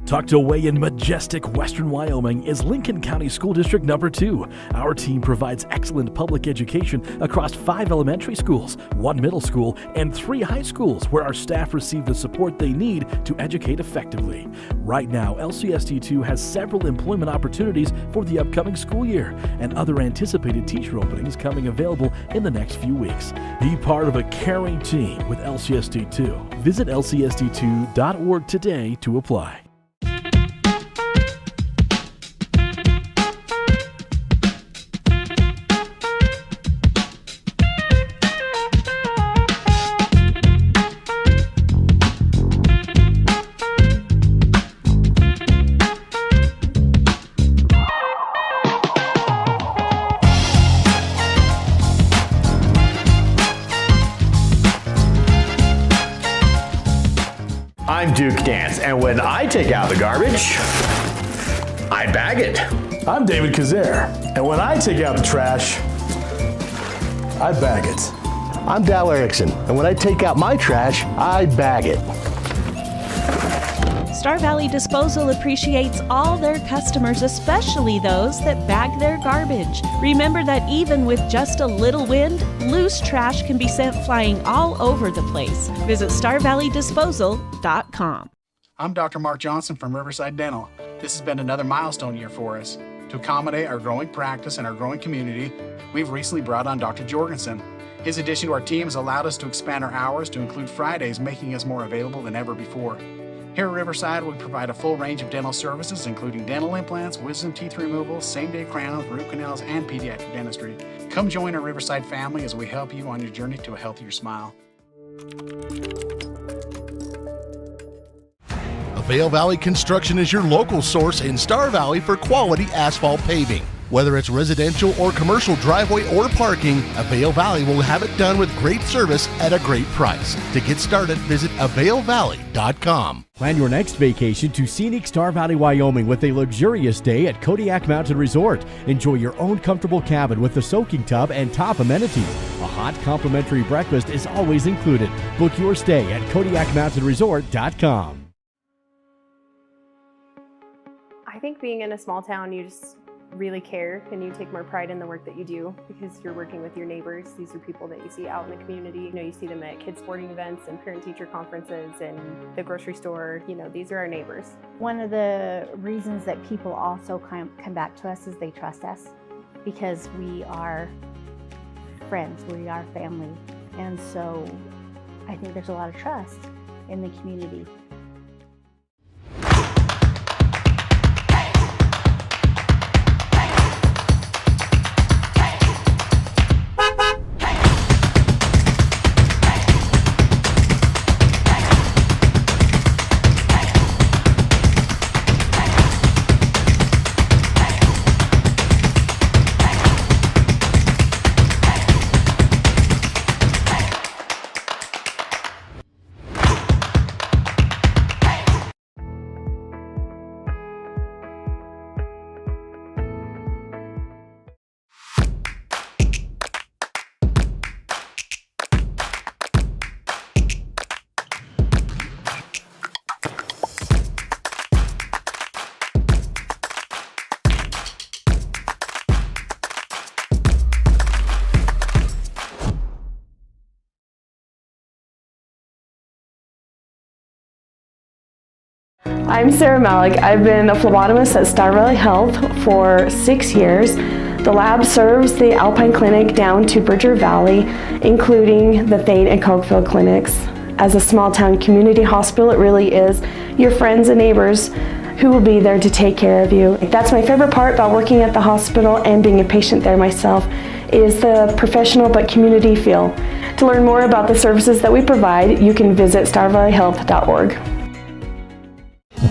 Tucked away in majestic western Wyoming is Lincoln County School District Number 2. Our team provides excellent public education across 5 elementary schools, 1 middle school, and 3 high schools where our staff receive the support they need to educate effectively. Right now, LCSD2 has several employment opportunities for the upcoming school year and other anticipated teacher openings coming available in the next few weeks. Be part of a caring team with LCSD2. Visit lcsd2.org today to apply. I'm Duke Dance, and when I take out the garbage, I bag it. I'm David Kazare, and when I take out the trash, I bag it. I'm Dal Erickson, and when I take out my trash, I bag it. Star Valley Disposal appreciates all their customers, especially those that bag their garbage. Remember that even with just a little wind, loose trash can be sent flying all over the place. Visit StarValleyDisposal.com. I'm Dr. Mark Johnson from Riverside Dental. This has been another milestone year for us. To accommodate our growing practice and our growing community, we've recently brought on Dr. Jorgensen. His addition to our team has allowed us to expand our hours to include Fridays, making us more available than ever before. Here at Riverside, we provide a full range of dental services, including dental implants, wisdom teeth removal, same-day crowns, root canals, and pediatric dentistry. Come join our Riverside family as we help you on your journey to a healthier smile. Vail Valley Construction is your local source in Star Valley for quality asphalt paving. Whether it's residential or commercial driveway or parking, Vail Valley will have it done with great service at a great price. To get started, visit availvalley.com. Plan your next vacation to scenic Star Valley, Wyoming with a luxurious day at Kodiak Mountain Resort. Enjoy your own comfortable cabin with a soaking tub and top amenities. A hot complimentary breakfast is always included. Book your stay at KodiakMountainResort.com. I think being in a small town, you just really care and you take more pride in the work that you do because you're working with your neighbors. These are people that you see out in the community. You know, you see them at kids sporting events and parent-teacher conferences and the grocery store. You know, these are our neighbors. One of the reasons that people also come back to us is they trust us because we are friends, we are family. And so I think there's a lot of trust in the community. I'm Sarah Malik. I've been a phlebotomist at Star Valley Health for 6 years. The lab serves the Alpine Clinic down to Bridger Valley, including the Thane and Cokeville clinics. As a small town community hospital, it really is your friends and neighbors who will be there to take care of you. That's my favorite part about working at the hospital and being a patient there myself, is the professional but community feel. To learn more about the services that we provide, you can visit starvalleyhealth.org.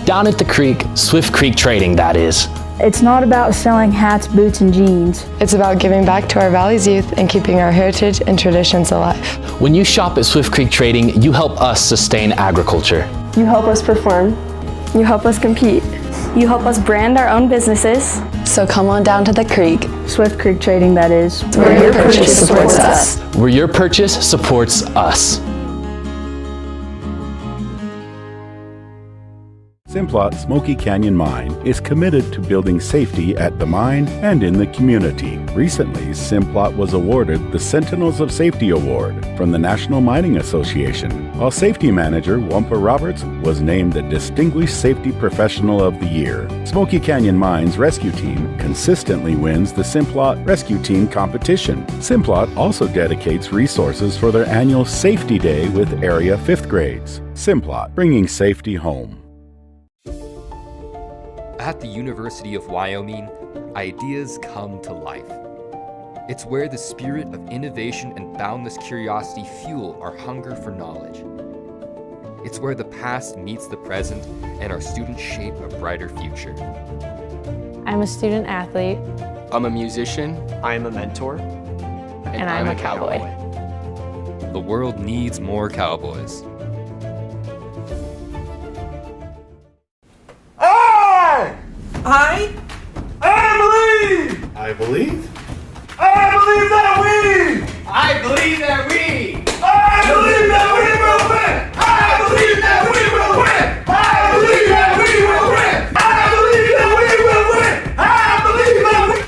Down at the creek, Swift Creek Trading, that is. It's not about selling hats, boots, and jeans. It's about giving back to our Valley's youth and keeping our heritage and traditions alive. When you shop at Swift Creek Trading, you help us sustain agriculture. You help us perform. You help us compete. You help us brand our own businesses. So come on down to the creek. Swift Creek Trading, that is. Where your purchase supports us. Where your purchase supports us. Simplot Smoky Canyon Mine is committed to building safety at the mine and in the community. Recently, Simplot was awarded the Sentinels of Safety Award from the National Mining Association, while Safety Manager Wampa Roberts was named the Distinguished Safety Professional of the Year. Smoky Canyon Mine's rescue team consistently wins the Simplot Rescue Team competition. Simplot also dedicates resources for their annual Safety Day with area 5th grades. Simplot, bringing safety home. At the University of Wyoming, ideas come to life. It's where the spirit of innovation and boundless curiosity fuel our hunger for knowledge. It's where the past meets the present and our students shape a brighter future. I'm a student athlete. I'm a musician. I am a mentor. And I'm a cowboy. The world needs more cowboys. I believe. I believe. I believe that we. I believe that we. I believe that we will win. I believe that we will win. I believe that we will win. I believe that we will win. I believe that we.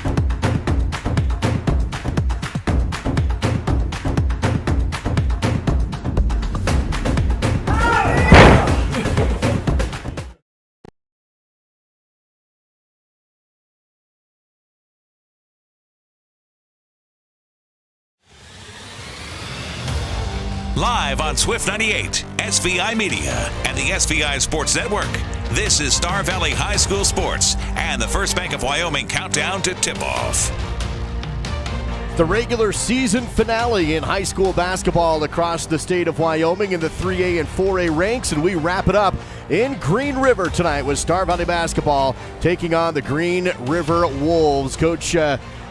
Live on Swift 98, SVI Media, and the SVI Sports Network. This is Star Valley High School Sports and the First Bank of Wyoming countdown to tip-off. The regular season finale in high school basketball across the state of Wyoming in the 3A and 4A ranks, and we wrap it up in Green River tonight with Star Valley basketball taking on the Green River Wolves. Coach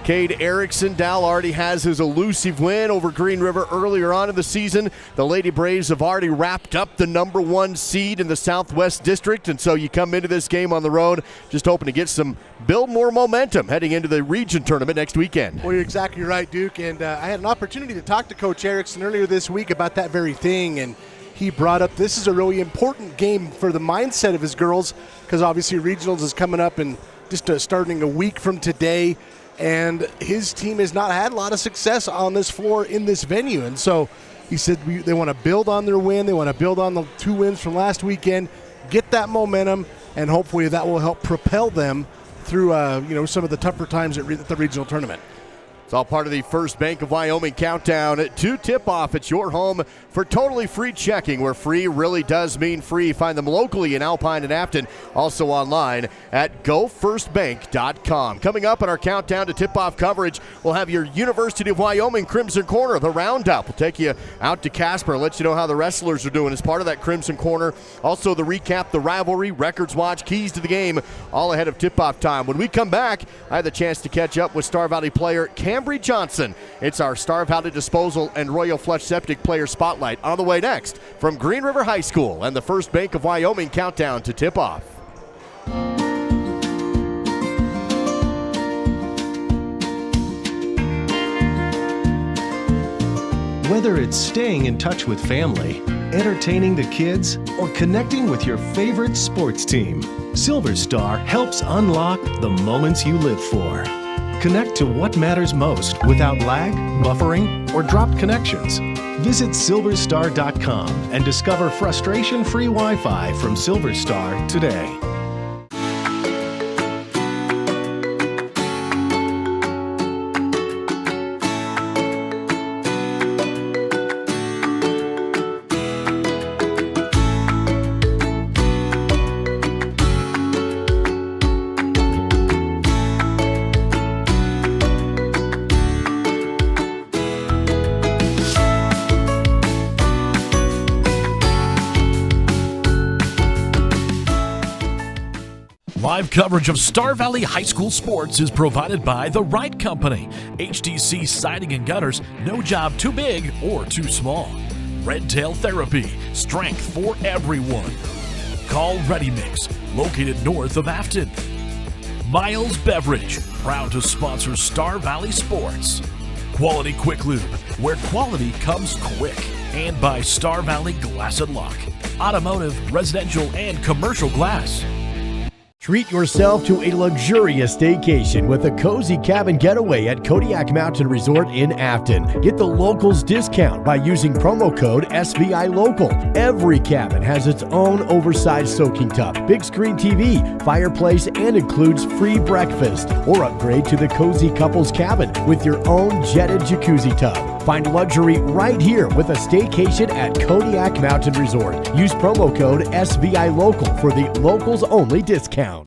Cade Erickson, Dal already has his elusive win over Green River earlier on in the season. The Lady Braves have already wrapped up the #1 seed in the Southwest District, and so you come into this game on the road just hoping to get build more momentum heading into the region tournament next weekend. Well, you're exactly right, Duke, and I had an opportunity to talk to Coach Erickson earlier this week about that very thing, and he brought up this is a really important game for the mindset of his girls because obviously regionals is coming up and just starting a week from today. And his team has not had a lot of success on this floor in this venue. And so he said they want to build on their win. They want to build on the 2 wins from last weekend, get that momentum, and hopefully that will help propel them through some of the tougher times at the regional tournament. It's all part of the First Bank of Wyoming countdown to tip-off. It's your home for totally free checking, where free really does mean free. Find them locally in Alpine and Afton, also online at gofirstbank.com. Coming up in our countdown to tip-off coverage, we'll have your University of Wyoming Crimson Corner, the Roundup. We'll take you out to Casper and let you know how the wrestlers are doing as part of that Crimson Corner. Also the recap, the rivalry, records watch, keys to the game, all ahead of tip-off time. When we come back, I had the chance to catch up with Star Valley player Cambry Johnson. It's our Star Valley Disposal and Royal Flush Septic Player Spotlight on the way next from Green River High School and the First Bank of Wyoming countdown to tip-off. Whether it's staying in touch with family, entertaining the kids, or connecting with your favorite sports team, Silver Star helps unlock the moments you live for. Connect to what matters most without lag, buffering, or dropped connections. Visit silverstar.com and discover frustration-free Wi-Fi from Silver Star today. Live coverage of Star Valley High School sports is provided by The Right Company. HDC Siding and Gutters, no job too big or too small. Red Tail Therapy, strength for everyone. Call Ready Mix, located north of Afton. Miles Beverage, proud to sponsor Star Valley Sports. Quality Quick Lube, where quality comes quick. And by Star Valley Glass and Lock. automotive, residential, and commercial glass. Treat yourself to a luxurious staycation with a cozy cabin getaway at Kodiak Mountain Resort in Afton. Get the locals discount by using promo code SVI Local. Every cabin has its own oversized soaking tub, big screen TV, fireplace, and includes free breakfast. Or upgrade to the cozy couples cabin with your own jetted jacuzzi tub. Find luxury right here with a staycation at Kodiak Mountain Resort. Use promo code SVI Local for the locals only discount.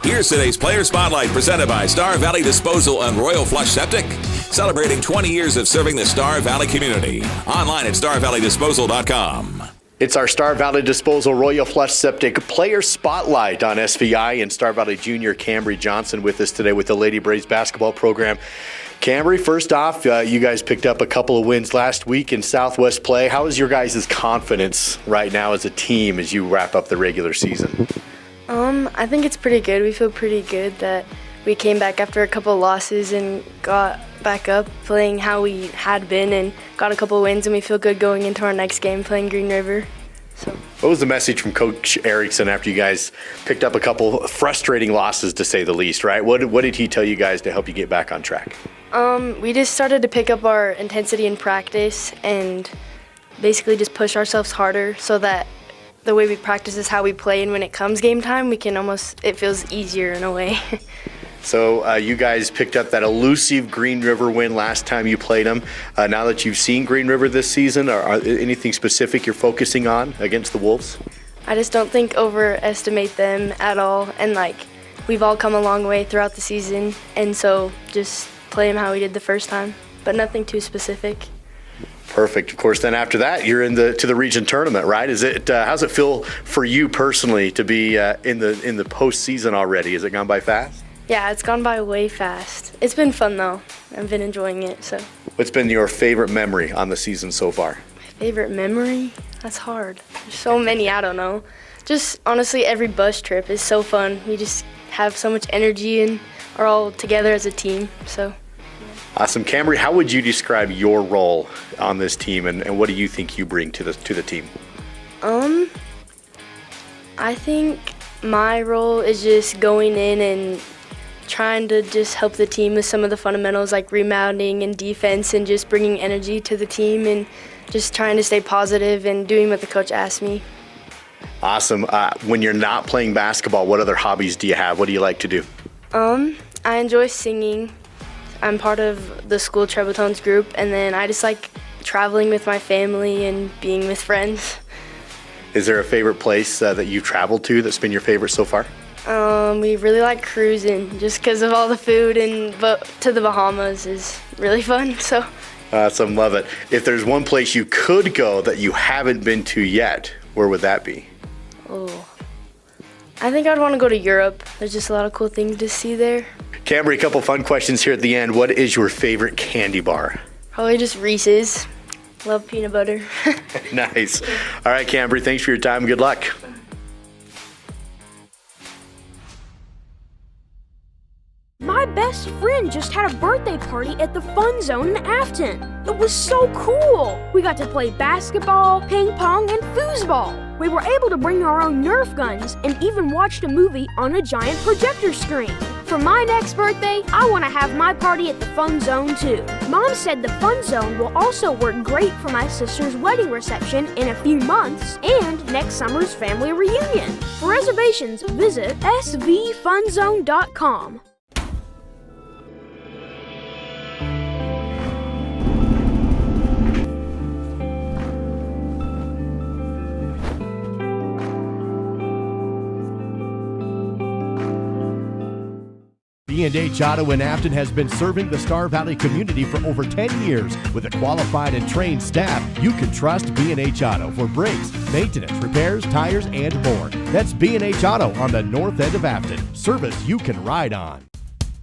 Here's today's Player Spotlight presented by Star Valley Disposal and Royal Flush Septic. Celebrating 20 years of serving the Star Valley community. Online at starvalleydisposal.com. It's our Star Valley Disposal Royal Flush Septic Player Spotlight on SVI, and Star Valley Junior Cambry Johnson with us today with the Lady Braves basketball program. Cambry, first off, you guys picked up a couple of wins last week in Southwest play. How is your guys' confidence right now as a team as you wrap up the regular season? I think it's pretty good. We feel pretty good that we came back after a couple of losses and got back up playing how we had been and got a couple of wins, and we feel good going into our next game playing Green River. What was the message from Coach Erickson after you guys picked up a couple frustrating losses, to say the least, right? What did he tell you guys to help you get back on track? We just started to pick up our intensity in practice and basically just push ourselves harder so that the way we practice is how we play, and when it comes game time, it feels easier in a way. So you guys picked up that elusive Green River win last time you played them. Now that you've seen Green River this season, are anything specific you're focusing on against the Wolves? I just don't think overestimate them at all, and we've all come a long way throughout the season, and so just play them how we did the first time, but nothing too specific. Perfect. Of course, then after that, you're to the region tournament, right? How's it feel for you personally to be in the postseason already? Has it gone by fast? Yeah, it's gone by way fast. It's been fun though. I've been enjoying it. So. What's been your favorite memory on the season so far? My favorite memory? That's hard. There's so many. I don't know. Just honestly, every bus trip is so fun. We just have so much energy and are all together as a team. So. Awesome. Cambry, how would you describe your role on this team, and what do you think you bring to the team? I think my role is just going in and trying to just help the team with some of the fundamentals like rebounding and defense, and just bringing energy to the team and just trying to stay positive and doing what the coach asked me. Awesome. When you're not playing basketball, what other hobbies do you have? What do you like to do? I enjoy singing. I'm part of the school Trebutones group, and then I just like traveling with my family and being with friends. Is there a favorite place that you've traveled to that's been your favorite so far? We really like cruising just because of all the food, but to the Bahamas is really fun. So. Awesome, love it. If there's one place you could go that you haven't been to yet, where would that be? Oh, I think I'd want to go to Europe. There's just a lot of cool things to see there. Cambry, a couple fun questions here at the end. What is your favorite candy bar? Probably just Reese's. Love peanut butter. Nice. All right, Cambry, thanks for your time. Good luck. My best friend just had a birthday party at the Fun Zone in Afton. It was so cool. We got to play basketball, ping pong, and foosball. We were able to bring our own Nerf guns and even watched a movie on a giant projector screen. For my next birthday, I want to have my party at the Fun Zone too. Mom said the Fun Zone will also work great for my sister's wedding reception in a few months and next summer's family reunion. For reservations, visit svfunzone.com. B&H Auto in Afton has been serving the Star Valley community for over 10 years. With a qualified and trained staff, you can trust B&H Auto for brakes, maintenance, repairs, tires, and more. That's B&H Auto on the north end of Afton. Service you can ride on.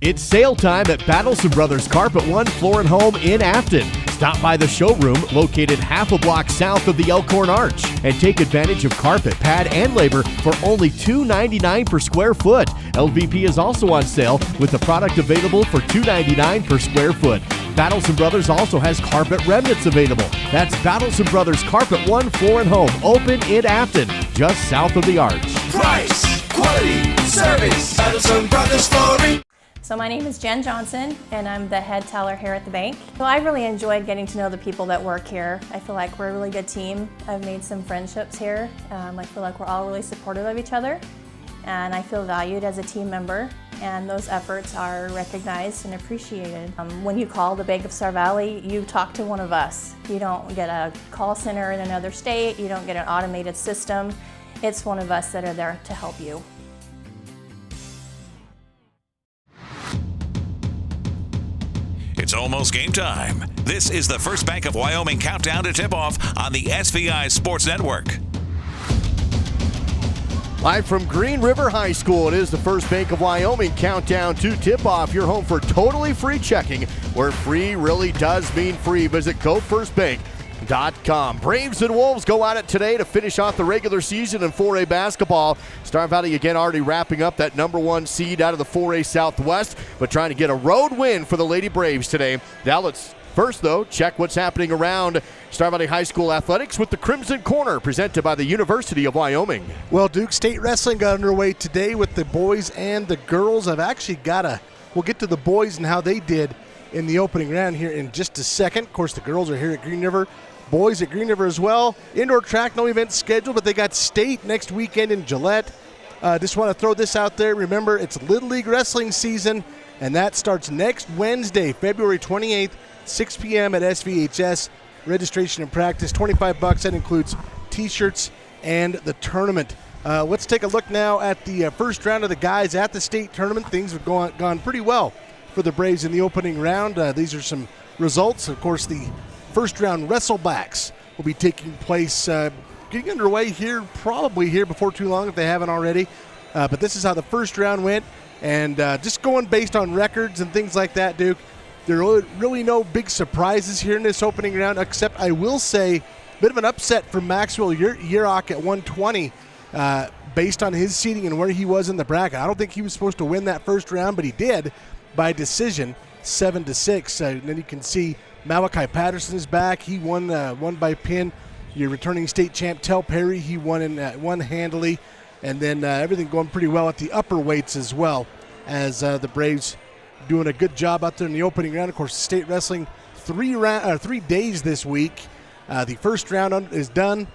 It's sale time at Battleson Brothers Carpet One Floor and Home in Afton. Stop by the showroom located half a block south of the Elkhorn Arch and take advantage of carpet, pad, and labor for only $2.99 per square foot. LVP is also on sale with the product available for $2.99 per square foot. Battleson Brothers also has carpet remnants available. That's Battleson Brothers Carpet 1 Floor and Home, open in Afton, just south of the Arch. Price, quality, service, Battleson Brothers Flooring. So my name is Jen Johnson, and I'm the head teller here at the bank. So I really enjoyed getting to know the people that work here. I feel like we're a really good team. I've made some friendships here. I feel like we're all really supportive of each other, and I feel valued as a team member, and those efforts are recognized and appreciated. When you call the Bank of Star Valley, you talk to one of us. You don't get a call center in another state, you don't get an automated system. It's one of us that are there to help you. It's almost game time. This is the First Bank of Wyoming countdown to tip-off on the SVI Sports Network. Live from Green River High School, it is the First Bank of Wyoming countdown to tip-off. Your home for totally free checking, where free really does mean free. Visit GoFirstBank.com. Braves and Wolves go at it today to finish off the regular season in 4A basketball. Star Valley again already wrapping up that number 1 seed out of the 4A Southwest, but trying to get a road win for the Lady Braves today. Now let's first, though, check what's happening around Star Valley High School athletics with the Crimson Corner, presented by the University of Wyoming. Well, Duke State Wrestling got underway today with the boys and the girls. We'll get to the boys and how they did in the opening round here in just a second. Of course, the girls are here at Green River. Boys at Green River as well. Indoor track, no event scheduled, but they got state next weekend in Gillette. Just want to throw this out there. Remember, it's Little League Wrestling season, and that starts next Wednesday, February 28th, 6 p.m. at SVHS. Registration and practice, $25. That includes T-shirts and the tournament. Let's take a look now at the first round of the guys at the state tournament. Things have gone pretty well for the Braves in the opening round. These are some results. Of course, the first round wrestlebacks will be taking place, getting underway here, probably here before too long if they haven't already. But this is how the first round went. And just going based on records and things like that, Duke, there are really no big surprises here in this opening round, except I will say a bit of an upset for Maxwell Yurok at 120 based on his seeding and where he was in the bracket. I don't think he was supposed to win that first round, but he did by decision, 7-6. And then you can see Malachi Patterson is back. He won by pin. Your returning state champ, Tel Perry, he won handily. And then everything going pretty well at the upper weights as well, as the Braves doing a good job out there in the opening round. Of course, state wrestling 3 days this week. The first round is done.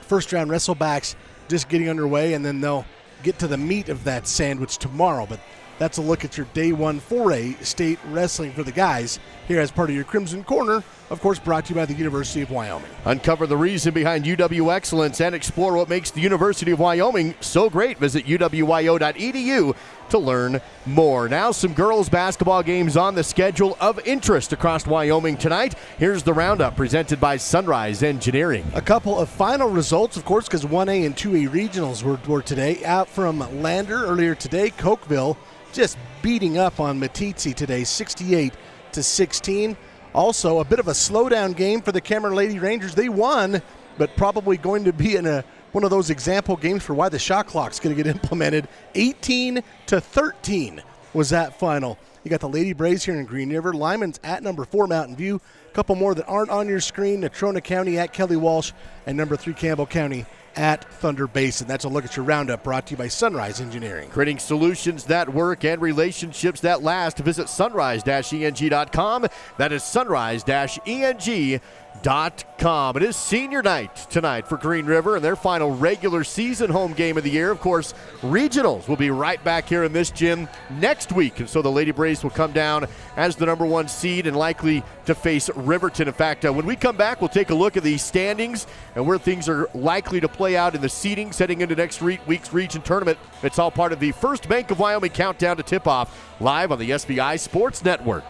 First round wrestlebacks just getting underway, and then they'll get to the meat of that sandwich tomorrow. But that's a look at your day 1 4A state wrestling for the guys here as part of your Crimson Corner, of course, brought to you by the University of Wyoming. Uncover the reason behind UW excellence and explore what makes the University of Wyoming so great. Visit uwyo.edu to learn more. Now some girls basketball games on the schedule of interest across Wyoming tonight. Here's the roundup presented by Sunrise Engineering. A couple of final results, of course, because 1A and 2A regionals were today. Out from Lander earlier today, Cokeville just beating up on Meeteetse today, 68-16. Also, a bit of a slowdown game for the Cameron Lady Rangers. They won, but probably going to be in one of those example games for why the shot clock's going to get implemented. 18-13 was that final. You got the Lady Braves here in Green River. Lyman's at number 4, Mountain View. A couple more that aren't on your screen. Natrona County at Kelly Walsh, and number 3, Campbell County at Thunder Basin. That's a look at your roundup brought to you by Sunrise Engineering. Creating solutions that work and relationships that last. Visit sunrise-eng.com. That is sunrise-eng.com. It is senior night tonight for Green River and their final regular season home game of the year. Of course, regionals will be right back here in this gym next week. And so the Lady Braves will come down as the number 1 seed and likely to face Riverton. In fact, when we come back, we'll take a look at the standings and where things are likely to play out in the seedings heading into next week's region tournament. It's all part of the First Bank of Wyoming countdown to tip-off live on the SVI Sports Network.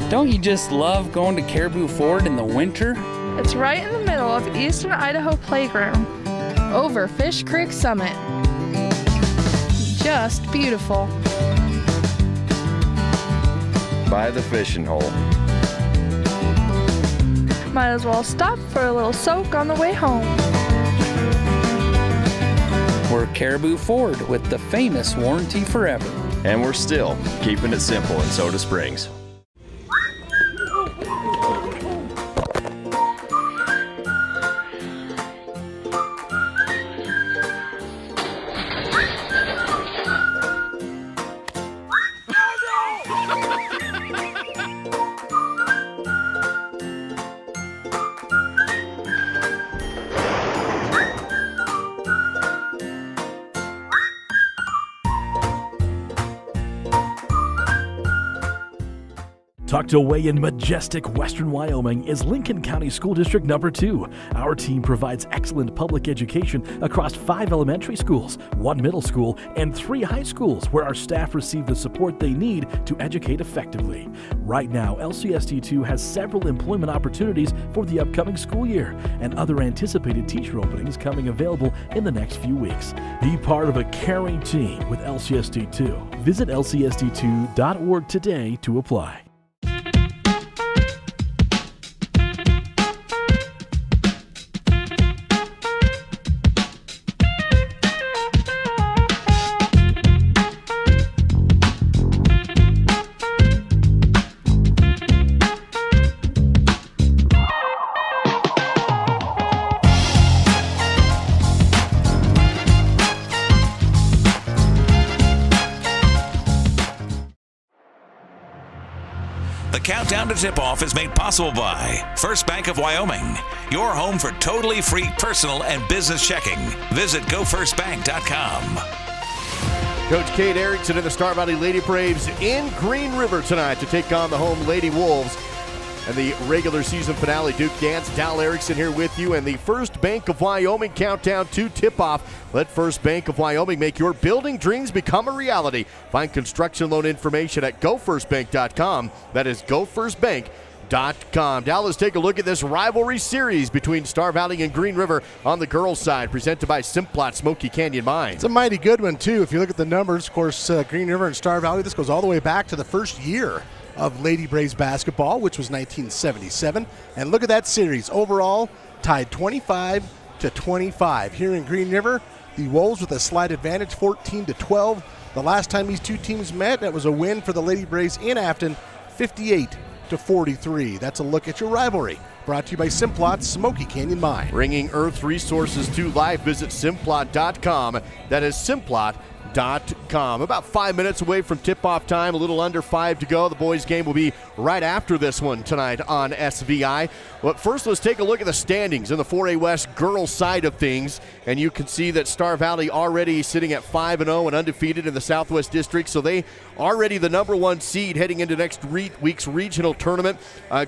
Don't you just love going to Caribou Ford in the winter? It's right in the middle of Eastern Idaho Playground, over Fish Creek Summit. Just beautiful. By the fishing hole. Might as well stop for a little soak on the way home. We're Caribou Ford with the famous warranty forever. And we're still keeping it simple in Soda Springs. Tucked away in majestic western Wyoming is Lincoln County School District Number 2. Our team provides excellent public education across 5 elementary schools, 1 middle school, and 3 high schools where our staff receive the support they need to educate effectively. Right now, LCSD2 has several employment opportunities for the upcoming school year and other anticipated teacher openings coming available in the next few weeks. Be part of a caring team with LCSD2. Visit lcsd2.org today to apply. Countdown to Tip-Off is made possible by First Bank of Wyoming, your home for totally free personal and business checking. Visit gofirstbank.com. Coach Kate Erickson and the Star Valley Lady Braves in Green River tonight to take on the home Lady Wolves. And the regular season finale, Duke Gantz, Dal Erickson here with you, and the First Bank of Wyoming countdown to tip-off. Let First Bank of Wyoming make your building dreams become a reality. Find construction loan information at gofirstbank.com. That is gofirstbank.com. Dal, let's take a look at this rivalry series between Star Valley and Green River on the girls' side, presented by Simplot Smoky Canyon Mines. It's a mighty good one, too. If you look at the numbers, of course, Green River and Star Valley, this goes all the way back to the first year of Lady Braves basketball, which was 1977. And look at that series. Overall, tied 25-25. Here in Green River, the Wolves with a slight advantage, 14-12. The last time these two teams met, that was a win for the Lady Braves in Afton, 58-43. That's a look at your rivalry. Brought to you by Simplot Smoky Canyon Mine. Bringing Earth resources to life. Visit Simplot.com. That is Simplot.com. About 5 minutes away from tip-off time, a little under 5 to go. The boys' game will be right after this one tonight on SVI. But first, let's take a look at the standings in the 4A West girls' side of things. And you can see that Star Valley already sitting at 5-0 and undefeated in the Southwest District. So they already the number 1 seed heading into next week's regional tournament.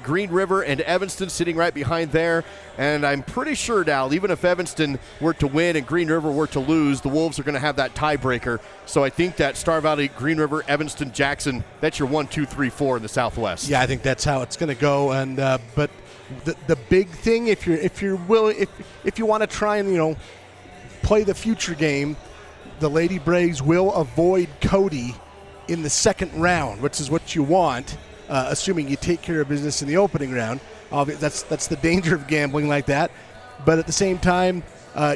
Green River and Evanston sitting right behind there. And I'm pretty sure, Dal, even if Evanston were to win and Green River were to lose, the Wolves are going to have that tiebreaker. So I think that Star Valley, Green River, Evanston, Jackson, that's your 1, 2, 3, 4 in the Southwest. Yeah, I think that's how it's going to go. And but the big thing, if you want to try and play the future game, the Lady Braves will avoid Cody in the second round, which is what you want, assuming you take care of business in the opening round. That's the danger of gambling like that. But at the same time,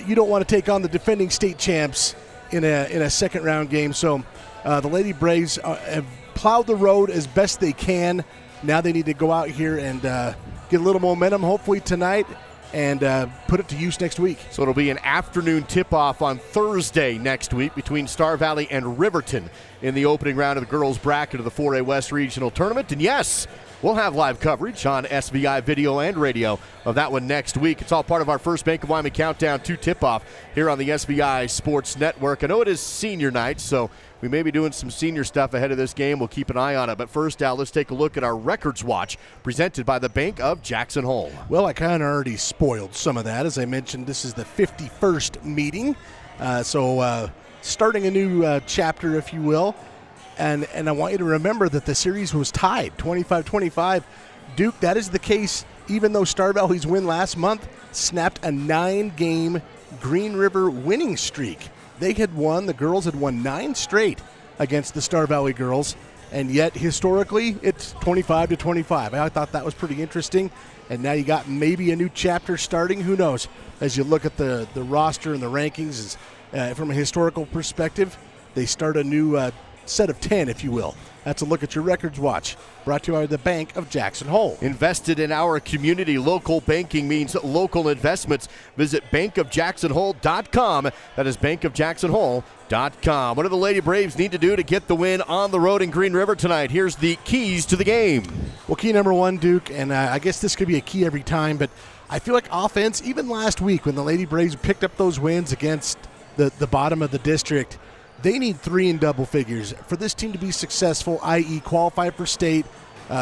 you don't want to take on the defending state champs in a second round game. So the Lady Braves have plowed the road as best they can. Now they need to go out here and get a little momentum, hopefully tonight, and put it to use next week. So it'll be an afternoon tip-off on Thursday next week between Star Valley and Riverton in the opening round of the girls' bracket of the 4A West Regional Tournament. And yes, we'll have live coverage on SVI video and radio of that one next week. It's all part of our First Bank of Wyoming countdown to tip-off here on the SVI Sports Network. I know it is senior night, so we may be doing some senior stuff ahead of this game. We'll keep an eye on it. But first, Al, let's take a look at our Records Watch presented by the Bank of Jackson Hole. Well, I kind of already spoiled some of that. As I mentioned, this is the 51st meeting. So starting a new chapter, if you will. And I want you to remember that the series was tied, 25-25. Duke, that is the case, even though Star Valley's win last month snapped a 9-game Green River winning streak. They had won, the girls had won 9 straight against the Star Valley girls, and yet historically it's 25-25. I thought that was pretty interesting, and now you got maybe a new chapter starting. Who knows? As you look at the roster and the rankings, from a historical perspective, they start a new set of 10, if you will. That's a look at your Records Watch, brought to you by the Bank of Jackson Hole. Invested in our community. Local banking means local investments. Visit bankofjacksonhole.com. That is bankofjacksonhole.com. What do the Lady Braves need to do to get the win on the road in Green River tonight? Here's the keys to the game. Well, key number 1, Duke, and I guess this could be a key every time, but I feel like offense, even last week when the Lady Braves picked up those wins against the bottom of the district, they need 3 in double figures for this team to be successful, i.e. qualify for state,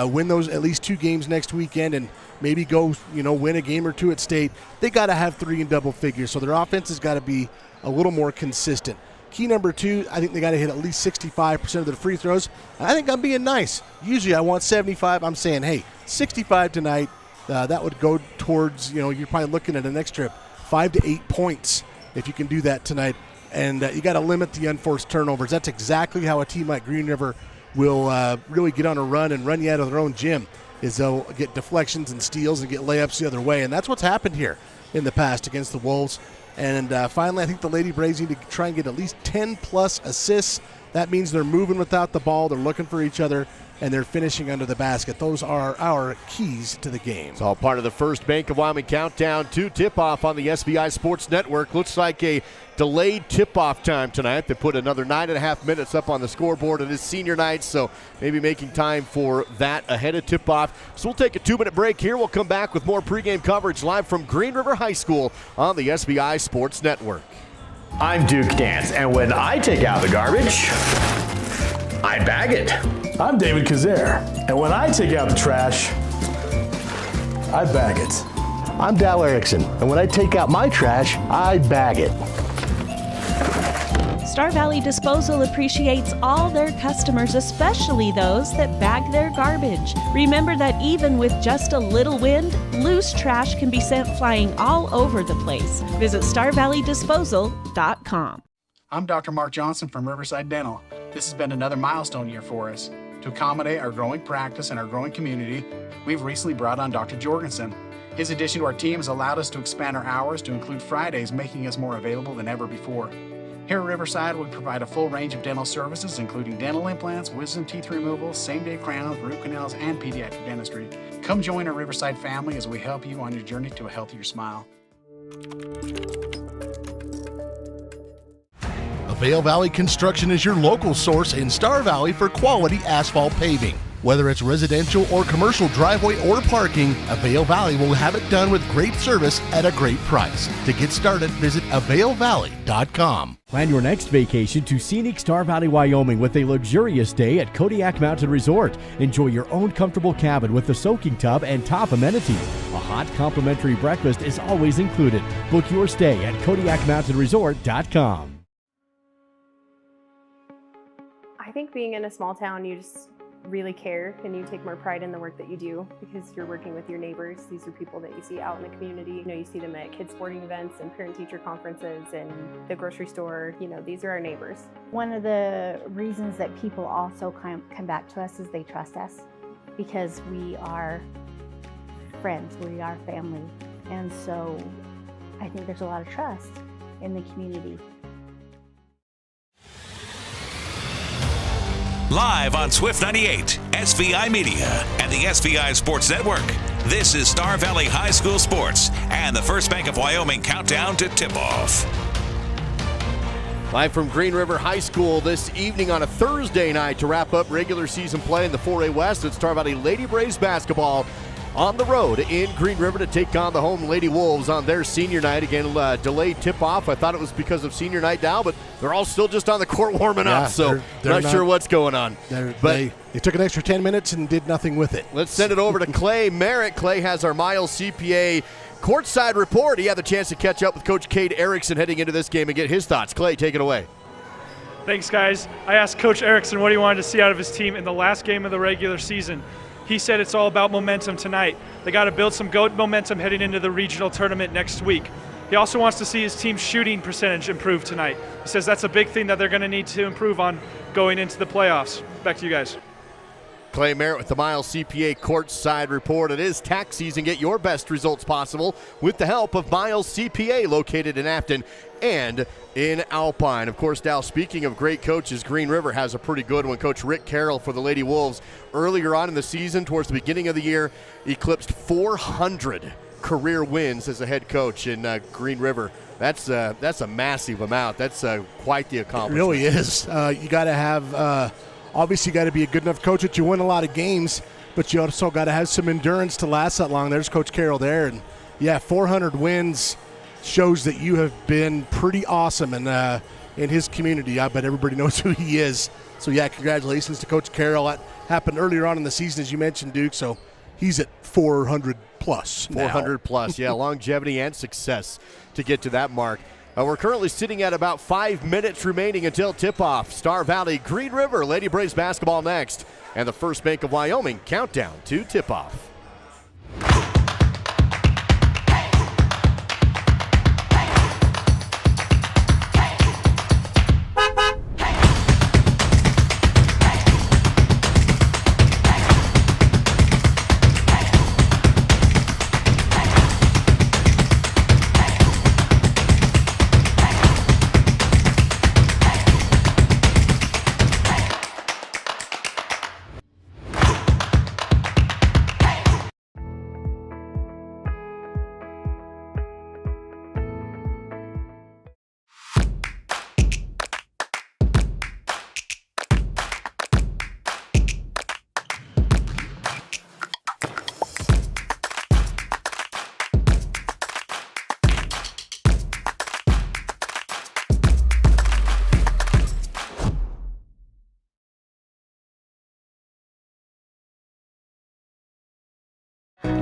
win those at least 2 games next weekend, and maybe go, win a game or 2 at state, they got to have 3 in double figures. So their offense has got to be a little more consistent. Key number 2, I think they got to hit at least 65% of their free throws. I think I'm being nice. Usually I want 75. I'm saying, hey, 65 tonight. That would go towards, you're probably looking at an extra 5 to 8 points if you can do that tonight. And you got to limit the unforced turnovers. That's exactly how a team like Green River will really get on a run and run you out of their own gym, is they'll get deflections and steals and get layups the other way. And that's what's happened here in the past against the Wolves. And finally, I think the Lady Braves need to try and get at least 10-plus assists. That means they're moving without the ball, they're looking for each other, and they're finishing under the basket. Those are our keys to the game. It's all part of the First Bank of Wyoming Countdown to tip-off on the SVI Sports Network. Looks like a delayed tip-off time tonight. They put another 9.5 minutes up on the scoreboard. It is senior night, so maybe making time for that ahead of tip-off. So we'll take a 2-minute break here. We'll come back with more pregame coverage live from Green River High School on the SVI Sports Network. I'm Duke Dance, and when I take out the garbage, I bag it. I'm David Kazare, and when I take out the trash, I bag it. I'm Dal Erickson, and when I take out my trash, I bag it. Star Valley Disposal appreciates all their customers, especially those that bag their garbage. Remember that even with just a little wind, loose trash can be sent flying all over the place. Visit StarValleyDisposal.com. I'm Dr. Mark Johnson from Riverside Dental. This has been another milestone year for us. To accommodate our growing practice and our growing community, we've recently brought on Dr. Jorgensen. His addition to our team has allowed us to expand our hours to include Fridays, making us more available than ever before. Here at Riverside, we provide a full range of dental services, including dental implants, wisdom teeth removal, same-day crowns, root canals, and pediatric dentistry. Come join our Riverside family as we help you on your journey to a healthier smile. Vail Valley Construction is your local source in Star Valley for quality asphalt paving. Whether it's residential or commercial driveway or parking, Vail Valley will have it done with great service at a great price. To get started, visit availvalley.com. Plan your next vacation to scenic Star Valley, Wyoming with a luxurious stay at Kodiak Mountain Resort. Enjoy your own comfortable cabin with a soaking tub and top amenities. A hot complimentary breakfast is always included. Book your stay at KodiakMountainResort.com. I think being in a small town, you just really care and you take more pride in the work that you do because you're working with your neighbors. These are people that you see out in the community. You see them at kids sporting events and parent-teacher conferences and the grocery store. These are our neighbors. One of the reasons that people also come back to us is they trust us because we are friends, we are family. And so I think there's a lot of trust in the community. Live on Swift 98, SVI Media, and the SVI Sports Network. This is Star Valley High School Sports and the First Bank of Wyoming Countdown to Tip-Off. Live from Green River High School this evening on a Thursday night to wrap up regular season play in the 4A West. It's Star Valley Lady Braves basketball on the road in Green River to take on the home Lady Wolves on their senior night. Again, delayed tip-off. I thought it was because of senior night now, but they're all still just on the court warming up, so they're not sure what's going on. They took an extra 10 minutes and did nothing with it. Let's send it over to Clay Merritt. Clay has our Miles CPA courtside report. He had the chance to catch up with Coach Cade Erickson heading into this game and get his thoughts. Clay, take it away. Thanks, guys. I asked Coach Erickson what he wanted to see out of his team in the last game of the regular season. He said it's all about momentum tonight. They got to build some GOAT momentum heading into the regional tournament next week. He also wants to see his team's shooting percentage improve tonight. He says that's a big thing that they're going to need to improve on going into the playoffs. Back to you guys. Clay Merritt with the Miles CPA courtside report. It is tax season. Get your best results possible with the help of Miles CPA, located in Afton and in Alpine. Of course, Dal, speaking of great coaches, Green River has a pretty good one. Coach Rick Carroll for the Lady Wolves earlier on in the season, towards the beginning of the year, eclipsed 400 career wins as a head coach in Green River. That's a massive amount. That's quite the accomplishment. It really is. You got to have, obviously, you got to be a good enough coach that you win a lot of games, but you also got to have some endurance to last that long. There's Coach Carroll there, and yeah, 400 wins shows that you have been pretty awesome. And in his community. I bet everybody knows who he is. So, yeah, congratulations to Coach Carroll. That happened earlier on in the season, as you mentioned, Duke. So he's at 400 plus. 400 plus, yeah, longevity and success to get to that mark. We're currently sitting at about 5 minutes remaining until tip-off. Star Valley, Green River, Lady Braves basketball next. And the First Bank of Wyoming countdown to tip-off.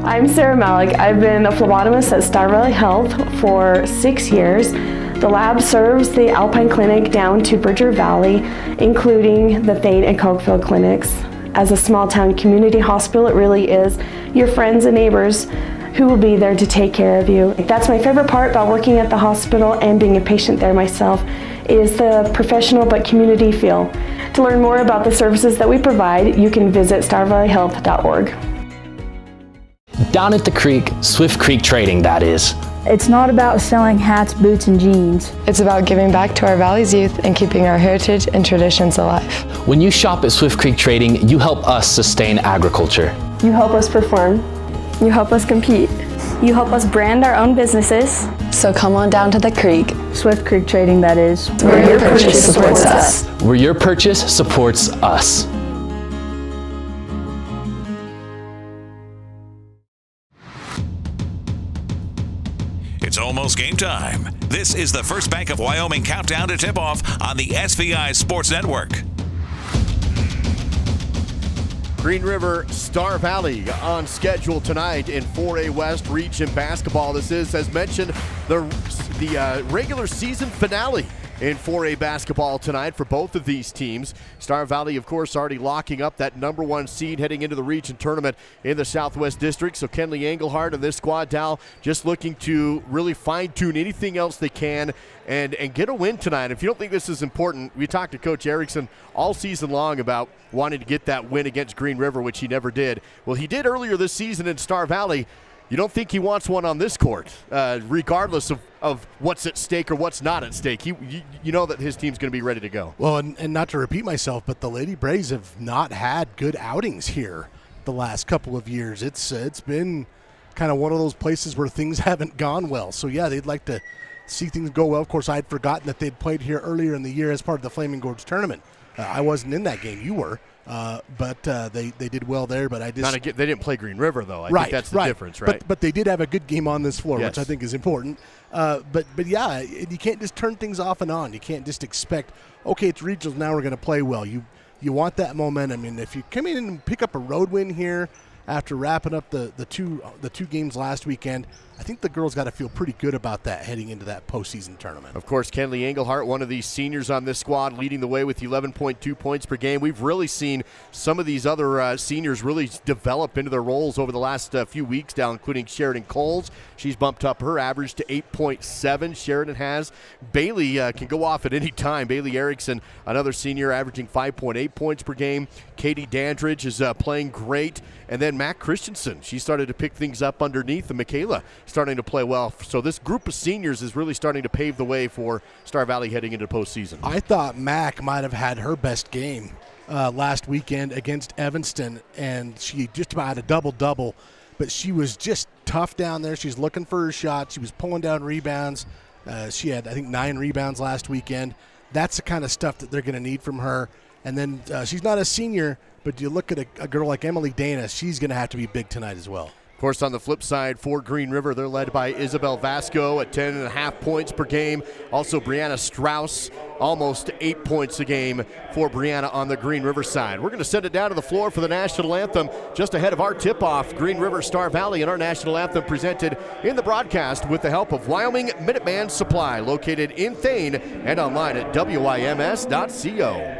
I'm Sarah Malik. I've been a phlebotomist at Star Valley Health for 6 years. The lab serves the Alpine Clinic down to Bridger Valley, including the Thane and Cokefield clinics. As a small town community hospital, it really is your friends and neighbors who will be there to take care of you. That's my favorite part about working at the hospital and being a patient there myself, is the professional but community feel. To learn more about the services that we provide, you can visit starvalleyhealth.org. Down at the creek, Swift Creek Trading, that is. It's not about selling hats, boots, and jeans. It's about giving back to our Valley's youth and keeping our heritage and traditions alive. When you shop at Swift Creek Trading, you help us sustain agriculture. You help us perform. You help us compete. You help us brand our own businesses. So come on down to the creek. Swift Creek Trading, that is. Where your purchase supports us. Where your purchase supports us. It's almost game time. This is the First Bank of Wyoming countdown to tip-off on the SVI Sports Network. Green River, Star Valley on schedule tonight in 4A West Region Basketball. This is, as mentioned, the regular season finale in 4A basketball tonight for both of these teams. Star Valley, of course, already locking up that #1 seed heading into the region tournament in the Southwest District. So Kenley Engelhardt and this squad, Dal, just looking to really fine-tune anything else they can and get a win tonight. If you don't think this is important, we talked to Coach Erickson all season long about wanting to get that win against Green River, which he never did. Well, he did earlier this season in Star Valley. You don't think he wants one on this court, regardless of what's at stake or what's not at stake. You know that his team's going to be ready to go. Well, and not to repeat myself, but the Lady Braves have not had good outings here the last couple of years. It's been kind of one of those places where things haven't gone well. So, yeah, they'd like to see things go well. Of course, I'd forgotten that they'd played here earlier in the year as part of the Flaming Gorge tournament. I wasn't in that game. You were. But they did well there. But they didn't play Green River, though. I think that's the difference, right? But they did have a good game on this floor, which I think is important. But yeah, you can't just turn things off and on. You can't just expect, okay, it's regionals, now we're going to play well. You want that momentum. And if you come in and pick up a road win here after wrapping up the two games last weekend, I think the girls got to feel pretty good about that heading into that postseason tournament. Of course, Kenley Engelhardt, one of these seniors on this squad, leading the way with 11.2 points per game. We've really seen some of these other seniors really develop into their roles over the last few weeks now, including Sheridan Coles. She's bumped up her average to 8.7. Sheridan has. Bailey can go off at any time. Bailey Erickson, another senior, averaging 5.8 points per game. Katie Dandridge is playing great. And then Mac Christensen, she started to pick things up underneath, and Michaela starting to play well. So this group of seniors is really starting to pave the way for Star Valley heading into postseason. I thought Mac might have had her best game last weekend against Evanston, and she just about had a double-double, but she was just tough down there. She's looking for her shot. She was pulling down rebounds. She had, I think, 9 rebounds last weekend. That's the kind of stuff that they're going to need from her. And then she's not a senior, but you look at a girl like Emily Dana, she's going to have to be big tonight as well. Of course, on the flip side for Green River, they're led by Isabel Vasco at 10.5 points per game. Also, Brianna Strauss, almost 8 points a game for Brianna on the Green River side. We're going to send it down to the floor for the national anthem just ahead of our tip-off. Green River, Star Valley, and our national anthem presented in the broadcast with the help of Wyoming Minuteman Supply, located in Thane and online at WIMS.co.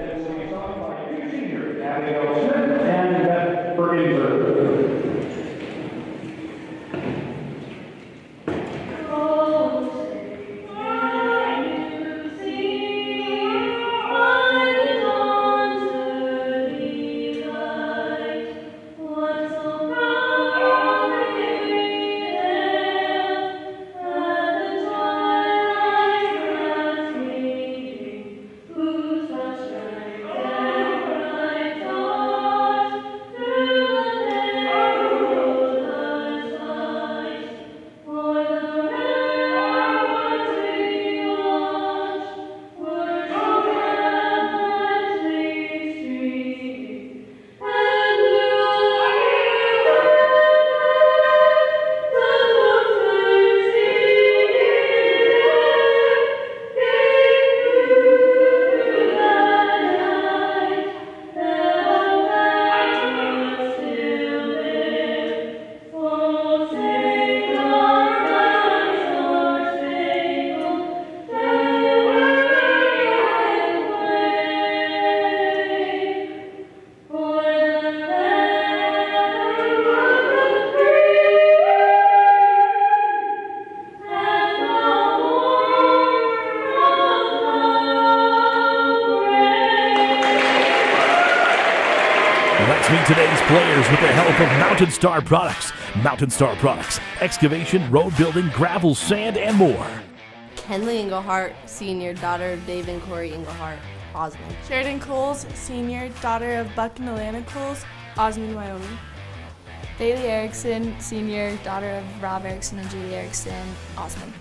Let's meet today's players with the help of Mountain Star Products. Mountain Star Products, excavation, road building, gravel, sand, and more. Kenley Englehart, senior, daughter of Dave and Corey Englehart, Osmond. Sheridan Coles, senior, daughter of Buck and Alana Coles, Osmond, Wyoming. Bailey Erickson, senior, daughter of Rob Erickson and Julie Erickson, Osmond.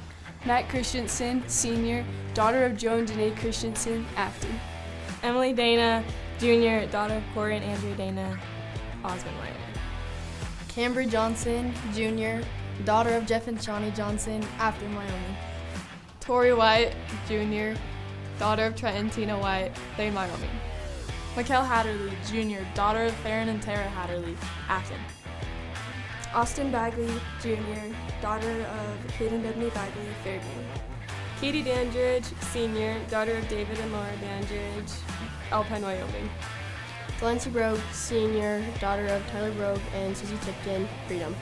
Matt Christensen, senior, daughter of Joe and Janae Christensen, Afton. Emily Dana, junior, daughter of Corey and Andrew Dana, Osmond, Wyoming. Cambry Johnson, junior, daughter of Jeff and Shawnee Johnson, Afton, Wyoming. Tori White, junior, daughter of Trent and Tina White, Lane, Wyoming. Mikkel Hatterley, junior, daughter of Farron and Tara Hatterley, Afton. Austin Bagley, junior, daughter of Hayden Debney Bagley, Fairview. Katie Dandridge, senior, daughter of David and Laura Dandridge, Alpine, Wyoming. Delancey Brogue, senior, daughter of Tyler Brogue and Susie Tipton, Freedom.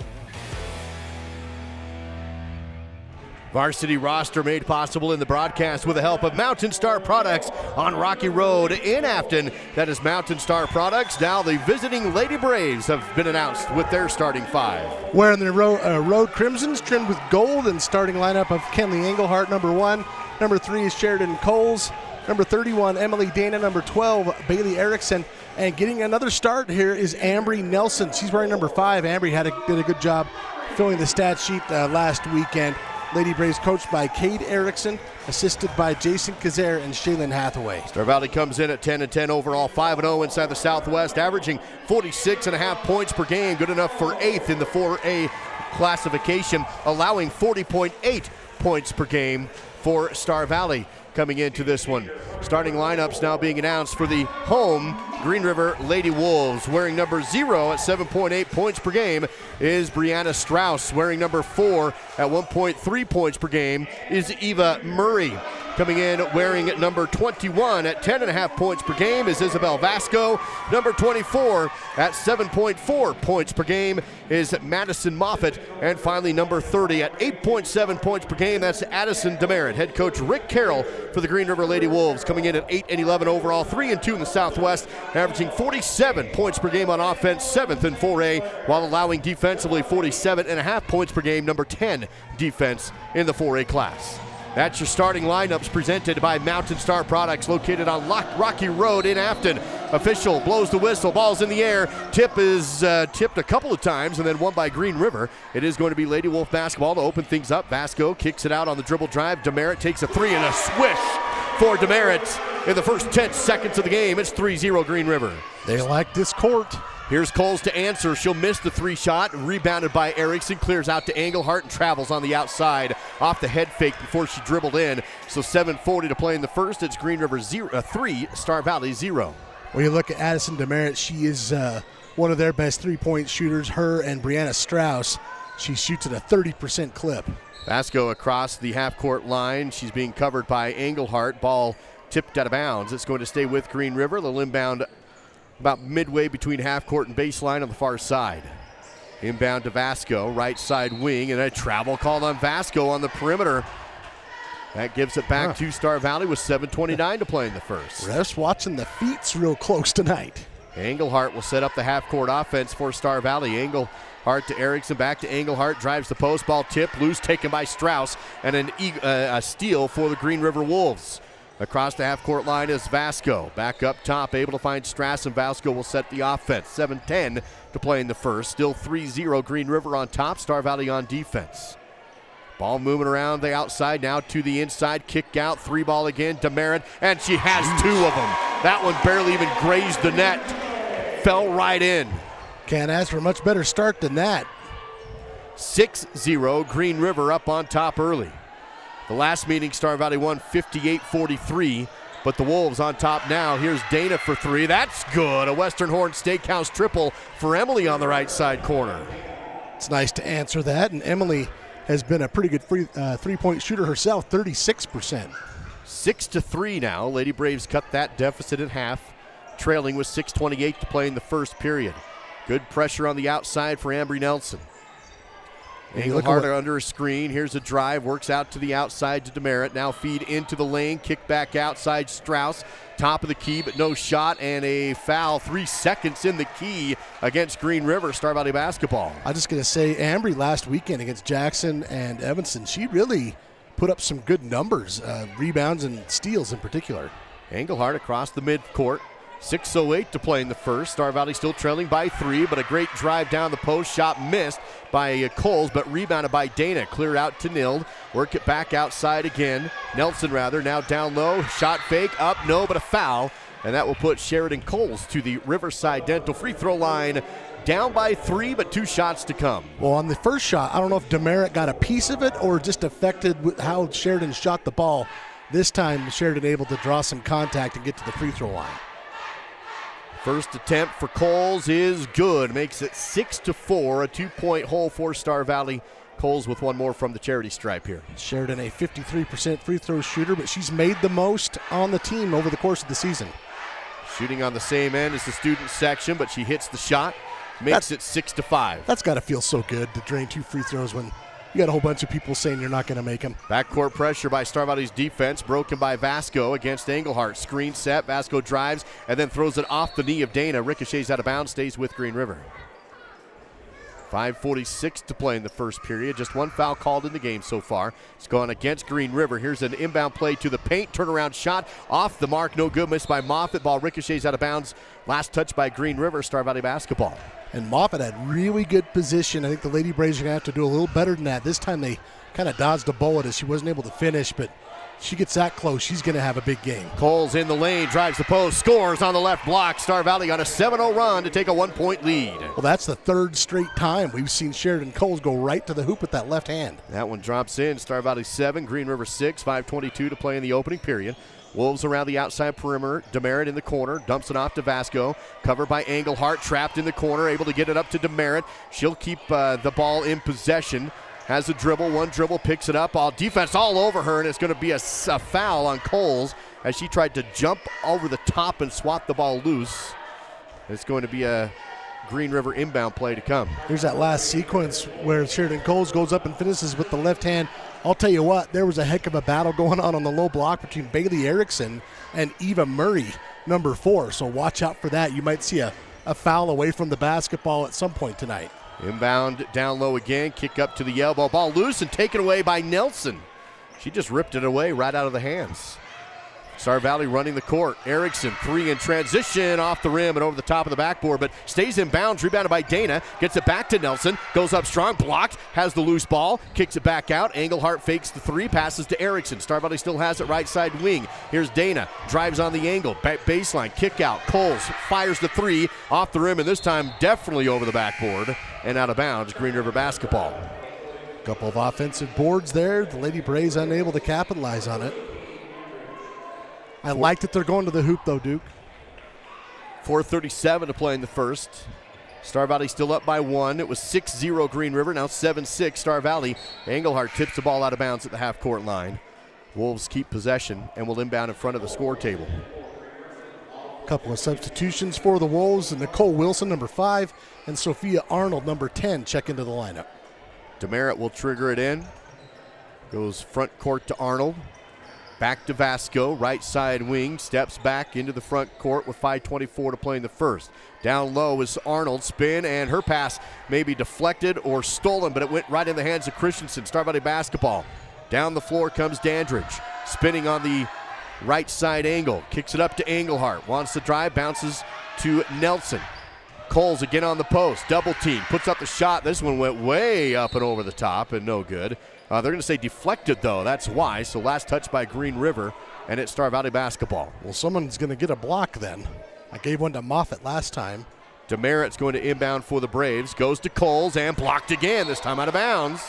Varsity roster made possible in the broadcast with the help of Mountain Star Products on Rocky Road in Afton. That is Mountain Star Products. Now the visiting Lady Braves have been announced with their starting five. Wearing the road crimsons trimmed with gold, and starting lineup of Kenley Englehart, number 1. Number 3 is Sheridan Coles. Number 31, Emily Dana. Number 12, Bailey Erickson. And getting another start here is Ambry Nelson. She's wearing number 5. Ambry did a good job filling the stat sheet last weekend. Lady Braves coached by Cade Erickson, assisted by Jason Kazer and Shaylin Hathaway. Star Valley comes in at 10-10 overall, 5-0 inside the Southwest, averaging 46.5 points per game, good enough for 8th in the 4A classification, allowing 40.8 points per game for Star Valley coming into this one. Starting lineups now being announced for the home Green River Lady Wolves. Wearing number 0 at 7.8 points per game is Brianna Strauss. Wearing number 4 at 1.3 points per game is Eva Murray. Coming in wearing number 21 at 10.5 points per game is Isabel Vasco. Number 24 at 7.4 points per game is Madison Moffitt. And finally, number 30 at 8.7 points per game, that's Addison Demerit. Head coach Rick Carroll for the Green River Lady Wolves, coming in at 8-11 overall, 3-2 in the Southwest, averaging 47 points per game on offense, 7th in 4A, while allowing defensively 47.5 points per game, number 10 defense in the 4A class. That's your starting lineups presented by Mountain Star Products, located on Rocky Road in Afton. Official blows the whistle, ball's in the air. Tip is tipped a couple of times and then won by Green River. It is going to be Lady Wolf basketball to open things up. Vasco kicks it out on the dribble drive. Demerit takes a 3 and a swish for Demerit in the first 10 seconds of the game. It's 3-0 Green River. They like this court. Here's Coles to answer. She'll miss the 3-shot. Rebounded by Erickson. Clears out to Engelhart and travels on the outside off the head fake before she dribbled in. So 7:40 to play in the first. It's Green River 3, Star Valley 0. When you look at Addison DeMerit, she is one of their best three-point shooters. Her and Brianna Strauss. She shoots at a 30% clip. Vasco across the half-court line. She's being covered by Engelhart. Ball tipped out of bounds. It's going to stay with Green River. They'll inbound about midway between half-court and baseline on the far side. Inbound to Vasco, right side wing, and a travel called on Vasco on the perimeter. That gives it back to Star Valley with 7:29 to play in the first. Refs watching the feets real close tonight. Engelhart will set up the half-court offense for Star Valley. Engelhart to Erickson, back to Engelhart, drives the post, ball tip, loose, taken by Strauss, and a steal for the Green River Wolves. Across the half-court line is Vasco. Back up top, able to find Strauss, and Vasco will set the offense. 7:10 to play in the first. Still 3-0 Green River on top, Star Valley on defense. Ball moving around the outside, now to the inside, kick out, 3-ball again, DeMerit, and she has 2 of them. That one barely even grazed the net. Fell right in. Can't ask for a much better start than that. 6-0, Green River up on top early. The last meeting, Star Valley won 58-43, but the Wolves on top now. Here's Dana for 3. That's good. A Western Horn Steakhouse triple for Emily on the right side corner. It's nice to answer that, and Emily has been a pretty good three-point shooter herself, 36%. 6-3 now. Lady Braves cut that deficit in half, trailing with 6:28 to play in the first period. Good pressure on the outside for Ambry Nelson. Engelhart under a screen. Here's a drive. Works out to the outside to DeMerit. Now feed into the lane. Kick back outside Strauss. Top of the key, but no shot. And a foul. 3 seconds in the key against Green River. Star Valley basketball. I'm just going to say Ambry last weekend against Jackson and Evanston, she really put up some good numbers. Rebounds and steals in particular. Engelhart across the midcourt. 6:08 to play in the first. Star Valley still trailing by 3, but a great drive down the post. Shot missed by Coles, but rebounded by Dana. Clear out to Nild. Work it back outside again. Nelson, rather. Now down low. Shot fake. Up. No, but a foul. And that will put Sheridan Coles to the Riverside Dental free throw line. Down by 3, but 2 shots to come. Well, on the first shot, I don't know if DeMerit got a piece of it or just affected with how Sheridan shot the ball. This time, Sheridan able to draw some contact and get to the free throw line. First attempt for Coles is good. Makes it 6-4, a 2-point hole for Star Valley. Coles with one more from the charity stripe here. Sheridan, a 53% free throw shooter, but she's made the most on the team over the course of the season. Shooting on the same end as the student section, but she hits the shot. Makes it 6-5. That's got to feel so good to drain 2 free throws when you got a whole bunch of people saying you're not going to make them. Backcourt pressure by Star Valley's defense, broken by Vasco against Engelhart. Screen set, Vasco drives, and then throws it off the knee of Dana. Ricochets out of bounds, stays with Green River. 5:46 to play in the first period. Just 1 foul called in the game so far. It's gone against Green River. Here's an inbound play to the paint. Turnaround shot off the mark. No good. Missed by Moffitt. Ball ricochets out of bounds. Last touch by Green River. Star Valley basketball. And Moffitt had really good position. I think the Lady Braves are going to have to do a little better than that. This time they kind of dodged a bullet as she wasn't able to finish, but she gets that close, she's going to have a big game. Coles in the lane, drives the post, scores on the left block. Star Valley on a 7-0 run to take a 1-point lead. Well, that's the 3rd straight time we've seen Sheridan Coles go right to the hoop with that left hand. That one drops in. Star Valley 7, Green River 6, 5:22 to play in the opening period. Wolves around the outside perimeter. DeMerit in the corner. Dumps it off to Vasco. Covered by Engelhart. Trapped in the corner. Able to get it up to DeMerit. She'll keep the ball in possession. Has a dribble. 1 dribble. Picks it up. All defense all over her. And it's going to be a foul on Coles as she tried to jump over the top and swat the ball loose. It's going to be a Green River inbound play to come. Here's that last sequence where Sheridan Coles goes up and finishes with the left hand. I'll tell you what, there was a heck of a battle going on the low block between Bailey Erickson and Eva Murray, number 4. So watch out for that. You might see a foul away from the basketball at some point tonight. Inbound down low again. Kick up to the elbow. Ball loose and taken away by Nelson. She just ripped it away right out of the hands. Star Valley running the court. Erickson, 3 in transition, off the rim and over the top of the backboard, but stays in bounds, rebounded by Dana, gets it back to Nelson, goes up strong, blocked, has the loose ball, kicks it back out. Engelhart fakes the 3, passes to Erickson. Star Valley still has it right side wing. Here's Dana, drives on the angle, baseline, kick out. Coles fires the 3, off the rim, and this time definitely over the backboard and out of bounds. Green River basketball. Couple of offensive boards there. The Lady Braves unable to capitalize on it. I like that they're going to the hoop, though, Duke. 4:37 to play in the first. Star Valley still up by 1. It was 6-0 Green River, now 7-6 Star Valley. Engelhart tips the ball out of bounds at the half-court line. Wolves keep possession and will inbound in front of the score table. Couple of substitutions for the Wolves. And Nicole Wilson, number 5, and Sophia Arnold, number 10, check into the lineup. Demerit will trigger it in. Goes front court to Arnold. Back to Vasco, right side wing, steps back into the front court with 5:24 to play in the first. Down low is Arnold, spin, and her pass may be deflected or stolen, but it went right in the hands of Christensen. Star Valley basketball. Down the floor comes Dandridge, spinning on the right side angle, kicks it up to Engelhart, wants to drive, bounces to Nelson. Coles again on the post, double team, puts up the shot. This one went way up and over the top and no good. They're going to say deflected, though. That's why. So last touch by Green River, and it's Star Valley basketball. Well, someone's going to get a block then. I gave one to Moffitt last time. Demerit's going to inbound for the Braves. Goes to Coles and blocked again, this time out of bounds.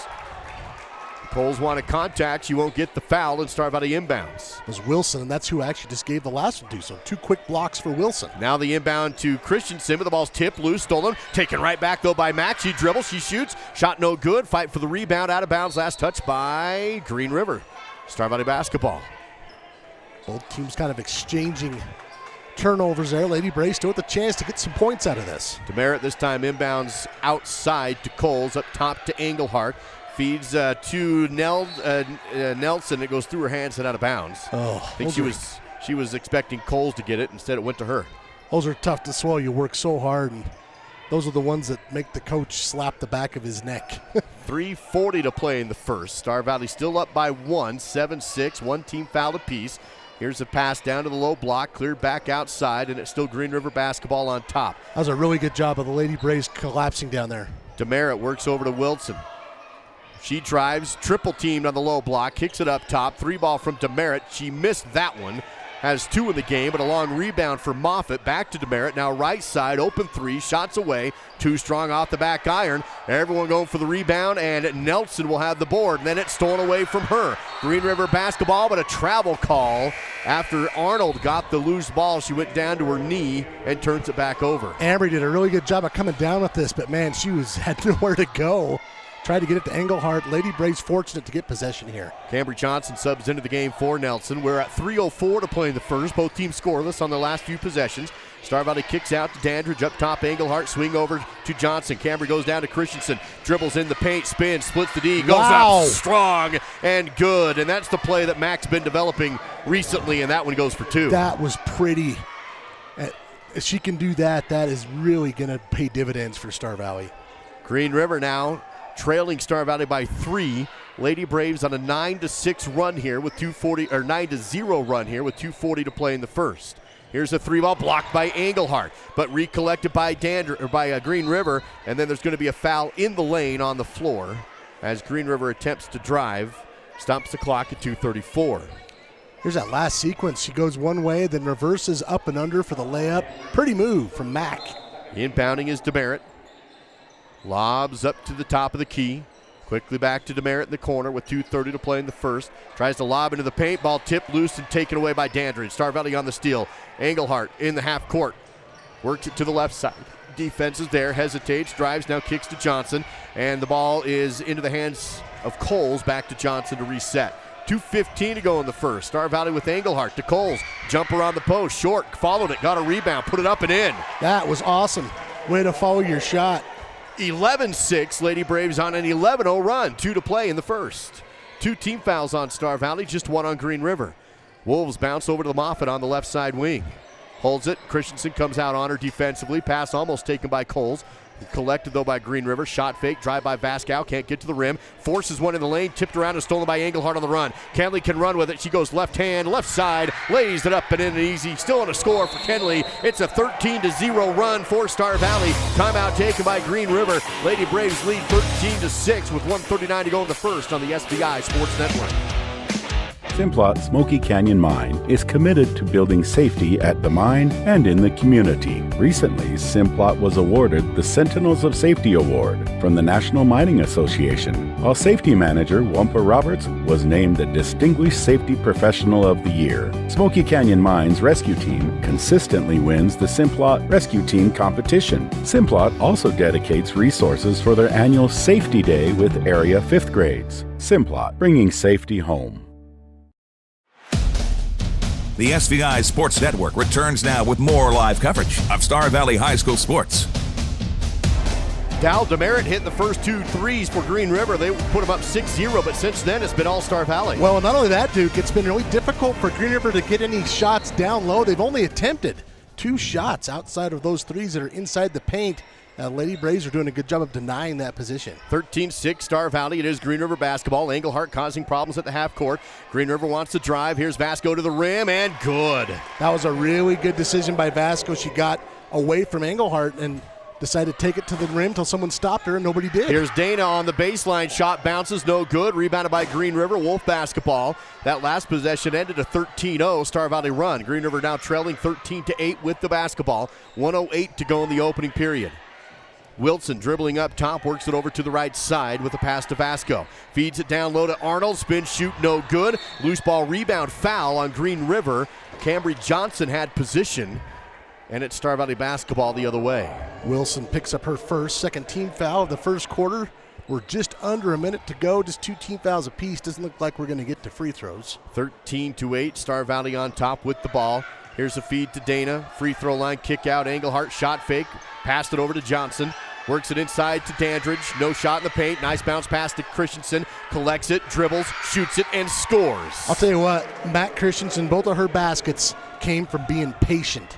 Coles wanted contact. You won't get the foul, and Star Valley inbounds. It was Wilson, and that's who I actually just gave the last one to. So 2 quick blocks for Wilson. Now the inbound to Christensen, but the ball's tipped, loose, stolen. Taken right back, though, by Mack. She dribbles, she shoots. Shot no good. Fight for the rebound, out of bounds. Last touch by Green River. Star Valley basketball. Both teams kind of exchanging turnovers there. Lady Braves still with the chance to get some points out of this. Demerit this time inbounds outside to Coles, up top to Engelhart. Feeds to Nelson. It goes through her hands and out of bounds. Oh, I think she was expecting Coles to get it. Instead, it went to her. Those are tough to swallow. You work so hard, and those are the ones that make the coach slap the back of his neck. 3:40 to play in the first. Star Valley still up by 1, 7-6. One team foul apiece. Here's a pass down to the low block, cleared back outside, and it's still Green River basketball on top. That was a really good job of the Lady Braves collapsing down there. Demerit works over to Wilson. She drives, triple teamed on the low block, kicks it up top. 3 ball from Demerit. She missed that one. Has 2 in the game, but a long rebound for Moffitt. Back to Demerit. Now right side, open 3, shots away. Too strong off the back iron. Everyone going for the rebound, and Nelson will have the board. And then it's stolen away from her. Green River basketball, but a travel call after Arnold got the loose ball. She went down to her knee and turns it back over. Ambry did a really good job of coming down with this, but man, she had nowhere to go. Tried to get it to Engelhart. Lady Braves fortunate to get possession here. Cambry Johnson subs into the game for Nelson. We're at 3:04 to play in the first. Both teams scoreless on their last few possessions. Star Valley kicks out to Dandridge. Up top, Engelhart. Swing over to Johnson. Cambry goes down to Christensen. Dribbles in the paint. Spins. Splits the D. Goes up strong and good. And that's the play that Mac's been developing recently, and that one goes for 2. That was pretty. If she can do that, that is really going to pay dividends for Star Valley. Green River now trailing Star Valley by 3. Lady Braves on a 9-6 run here with 2:40, or 9-0 run here with 2:40 to play in the first. Here's a 3-ball blocked by Engelhart, but recollected by Green River, and then there's going to be a foul in the lane on the floor as Green River attempts to drive, stops the clock at 2:34. Here's that last sequence. She goes one way, then reverses up and under for the layup. Pretty move from Mack. Inbounding is Demerit. Lobs up to the top of the key. Quickly back to Demerit in the corner with 2:30 to play in the first. Tries to lob into the paint. Ball tipped loose and taken away by Dandridge. Star Valley on the steal. Engelhart in the half court. Works it to the left side. Defense is there. Hesitates. Drives. Now kicks to Johnson. And the ball is into the hands of Coles. Back to Johnson to reset. 2:15 to go in the first. Star Valley with Engelhart to Coles. Jumper on the post. Short. Followed it. Got a rebound. Put it up and in. That was awesome. Way to follow your shot. 11-6, Lady Braves on an 11-0 run. 2 to play in the first. 2 team fouls on Star Valley, just 1 on Green River. Wolves bounce over to the Moffitt on the left side wing. Holds it. Christensen comes out on her defensively. Pass almost taken by Coles. Collected, though, by Green River. Shot fake, drive by Vascow. Can't get to the rim. Forces one in the lane. Tipped around and stolen by Engelhardt on the run. Kenley can run with it. She goes left hand, left side. Lays it up and in and easy. Still on a score for Kenley. It's a 13-0 run for Star Valley. Timeout taken by Green River. Lady Braves lead 13-6 with 1:39 to go in the first on the SVI Sports Network. Simplot Smoky Canyon Mine is committed to building safety at the mine and in the community. Recently, Simplot was awarded the Sentinels of Safety Award from the National Mining Association, while Safety Manager Wampa Roberts was named the Distinguished Safety Professional of the Year. Smoky Canyon Mine's rescue team consistently wins the Simplot Rescue Team competition. Simplot also dedicates resources for their annual Safety Day with area 5th grades. Simplot, bringing safety home. The SVI Sports Network returns now with more live coverage of Star Valley High School sports. Dal Demerit hitting the first 2 threes for Green River. They put them up 6-0, but since then it's been all Star Valley. Well, not only that, Duke, it's been really difficult for Green River to get any shots down low. They've only attempted 2 shots outside of those threes that are inside the paint. Lady Braves are doing a good job of denying that position. 13-6 Star Valley. It is Green River basketball. Engelhardt causing problems at the half court. Green River wants to drive. Here's Vasco to the rim, and good. That was a really good decision by Vasco. She got away from Engelhardt and decided to take it to the rim until someone stopped her, and nobody did. Here's Dana on the baseline. Shot bounces, no good. Rebounded by Green River. Wolf basketball. That last possession ended a 13-0 Star Valley run. Green River now trailing 13-8 with the basketball. 1:08 to go in the opening period. Wilson dribbling up top, works it over to the right side with a pass to Vasco. Feeds it down low to Arnold. Spin, shoot, no good. Loose ball rebound, foul on Green River. Cambry Johnson had position, and it's Star Valley basketball the other way. Wilson picks up her second team foul of the first quarter. We're just under a minute to go, just 2 team fouls apiece. Doesn't look like we're going to get to free throws. 13-8, Star Valley on top with the ball. Here's a feed to Dana. Free throw line kick out. Engelhardt shot fake. Passed it over to Johnson. Works it inside to Dandridge. No shot in the paint. Nice bounce pass to Christensen. Collects it, dribbles, shoots it, and scores. I'll tell you what, Matt Christensen, both of her baskets came from being patient.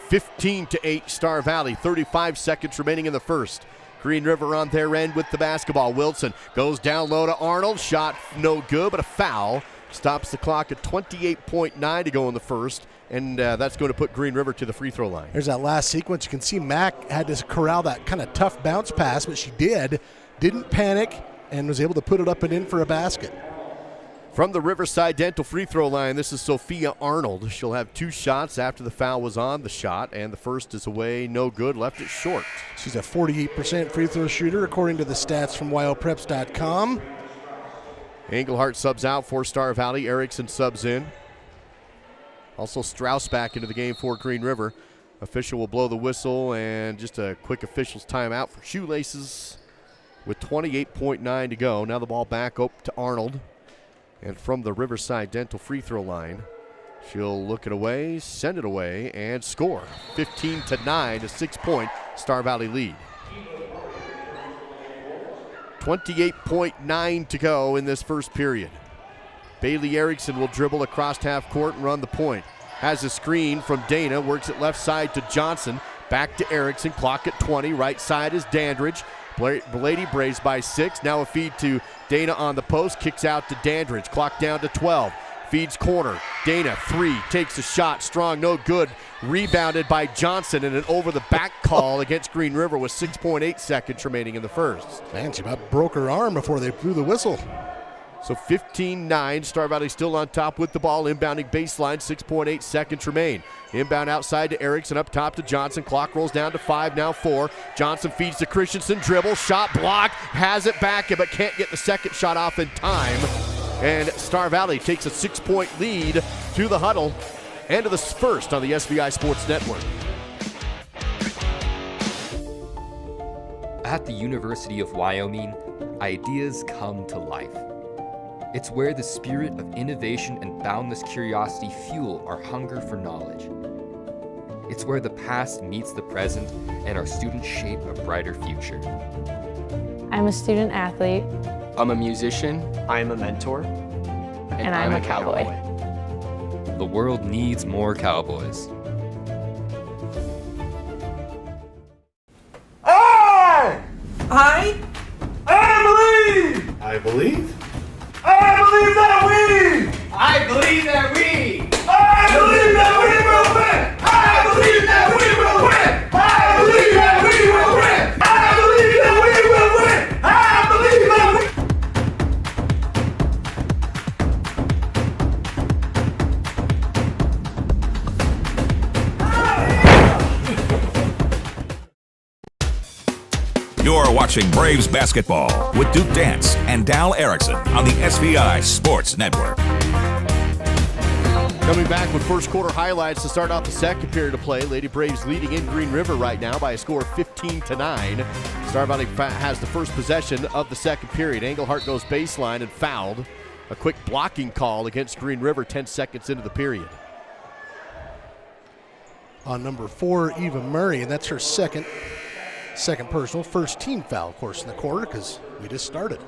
15-8 Star Valley. 35 seconds remaining in the first. Green River on their end with the basketball. Wilson goes down low to Arnold. Shot no good, but a foul. Stops the clock at 28.9 to go in the first, and that's going to put Green River to the free throw line. There's that last sequence. You can see Mac had to corral that kind of tough bounce pass, but she didn't panic, and was able to put it up and in for a basket. From the Riverside Dental free throw line, this is Sophia Arnold. She'll have 2 shots after the foul was on the shot, and the first is away, no good, left it short. She's a 48% free throw shooter, according to the stats from WyoPreps.com. Engelhardt subs out for Star Valley. Erickson subs in. Also Strauss back into the game for Green River. Official will blow the whistle, and just a quick official's timeout for Shoelaces with 28.9 to go. Now the ball back up to Arnold. And from the Riverside Dental free throw line, she'll look it away, send it away, and score. 15-9, a 6-point Star Valley lead. 28.9 to go in this first period. Bailey Erickson will dribble across half court and run the point. Has a screen from Dana, works it left side to Johnson. Back to Erickson, clock at 20. Right side is Dandridge. Lady Braves by 6. Now a feed to Dana on the post. Kicks out to Dandridge. Clock down to 12. Feeds corner. Dana, 3. Takes a shot. Strong, no good. Rebounded by Johnson, and an over-the-back call against Green River with 6.8 seconds remaining in the first. Man, she about broke her arm before they blew the whistle. So 15-9, Star Valley still on top with the ball. Inbounding baseline, 6.8 seconds remain. Inbound outside to Erickson, up top to Johnson. Clock rolls down to 5, now 4. Johnson feeds to Christensen, dribble, shot block, has it back, but can't get the second shot off in time. And Star Valley takes a 6-point lead to the huddle. End of the first on the SVI Sports Network. At the University of Wyoming, ideas come to life. It's where the spirit of innovation and boundless curiosity fuel our hunger for knowledge. It's where the past meets the present and our students shape a brighter future. I'm a student athlete. I'm a musician. I'm a mentor. And I'm a cowboy. The world needs more cowboys. believe. I believe that we. I believe that we. I believe that we will win. I believe that we will win. I believe that we will win. I believe that we will win. I believe that we. You're watching Braves basketball with Duke Dance and Dal Erickson on the SVI Sports Network. Coming back with first quarter highlights to start off the second period of play. Lady Braves leading in Green River right now by a score of 15-9. Star Valley has the first possession of the second period. Englehart goes baseline and fouled. A quick blocking call against Green River 10 seconds into the period. On number 4, Eva Murray, and that's her second personal, first team foul, of course, in the quarter because we just started.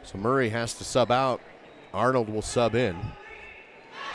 So Murray has to sub out. Arnold will sub in.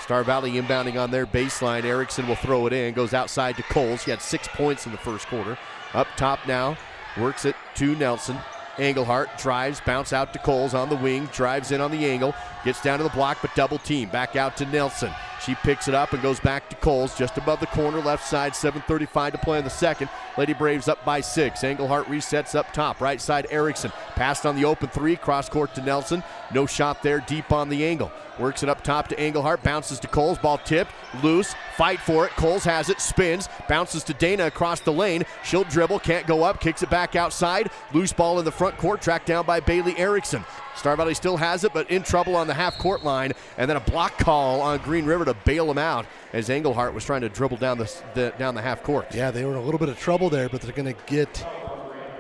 Star Valley inbounding on their baseline. Erickson will throw it in, goes outside to Coles. He had 6 points in the first quarter. Up top now, works it to Nelson. Englehart drives, bounce out to Coles on the wing, drives in on the angle, gets down to the block, but double team. Back out to Nelson. She picks it up and goes back to Coles, just above the corner, left side, 7:35 to play in the second. Lady Braves up by 6. Englehart resets up top, right side Erickson. Passed on the open 3, cross court to Nelson. No shot there, deep on the angle. Works it up top to Englehart, bounces to Coles, ball tipped, loose, fight for it. Coles has it, spins, bounces to Dana across the lane. She'll dribble, can't go up, kicks it back outside. Loose ball in the front court, tracked down by Bailey Erickson. Star Valley still has it, but in trouble on the half-court line, and then a block call on Green River to bail him out as Englehart was trying to dribble down the half-court. Yeah, they were in a little bit of trouble there, but they're going to get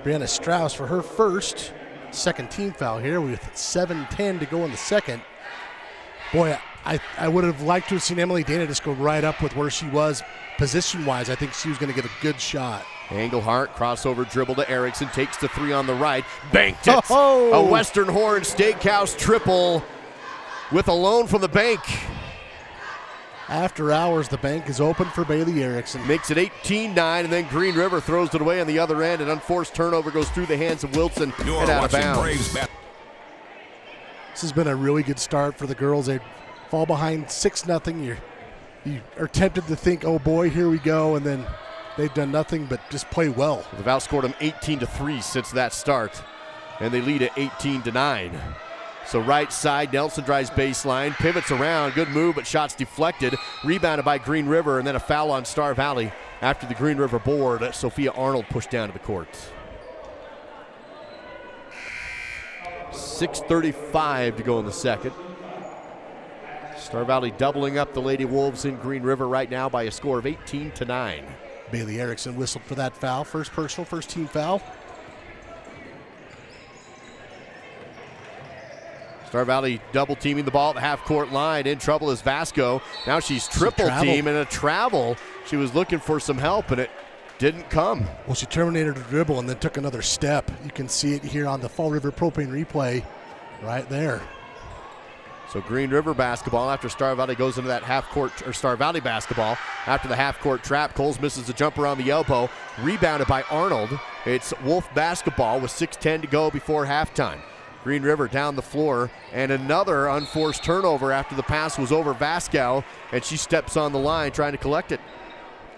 Brianna Strauss for her second team foul here with 7:10 to go in the second. Boy, I would have liked to have seen Emily Dana just go right up with where she was position-wise. I think she was going to get a good shot. Englehart, crossover dribble to Erickson, takes the 3 on the right, banked it. A Western Horn Steakhouse triple with a loan from the bank. After hours, the bank is open for Bailey Erickson. Makes it 18-9, and then Green River throws it away on the other end. An unforced turnover goes through the hands of Wilson and out of bounds. This has been a really good start for the girls. They fall behind 6-0. You are tempted to think, oh boy, here we go, and then they've done nothing but just play well. They've outscored them 18-3 since that start, and they lead at 18-9. So right side, Nelson drives baseline, pivots around, good move, but shots deflected. Rebounded by Green River, and then a foul on Star Valley after the Green River board. Sophia Arnold pushed down to the court. 6:35 to go in the second. Star Valley doubling up the Lady Wolves in Green River right now by a score of 18-9. Bailey Erickson whistled for that foul. First personal, first team foul. Star Valley double teaming the ball at the half-court line. In trouble is Vasco. Now she's triple team and a travel. She was looking for some help, and it didn't come. Well, she terminated her dribble and then took another step. You can see it here on the Fall River Propane replay right there. So Green River basketball after Star Valley goes into that half-court, or Star Valley basketball after the half-court trap. Coles misses the jumper on the elbow. Rebounded by Arnold. It's Wolf basketball with 6:10 to go before halftime. Green River down the floor, and another unforced turnover after the pass was over Vasco, and she steps on the line trying to collect it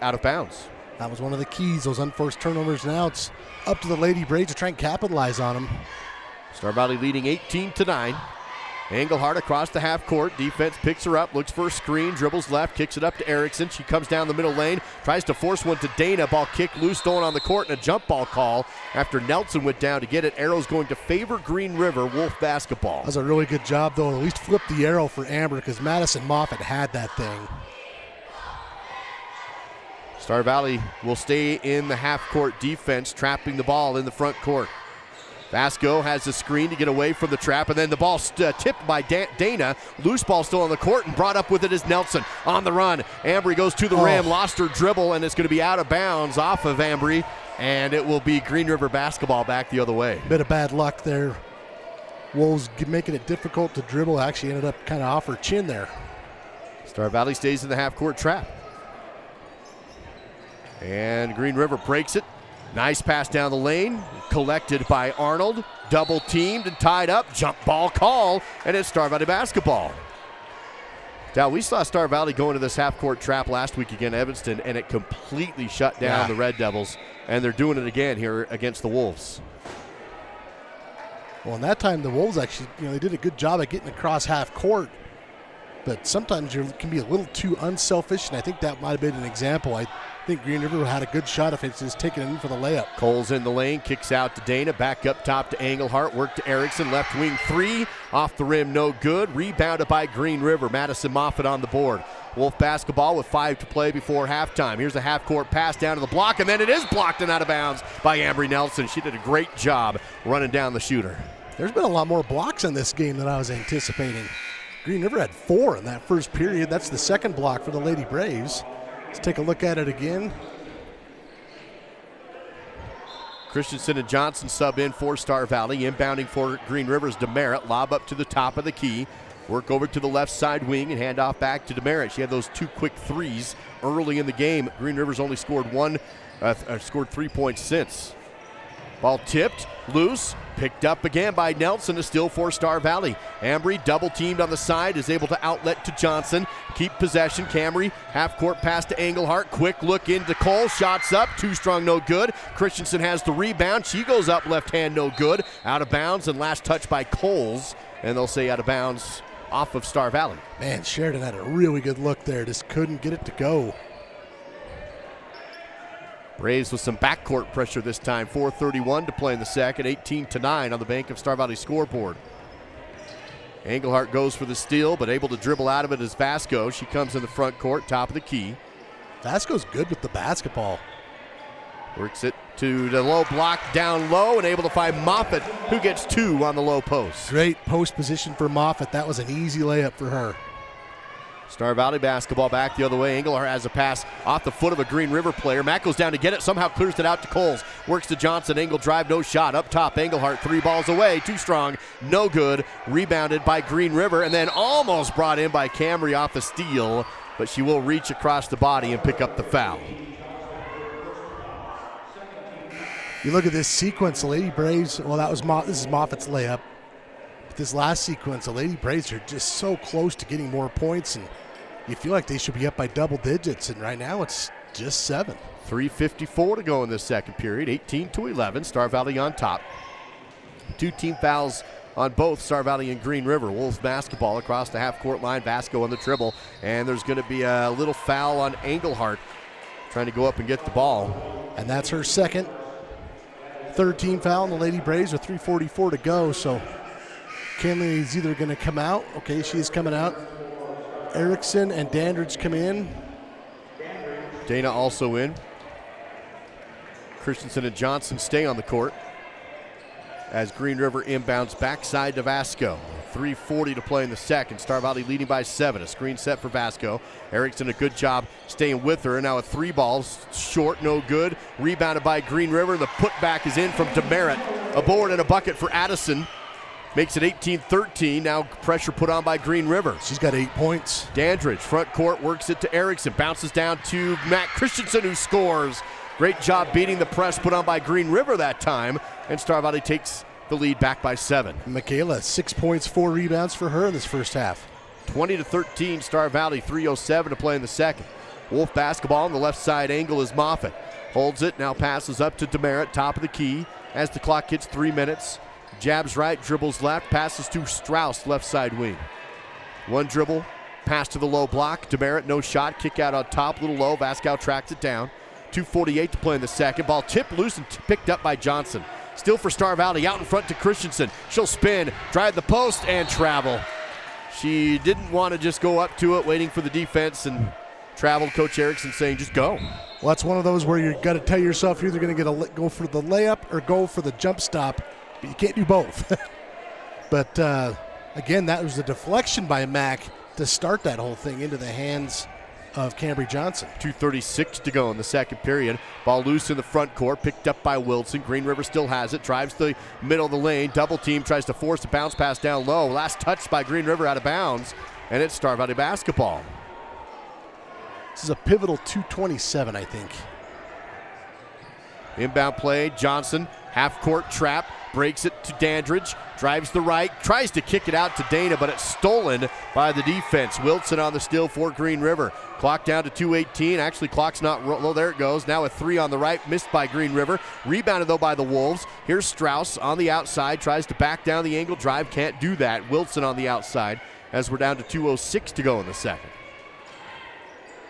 out of bounds. That was one of the keys, those unforced turnovers. Now it's up to the Lady Braves to try and capitalize on them. Star Valley leading 18-9. Englehart across the half court. Defense picks her up, looks for a screen, dribbles left, kicks it up to Erickson. She comes down the middle lane, tries to force one to Dana. Ball kicked loose, stolen on the court, and a jump ball call after Nelson went down to get it. Arrow's going to favor Green River Wolf basketball. That was a really good job, though. At least flip the arrow for Amber because Madison Moffett had that thing. Star Valley will stay in the half-court defense, trapping the ball in the front court. Vasco has the screen to get away from the trap, and then the ball tipped by Dana. Loose ball still on the court, and brought up with it is Nelson on the run. Ambry goes to the rim, lost her dribble, and it's going to be out of bounds off of Ambry, and it will be Green River basketball back the other way. Bit of bad luck there. Wolves making it difficult to dribble. Actually ended up kind of off her chin there. Star Valley stays in the half-court trap. And Green River breaks it. Nice pass down the lane, collected by Arnold, double teamed and tied up, jump ball call, and it's Star Valley basketball. Now, we saw Star Valley go into this half-court trap last week against Evanston, and it completely shut down the Red Devils, and they're doing it again here against the Wolves. Well, and that time the Wolves actually, they did a good job at getting across half court, but sometimes you can be a little too unselfish, and I think that might have been an example. I think Green River had a good shot if it's just taken it in for the layup. Cole's in the lane, kicks out to Dana, back up top to Engelhart, work to Erickson, left wing three, off the rim, no good. Rebounded by Green River. Madison Moffett on the board. Wolf basketball with 5 to play before halftime. Here's a half-court pass down to the block, and then it is blocked and out of bounds by Ambry Nelson. She did a great job running down the shooter. There's been a lot more blocks in this game than I was anticipating. Green River had 4 in that first period. That's the second block for the Lady Braves. Let's take a look at it again. Christensen and Johnson sub in for Star Valley. Inbounding for Green River's Demerit. Lob up to the top of the key. Work over to the left side wing and hand off back to Demerit. She had those 2 quick threes early in the game. Green River's only scored 3 points since. Ball tipped, loose, picked up again by Nelson, a steal for Star Valley. Ambry double teamed on the side, is able to outlet to Johnson. Keep possession, Camry, half court pass to Engelhart. Quick look into Cole, shots up, too strong, no good. Christensen has the rebound, she goes up, left hand, no good. Out of bounds, and last touch by Coles, and they'll say out of bounds off of Star Valley. Man, Sheridan had a really good look there, just couldn't get it to go. Braves with some backcourt pressure this time. 4:31 to play in the second. 18-9 on the Bank of Star Valley scoreboard. Engelhart goes for the steal, but able to dribble out of it is Vasco. She comes in the front court, top of the key. Vasco's good with the basketball. Works it to the low block down low and able to find Moffett, who gets 2 on the low post. Great post position for Moffett. That was an easy layup for her. Star Valley basketball back the other way. Engelhart has a pass off the foot of a Green River player. Mack goes down to get it, somehow clears it out to Coles. Works to Johnson, Engel drive, no shot. Up top, Engelhart, 3 balls away, too strong, no good. Rebounded by Green River and then almost brought in by Camry off the steal, but she will reach across the body and pick up the foul. You look at this sequence, the Lady Braves, well, this is Moffitt's layup. But this last sequence, the Lady Braves are just so close to getting more points, and you feel like they should be up by double digits, and right now it's just 7. 3:54 to go in this second period, 18-11, Star Valley on top. 2 team fouls on both Star Valley and Green River. Wolves basketball across the half-court line, Vasco on the dribble, and there's going to be a little foul on Engelhart, trying to go up and get the ball. And that's her second. 3rd team foul on the Lady Braves with 3:44 to go, so Kinley is either going to come out. Okay, she's coming out. Erickson and Dandridge come in. Dana also in. Christensen and Johnson stay on the court as Green River inbounds backside to Vasco. 3:40 to play in the second. Star Valley leading by 7. A screen set for Vasco. Erickson a good job staying with her. Now a 3 ball, short, no good. Rebounded by Green River. The putback is in from Demerit. A board and a bucket for Addison. Makes it 18-13. Now pressure put on by Green River. She's got 8 points. Dandridge, front court, works it to Erickson. Bounces down to Matt Christensen, who scores. Great job beating the press put on by Green River that time. And Star Valley takes the lead back by 7. Michaela, 6 points, 4 rebounds for her in this first half. 20-13, Star Valley, 3:07 to play in the second. Wolf basketball on the left side angle is Moffett. Holds it, now passes up to Demerit, top of the key. As the clock hits 3 minutes. Jabs right, dribbles left, passes to Strauss, left side wing. 1 dribble, pass to the low block. Demerit, no shot, kick out on top, little low. Vasco tracks it down. 2:48 to play in the second. Ball tipped loose and picked up by Johnson. Still for Star Valley, out in front to Christensen. She'll spin, drive the post, and travel. She didn't want to just go up to it, waiting for the defense, and traveled. Coach Erickson saying, just go. Well, that's one of those where you've got to tell yourself you're either going to go for the layup or go for the jump stop, but you can't do both. But, again, that was a deflection by Mack to start that whole thing into the hands of Cambry Johnson. 2:36 to go in the second period. Ball loose in the front court, picked up by Wilson. Green River still has it, drives the middle of the lane. Double team, tries to force a bounce pass down low. Last touch by Green River out of bounds, and it's Star Valley basketball. This is a pivotal 2:27, I think. Inbound play, Johnson, half-court trap, breaks it to Dandridge, drives the right, tries to kick it out to Dana, but it's stolen by the defense. Wilson on the steal for Green River. Clock down to 2:18. Actually, clock's not low. There it goes. Now a three on the right, missed by Green River. Rebounded, though, by the Wolves. Here's Strauss on the outside, tries to back down the angle drive, can't do that. Wilson on the outside as we're down to 2:06 to go in the second.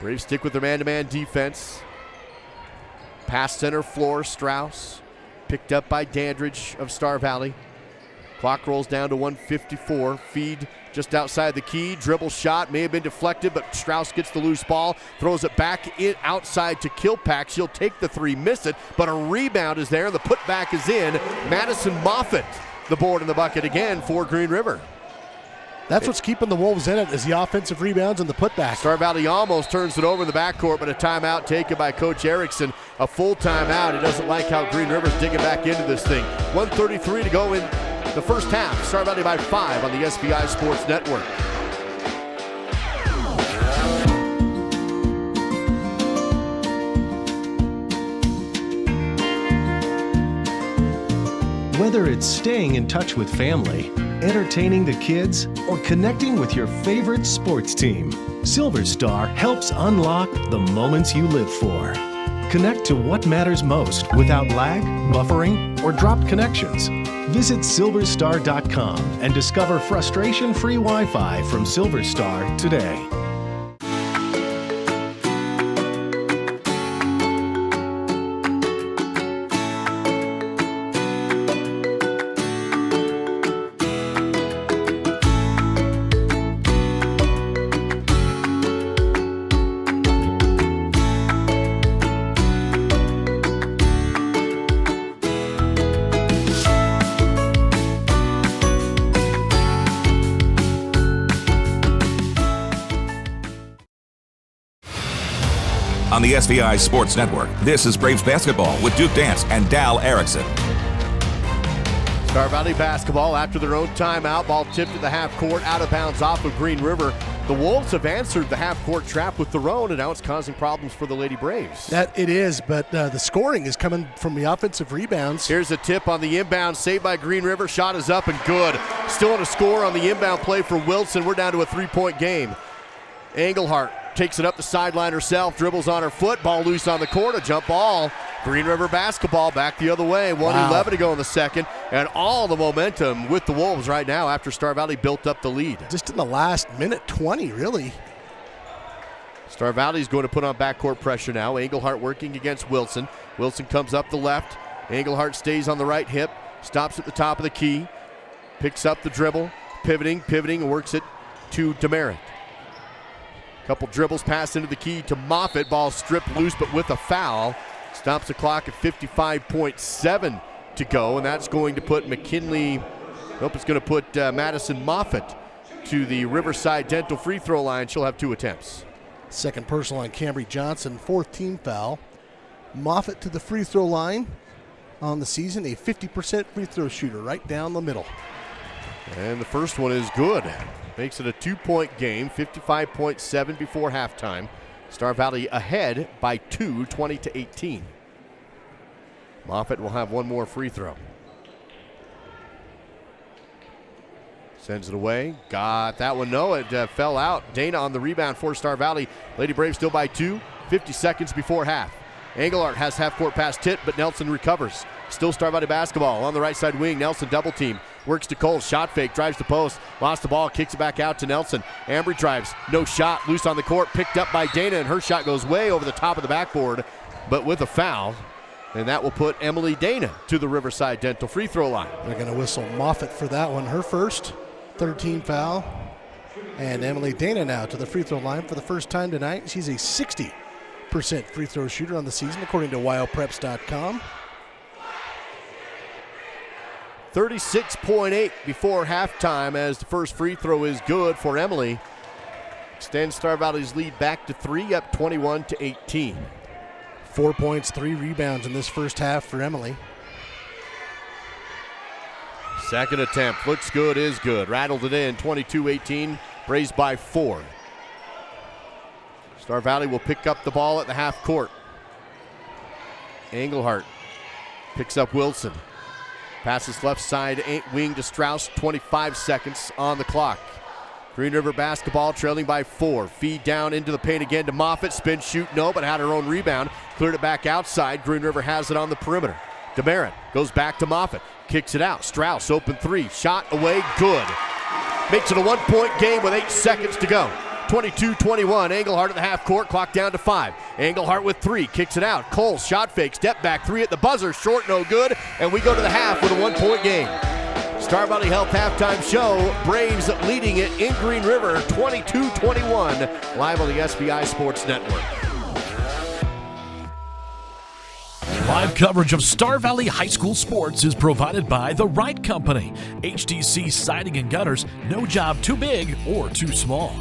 Braves stick with their man-to-man defense. Pass center floor, Strauss. Picked up by Dandridge of Star Valley. Clock rolls down to 1:54. Feed just outside the key. Dribble shot may have been deflected, but Strauss gets the loose ball, throws it back in outside to Kilpack. She'll take the three, miss it, but a rebound is there. The putback is in. Madison Moffitt, the board in the bucket again for Green River. That's what's keeping the Wolves in it, is the offensive rebounds and the putback. Star Valley almost turns it over in the backcourt, but a timeout taken by Coach Erickson. A full timeout. He doesn't like how Green River's digging back into this thing. 1:33 to go in the first half. Star Valley by 5 on the SVI Sports Network. Whether it's staying in touch with family, entertaining the kids, or connecting with your favorite sports team, Silver Star helps unlock the moments you live for. Connect to what matters most without lag, buffering, or dropped connections. Visit silverstar.com and discover frustration-free Wi-Fi from Silver Star today. On the SVI Sports Network, this is Braves basketball with Duke Dance and Dal Erickson. Star Valley basketball after their own timeout. Ball tipped at the half court, out of bounds off of Green River. The Wolves have answered the half court trap with their own, and now it's causing problems for the Lady Braves. That it is, but the scoring is coming from the offensive rebounds. Here's a tip on the inbound, saved by Green River. Shot is up and good. Still on a score on the inbound play for Wilson. We're down to a 3-point game. Engelhardt takes it up the sideline herself, dribbles on her foot, ball loose on the court, a jump ball. Green River basketball back the other way. 1:11 to go in the second, and all the momentum with the Wolves right now after Star Valley built up the lead. Just in the last minute 20, really. Star Valley's going to put on backcourt pressure now. Engelhardt working against Wilson. Wilson comes up the left. Engelhardt stays on the right hip, stops at the top of the key, picks up the dribble, pivoting, and works it to Demerit. Couple dribbles pass into the key to Moffitt. Ball stripped loose, but with a foul. Stops the clock at 55.7 to go, and that's going to put McKinley, it's going to put Madison Moffitt to the Riverside Dental free throw line. She'll have 2 attempts. Second personal on Cambry Johnson, 4th team foul. Moffitt to the free throw line on the season, a 50% free throw shooter right down the middle. And the first one is good. Makes it a 2-point game, 55.7 before halftime. Star Valley ahead by 2, 20-18. Moffitt will have one more free throw. Sends it away. Got that one. No, it fell out. Dana on the rebound for Star Valley. Lady Braves still by 2, 50 seconds before half. Engelhardt has half-court pass tip, but Nelson recovers. Still Star Valley basketball on the right side wing. Nelson double team. Works to Cole. Shot fake. Drives the post. Lost the ball. Kicks it back out to Nelson. Ambry drives. No shot. Loose on the court. Picked up by Dana, and her shot goes way over the top of the backboard, but with a foul. And that will put Emily Dana to the Riverside Dental free throw line. They're going to whistle Moffitt for that one. Her first, 13 foul. And Emily Dana now to the free throw line for the first time tonight. She's a 60% free throw shooter on the season, according to WyoPreps.com. 36.8 before halftime, as the first free throw is good for Emily. Extends Star Valley's lead back to 3, up 21-18. 4 points, 3 rebounds in this first half for Emily. Second attempt, looks good, is good. Rattled it in, 22-18, Braves by 4. Star Valley will pick up the ball at the half court. Engelhardt Picks up Wilson. Passes left side wing to Strauss. 25 seconds on the clock. Green River basketball trailing by 4. Feed down into the paint again to Moffitt. Spin, shoot, no, but had her own rebound. Cleared it back outside. Green River has it on the perimeter. DeMarin goes back to Moffitt. Kicks it out. Strauss open 3. Shot away, good. Makes it a 1-point game with 8 seconds to go. 22-21. Engelhardt at the half court. Clock down to 5. Engelhardt with 3. Kicks it out. Cole shot fake. Step back 3 at the buzzer. Short, no good. And we go to the half with a 1-point game. Star Valley Health halftime show. Braves leading it in Green River 22-21. Live on the SVI Sports Network. Live coverage of Star Valley High School sports is provided by The Right Company. HTC Siding and Gutters, no job too big or too small.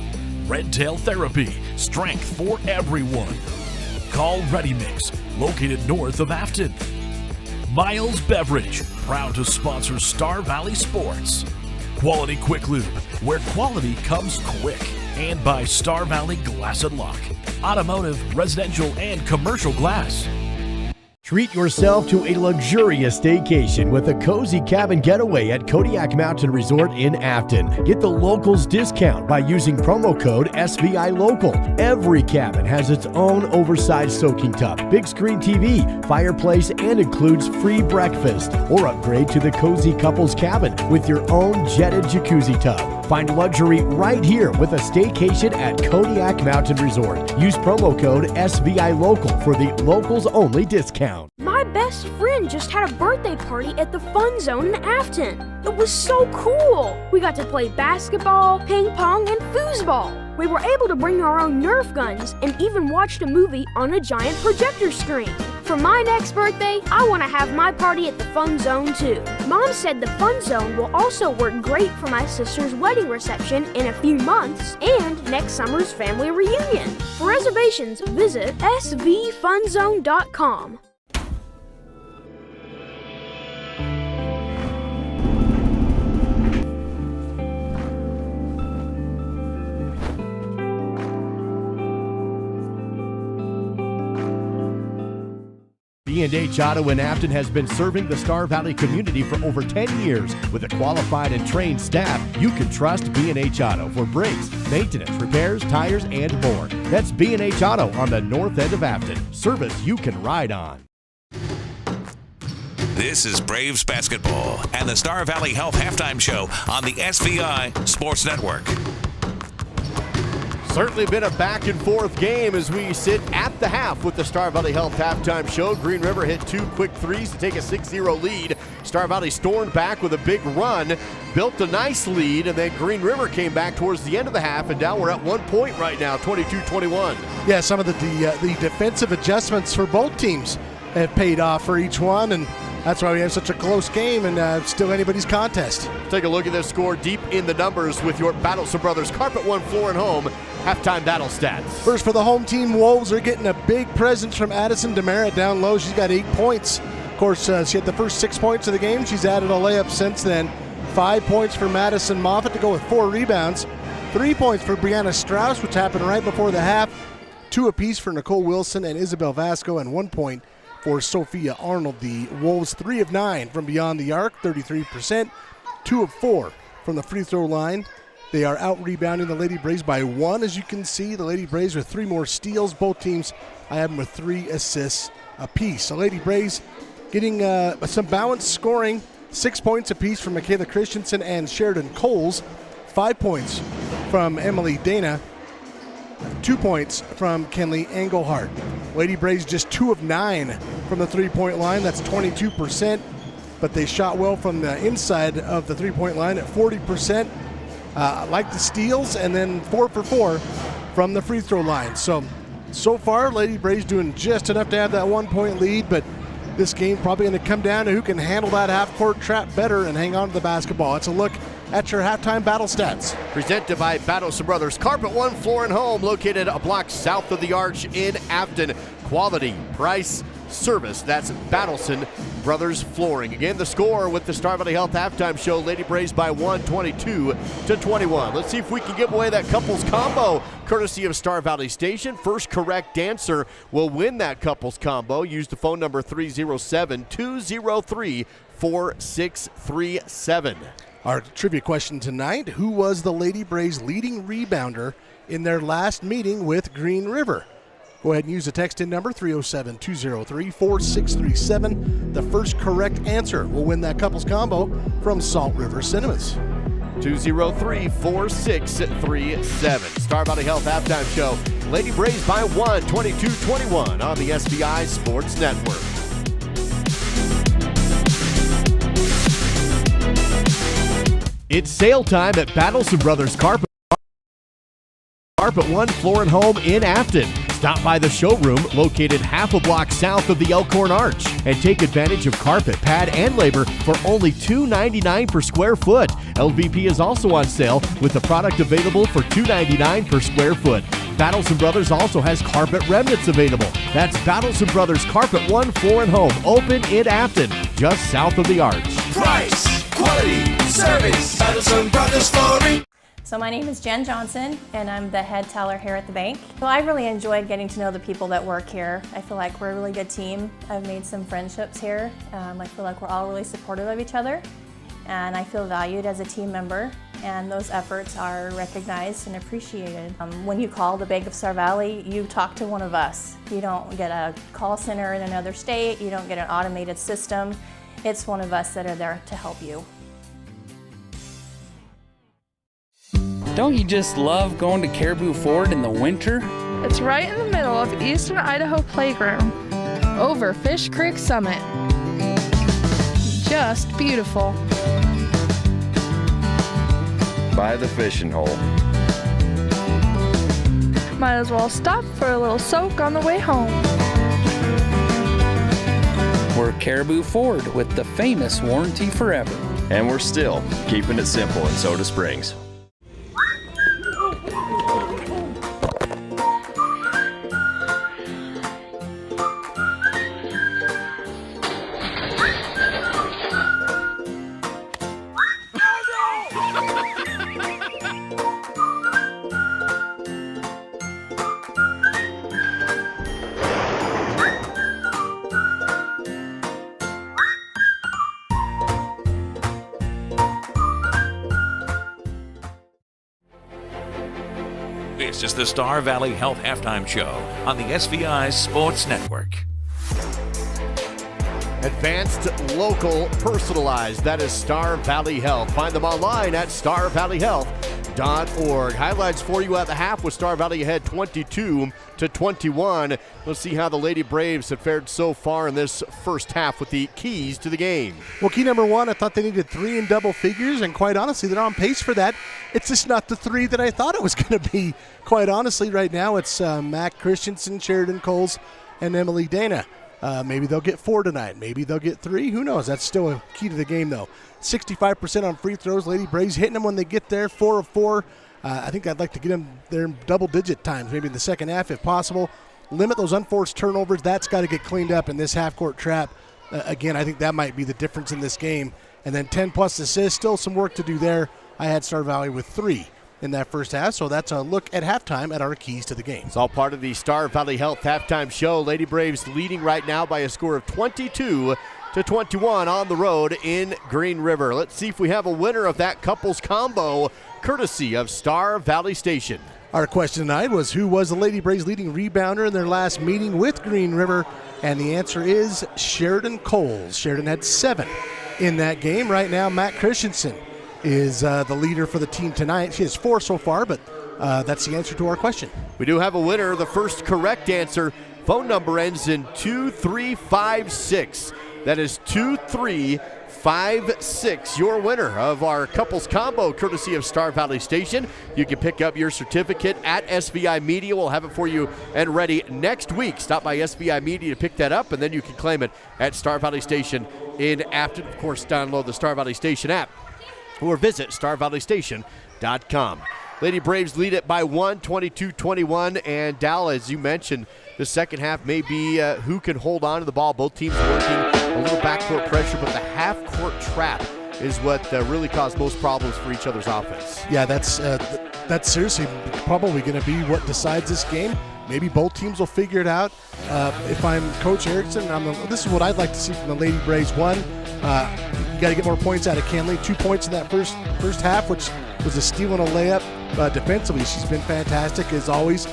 Red Tail Therapy, strength for everyone. Call Ready Mix, located north of Afton. Miles Beverage, proud to sponsor Star Valley Sports. Quality Quick Lube, where quality comes quick. And by Star Valley Glass and Lock, automotive, residential, and commercial glass. Treat yourself to a luxurious staycation with a cozy cabin getaway at Kodiak Mountain Resort in Afton. Get the locals discount by using promo code SVILOCAL. Every cabin has its own oversized soaking tub, big screen TV, fireplace, and includes free breakfast. Or upgrade to the cozy couples cabin with your own jetted jacuzzi tub. Find luxury right here with a staycation at Kodiak Mountain Resort. Use promo code SVILOCAL for the locals only discount. My best friend just had a birthday party at the Fun Zone in Afton. It was so cool. We got to play basketball, ping pong, and foosball. We were able to bring our own Nerf guns and even watched a movie on a giant projector screen. For my next birthday, I want to have my party at the Fun Zone too. Mom said the Fun Zone will also work great for my sister's wedding reception in a few months and next summer's family reunion. For reservations, visit svfunzone.com. B&H Auto in Afton has been serving the Star Valley community for over 10 years. With a qualified and trained staff, you can trust B&H Auto for brakes, maintenance, repairs, tires, and more. That's B&H Auto on the north end of Afton. Service you can ride on. This is Braves basketball and the Star Valley Health halftime show on the SVI Sports Network. Certainly been a back and forth game as we sit at the half with the Star Valley Health halftime show. Green River hit 2 quick threes to take a 6-0 lead. Star Valley stormed back with a big run, built a nice lead, and then Green River came back towards the end of the half, and now we're at 1 point right now, 22-21. Yeah, some of the defensive adjustments for both teams have paid off for each one, and that's why we have such a close game and still anybody's contest. Take a look at this score deep in the numbers with your Battlesome Brothers Carpet One Floor and Home halftime battle stats. First for the home team, Wolves are getting a big present from Addison DeMarin down low. She's got 8 points. Of course, she had the first 6 points of the game. She's added a layup since then. 5 points for Madison Moffitt to go with 4 rebounds. 3 points for Brianna Strauss, which happened right before the half. 2 apiece for Nicole Wilson and Isabel Vasco, and 1 point for Sophia Arnold. The Wolves 3 of 9 from beyond the arc, 33%. 2 of 4 from the free throw line. They are out-rebounding the Lady Braves by 1, as you can see. The Lady Braves with 3 more steals. Both teams, I have them with 3 assists apiece. The Lady Braves getting some balanced scoring. 6 points apiece from Michaela Christensen and Sheridan Coles. 5 points from Emily Dana. 2 points from Kenley Engelhardt. Lady Braves just 2 of 9 from the three-point line. That's 22%. But they shot well from the inside of the three-point line at 40%. Like the steals, and then 4 for 4 from the free throw line. So far, Lady Braves doing just enough to have that 1 point lead, but this game probably going to come down to who can handle that half-court trap better and hang on to the basketball. It's a look at your halftime battle stats. Presented by Battlesome Brothers Carpet One Floor and Home, located a block south of the Arch in Afton. Quality, price, service. That's Battleson Brothers Flooring. Again, the score with the Star Valley Health halftime show, Lady Braves by 1, 22-21. Let's see if we can give away that couples combo courtesy of Star Valley Station. First correct answer will win that couples combo. Use the phone number 307-203-4637. Our trivia question tonight, who was the Lady Braves leading rebounder in their last meeting with Green River? Go ahead and use the text-in number 307-203-4637. The first correct answer will win that couples combo from Salt River Cinemas. 203-4637. Star Valley Health halftime show. Lady Braves by 1, 22-21 on the SVI Sports Network. It's sale time at Battleson Brothers Carpet One Floor and Home in Afton. Stop by the showroom located half a block south of the Elkhorn Arch and take advantage of carpet, pad, and labor for only $2.99 per square foot. LVP is also on sale with the product available for $2.99 per square foot. Battleson Brothers also has carpet remnants available. That's Battleson Brothers Carpet One Floor and Home, open in Afton, just south of the Arch. Price, quality, service, Battleson Brothers Flooring. So my name is Jen Johnson, and I'm the head teller here at the bank. So I really enjoyed getting to know the people that work here. I feel like we're a really good team. I've made some friendships here. I feel like we're all really supportive of each other, and I feel valued as a team member, and those efforts are recognized and appreciated. When you call the Bank of Star Valley, you talk to one of us. You don't get a call center in another state. You don't get an automated system. It's one of us that are there to help you. Don't you just love going to Caribou Ford in the winter? It's right in the middle of Eastern Idaho Playground, over Fish Creek Summit. Just beautiful. By the fishing hole. Might as well stop for a little soak on the way home. We're Caribou Ford with the famous warranty forever. And we're still keeping it simple in Soda Springs. This is the Star Valley Health Halftime Show on the SVI Sports Network. Advanced, local, personalized. That is Star Valley Health. Find them online at starvalleyhealth.org. Highlights for you at the half with Star Valley ahead 22-21. Let's see how the Lady Braves have fared so far in this first half with the keys to the game. Well, key number one, I thought they needed 3 in double figures, and quite honestly, they're on pace for that. It's just not the 3 that I thought it was going to be. Quite honestly, right now, it's Mac Christensen, Sheridan Coles, and Emily Dana. Maybe they'll get 4 tonight. Maybe they'll get 3. Who knows? That's still a key to the game, though. 65% on free throws. Lady Braves hitting them when they get there, 4 of 4. I think I'd like to get them there in double-digit times, maybe in the second half if possible. Limit those unforced turnovers. That's got to get cleaned up in this half-court trap. Again, I think that might be the difference in this game. And then 10-plus assists, still some work to do there. I had Star Valley with 3 in that first half, so that's a look at halftime at our keys to the game. It's all part of the Star Valley Health halftime show. Lady Braves leading right now by a score of 22-21 on the road in Green River. Let's see if we have a winner of that couples combo, courtesy of Star Valley Station. Our question tonight was, who was the Lady Braves leading rebounder in their last meeting with Green River? And the answer is Sheridan Coles. Sheridan had 7 in that game. Right now, Matt Christensen is the leader for the team tonight. She has 4 so far, but that's the answer to our question. We do have a winner. The first correct answer, phone number ends in 2356. That is 2356. Your winner of our couples combo, courtesy of Star Valley Station. You can pick up your certificate at SVI Media. We'll have it for you and ready next week. Stop by SVI Media to pick that up, and then you can claim it at Star Valley Station in Afton. Of course, download the Star Valley Station app or visit starvalleystation.com. Lady Braves lead it by 1, 22-21. And Dal, as you mentioned, the second half may be who can hold on to the ball. Both teams working a little backcourt pressure, but the half-court trap is what really caused most problems for each other's offense. Yeah, that's seriously probably going to be what decides this game. Maybe both teams will figure it out. If I'm Coach Erickson, this is what I'd like to see from the Lady Braves. One, you got to get more points out of Kenley. 2 points in that first half, which was a steal and a layup. Defensively, she's been fantastic as always.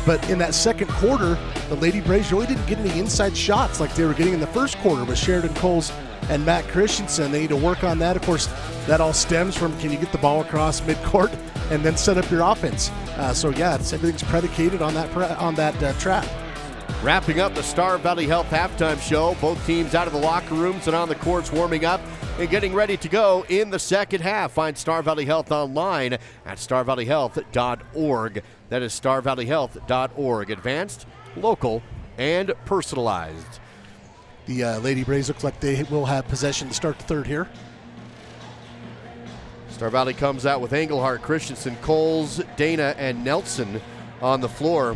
But in that second quarter, the Lady Braves really didn't get any inside shots like they were getting in the first quarter with Sheridan Coles and Matt Christensen. They need to work on that. Of course, that all stems from can you get the ball across midcourt and then set up your offense. Everything's predicated on that trap. Wrapping up the Star Valley Health halftime show. Both teams out of the locker rooms and on the courts warming up and getting ready to go in the second half. Find Star Valley Health online at starvalleyhealth.org. That is starvalleyhealth.org. Advanced, local, and personalized. The Lady Braves look like they will have possession to start the third here. Star Valley comes out with Engelhardt, Christensen, Coles, Dana, and Nelson on the floor.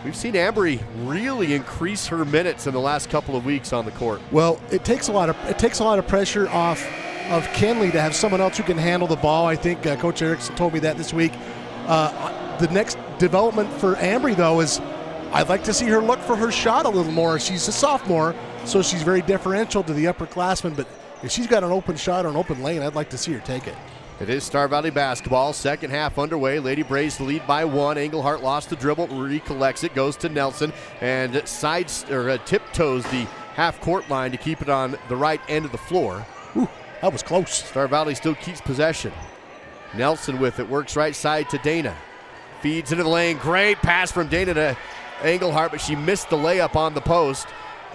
We've seen Ambry really increase her minutes in the last couple of weeks on the court. Well, it takes a lot of pressure off of Kenley to have someone else who can handle the ball. I think Coach Erickson told me that this week. The next development for Ambry, though, is I'd like to see her look for her shot a little more. She's a sophomore, so she's very differential to the upperclassmen, but if she's got an open shot or an open lane, I'd like to see her take it. It is Star Valley basketball. Second half underway. Lady Braves lead by 1. Engelhardt lost the dribble, recollects it, goes to Nelson, and tiptoes the half-court line to keep it on the right end of the floor. Ooh, that was close. Star Valley still keeps possession. Nelson with it, works right side to Dana. Feeds into the lane. Great pass from Dana to Engelhardt, but she missed the layup on the post.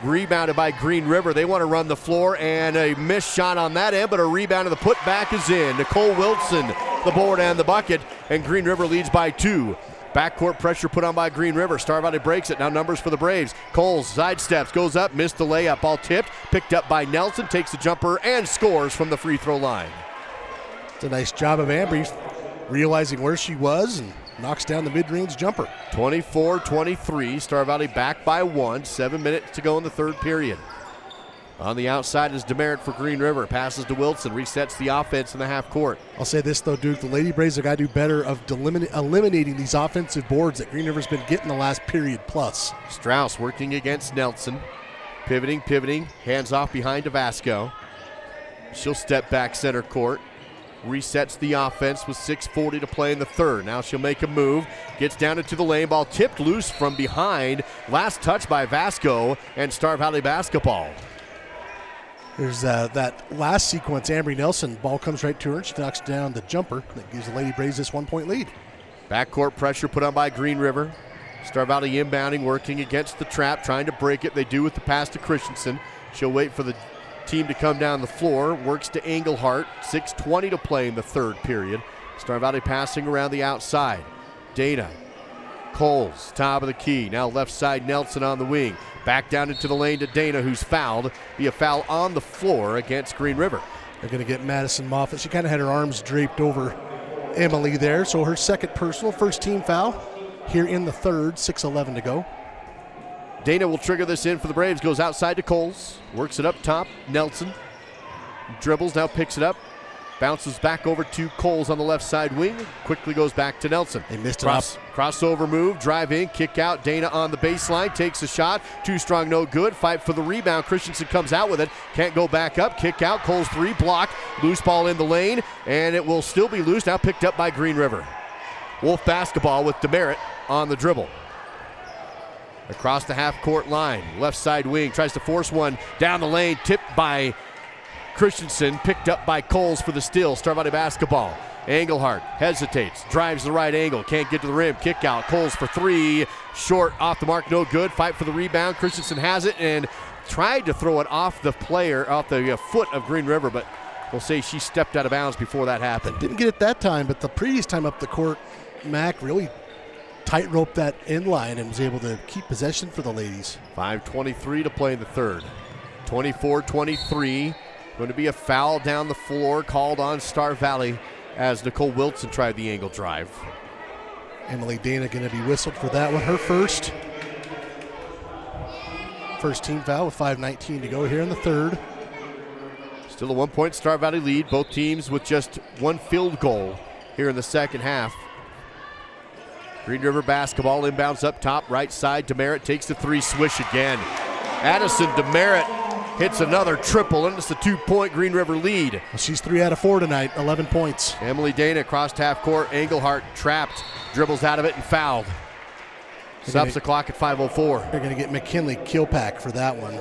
Rebounded by Green River. They want to run the floor, and a missed shot on that end, but a rebound and the putback is in. Nicole Wilson, the board and the bucket, and Green River leads by 2. Backcourt pressure put on by Green River. Star Valley breaks it. Now numbers for the Braves. Coles sidesteps, goes up, missed the layup. Ball tipped, picked up by Nelson, takes the jumper, and scores from the free throw line. It's a nice job of Ambry realizing where she was and knocks down the mid-range jumper. 24-23, Star Valley back by 1. 7 minutes to go in the third period. On the outside is Demerit for Green River. Passes to Wilson, resets the offense in the half court. I'll say this, though, Duke. The Lady Braves have got to do better of eliminating these offensive boards that Green River's been getting the last period plus. Strauss working against Nelson. Pivoting, hands off behind to Vasco. She'll step back center court. Resets the offense with 6:40 to play in the third. Now she'll make a move. Gets down into the lane. Ball tipped loose from behind. Last touch by Vasco and Star Valley basketball. There's that last sequence. Ambry Nelson, ball comes right to her. She knocks down the jumper. That gives the Lady Braves this 1-point lead. Backcourt pressure put on by Green River. Star Valley inbounding, working against the trap, trying to break it. They do with the pass to Christensen. She'll wait for the team to come down the floor. Works to Engelhardt. 6:20 to play in the third period. Star Valley passing around the outside. Dana. Coles, top of the key. Now left side, Nelson on the wing. Back down into the lane to Dana, who's fouled. Be a foul on the floor against Green River. They're going to get Madison Moffett. She kind of had her arms draped over Emily there. So her second personal, first team foul here in the third. 6:11 to go. Dana will trigger this in for the Braves. Goes outside to Coles. Works it up top. Nelson dribbles, now picks it up. Bounces back over to Coles on the left side wing. Quickly goes back to Nelson. They missed it. Crossover move, drive in, kick out. Dana on the baseline, takes a shot. Too strong, no good. Fight for the rebound. Christensen comes out with it. Can't go back up. Kick out. Coles 3, block. Loose ball in the lane, and it will still be loose. Now picked up by Green River. Wolf basketball with Demerit on the dribble. Across the half-court line. Left side wing. Tries to force one down the lane. Tipped by Christensen. Picked up by Coles for the steal. Star Valley basketball. Engelhardt hesitates. Drives the right angle. Can't get to the rim. Kick out. Coles for 3. Short. Off the mark. No good. Fight for the rebound. Christensen has it and tried to throw it off the foot of Green River, but we'll say she stepped out of bounds before that happened. Didn't get it that time, but the previous time up the court, Mac really tightrope that end line and was able to keep possession for the ladies. 5:23 to play in the third. 24-23. Going to be a foul down the floor called on Star Valley as Nicole Wilson tried the angle drive. Emily Dana going to be whistled for that one. Her first team foul with 5:19 to go here in the third. Still a 1-point Star Valley lead. Both teams with just one field goal here in the second half. Green River basketball inbounds up top, right side. DeMeritt takes the three, swish again. Addison DeMeritt hits another triple, and it's a 2-point Green River lead. Well, she's 3 out of 4 tonight, 11 points. Emily Dana crossed half court. Engelhardt trapped, dribbles out of it and fouled. Stops the clock at 5:04. They're going to get McKinley Kilpack for that one.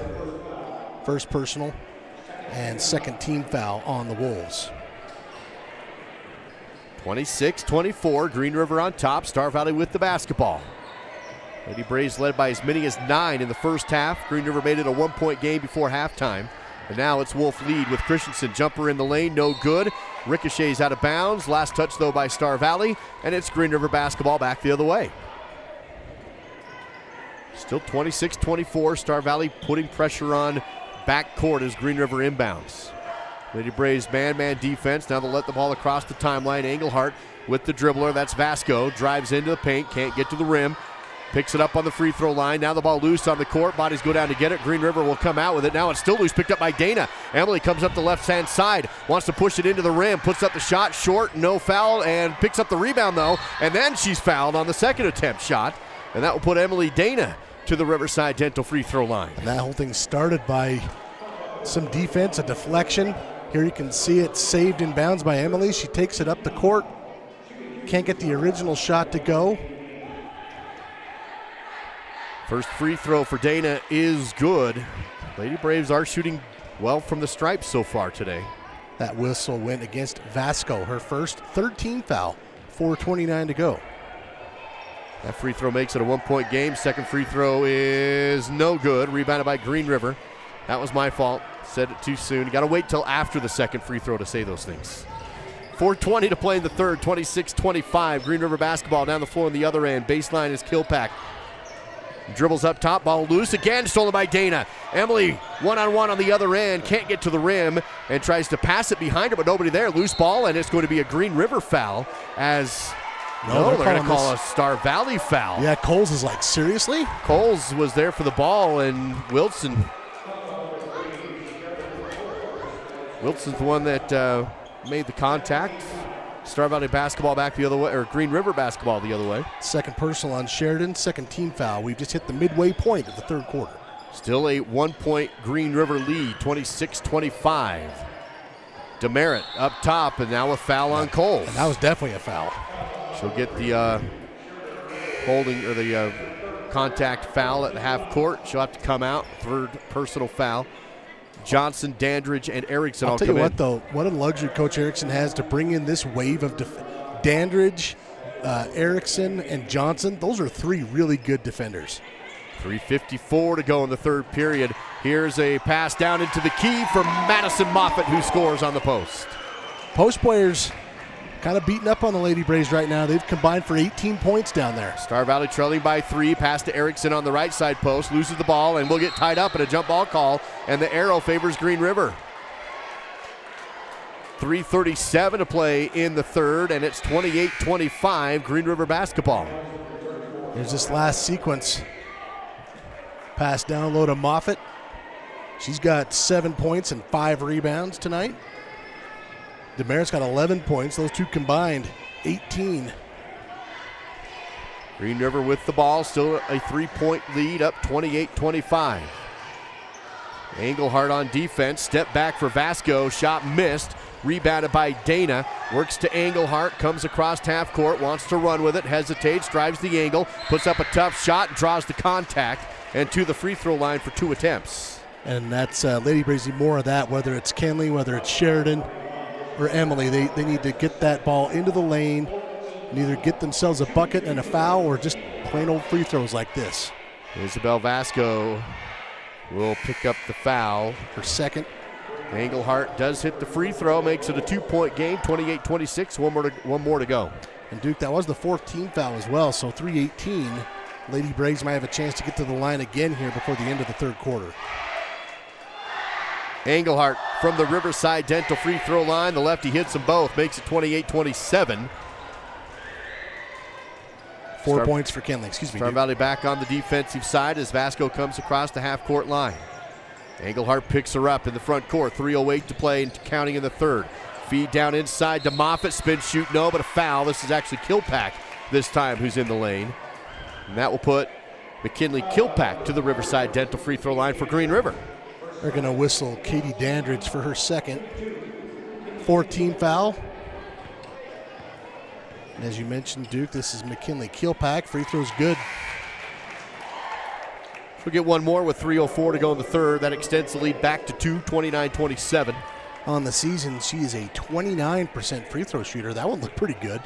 First personal and second team foul on the Wolves. 26-24, Green River on top. Star Valley with the basketball. Lady Braves led by as many as 9 in the first half. Green River made it a 1-point game before halftime. And now it's Wolf lead with Christensen. Jumper in the lane, no good. Ricochets out of bounds. Last touch, though, by Star Valley. And it's Green River basketball back the other way. Still 26-24. Star Valley putting pressure on backcourt as Green River inbounds. Lady Braves man-man defense. Now they'll let the ball across the timeline. Engelhardt with the dribbler. That's Vasco. Drives into the paint. Can't get to the rim. Picks it up on the free throw line. Now the ball loose on the court. Bodies go down to get it. Green River will come out with it. Now it's still loose. Picked up by Dana. Emily comes up the left-hand side. Wants to push it into the rim. Puts up the shot. Short. No foul. And picks up the rebound, though. And then she's fouled on the second attempt shot. And that will put Emily Dana to the Riverside Dental free throw line. And that whole thing started by some defense, a deflection. Here you can see it saved in bounds by Emily. She takes it up the court. Can't get the original shot to go. First free throw for Dana is good. Lady Braves are shooting well from the stripes so far today. That whistle went against Vasco, her first, third team foul, 4:29 to go. That free throw makes it a 1-point game. Second free throw is no good. Rebounded by Green River. That was my fault. Said it too soon. You got to wait till after the second free throw to say those things. 4:20 to play in the third, 26-25. Green River basketball down the floor on the other end. Baseline is Kilpack. Dribbles up top, ball loose again, stolen by Dana. Emily one-on-one on the other end, can't get to the rim and tries to pass it behind her, but nobody there. Loose ball, and it's going to be a Green River foul as they're going to call a Star Valley foul. Yeah, Coles is like, seriously? Coles was there for the ball, and Wilson's the one that made the contact. Star Valley basketball back the other way, or Green River basketball the other way. Second personal on Sheridan, second team foul. We've just hit the midway point of the third quarter. Still a 1-point Green River lead, 26-25. DeMeritt up top, and now a foul on Coles. And that was definitely a foul. She'll get the holding or the contact foul at the half court. She'll have to come out. Third personal foul. Johnson, Dandridge, and Erickson I'll tell you what, though, what a luxury Coach Erickson has to bring in this wave of Dandridge, Erickson, and Johnson. Those are 3 really good defenders. 3:54 to go in the third period. Here's a pass down into the key for Madison Moffitt, who scores on the post. Post players kind of beating up on the Lady Braves right now. They've combined for 18 points down there. Star Valley trailing by 3. Pass to Erickson on the right side post. Loses the ball and will get tied up in a jump ball call. And the arrow favors Green River. 3:37 to play in the third, and it's 28-25 Green River basketball. Here's this last sequence. Pass down low to Moffitt. She's got 7 points and 5 rebounds tonight. DeMeritt's got 11 points. Those two combined, 18. Green River with the ball, still a 3-point lead, up 28-25. Engelhardt on defense, step back for Vasco, shot missed, rebounded by Dana, works to Engelhardt, comes across half court, wants to run with it, hesitates, drives the angle, puts up a tough shot, draws the contact, and to the free throw line for 2 attempts. And that's Lady Braves need more of that, whether it's Kenley, whether it's Sheridan, or Emily. They need to get that ball into the lane and either get themselves a bucket and a foul or just plain old free throws like this. Isabel Vasco will pick up the foul. Her second. Engelhardt does hit the free throw, makes it a 2-point game, 28-26, one more to go. And Duke, that was the 4th team foul as well, so 3:18. Lady Braves might have a chance to get to the line again here before the end of the third quarter. Engelhardt from the Riverside Dental free throw line. The lefty hits them both, makes it 28-27. 4 points for Kenley. Star Valley back on the defensive side as Vasco comes across the half-court line. Englehart picks her up in the front court. 3:08 to play and counting in the third. Feed down inside to Moffitt. Spin shoot, no, but a foul. This is actually Kilpack this time who's in the lane. And that will put McKinley Kilpack to the Riverside Dental free throw line for Green River. They're going to whistle Katie Dandridge for her second 14 foul. And as you mentioned, Duke, this is McKinley Kilpack. Free throw's good. We'll get one more with 3:04 to go in the third. That extends the lead back to 2, 29-27. On the season, she is a 29% free throw shooter. That one looked pretty good.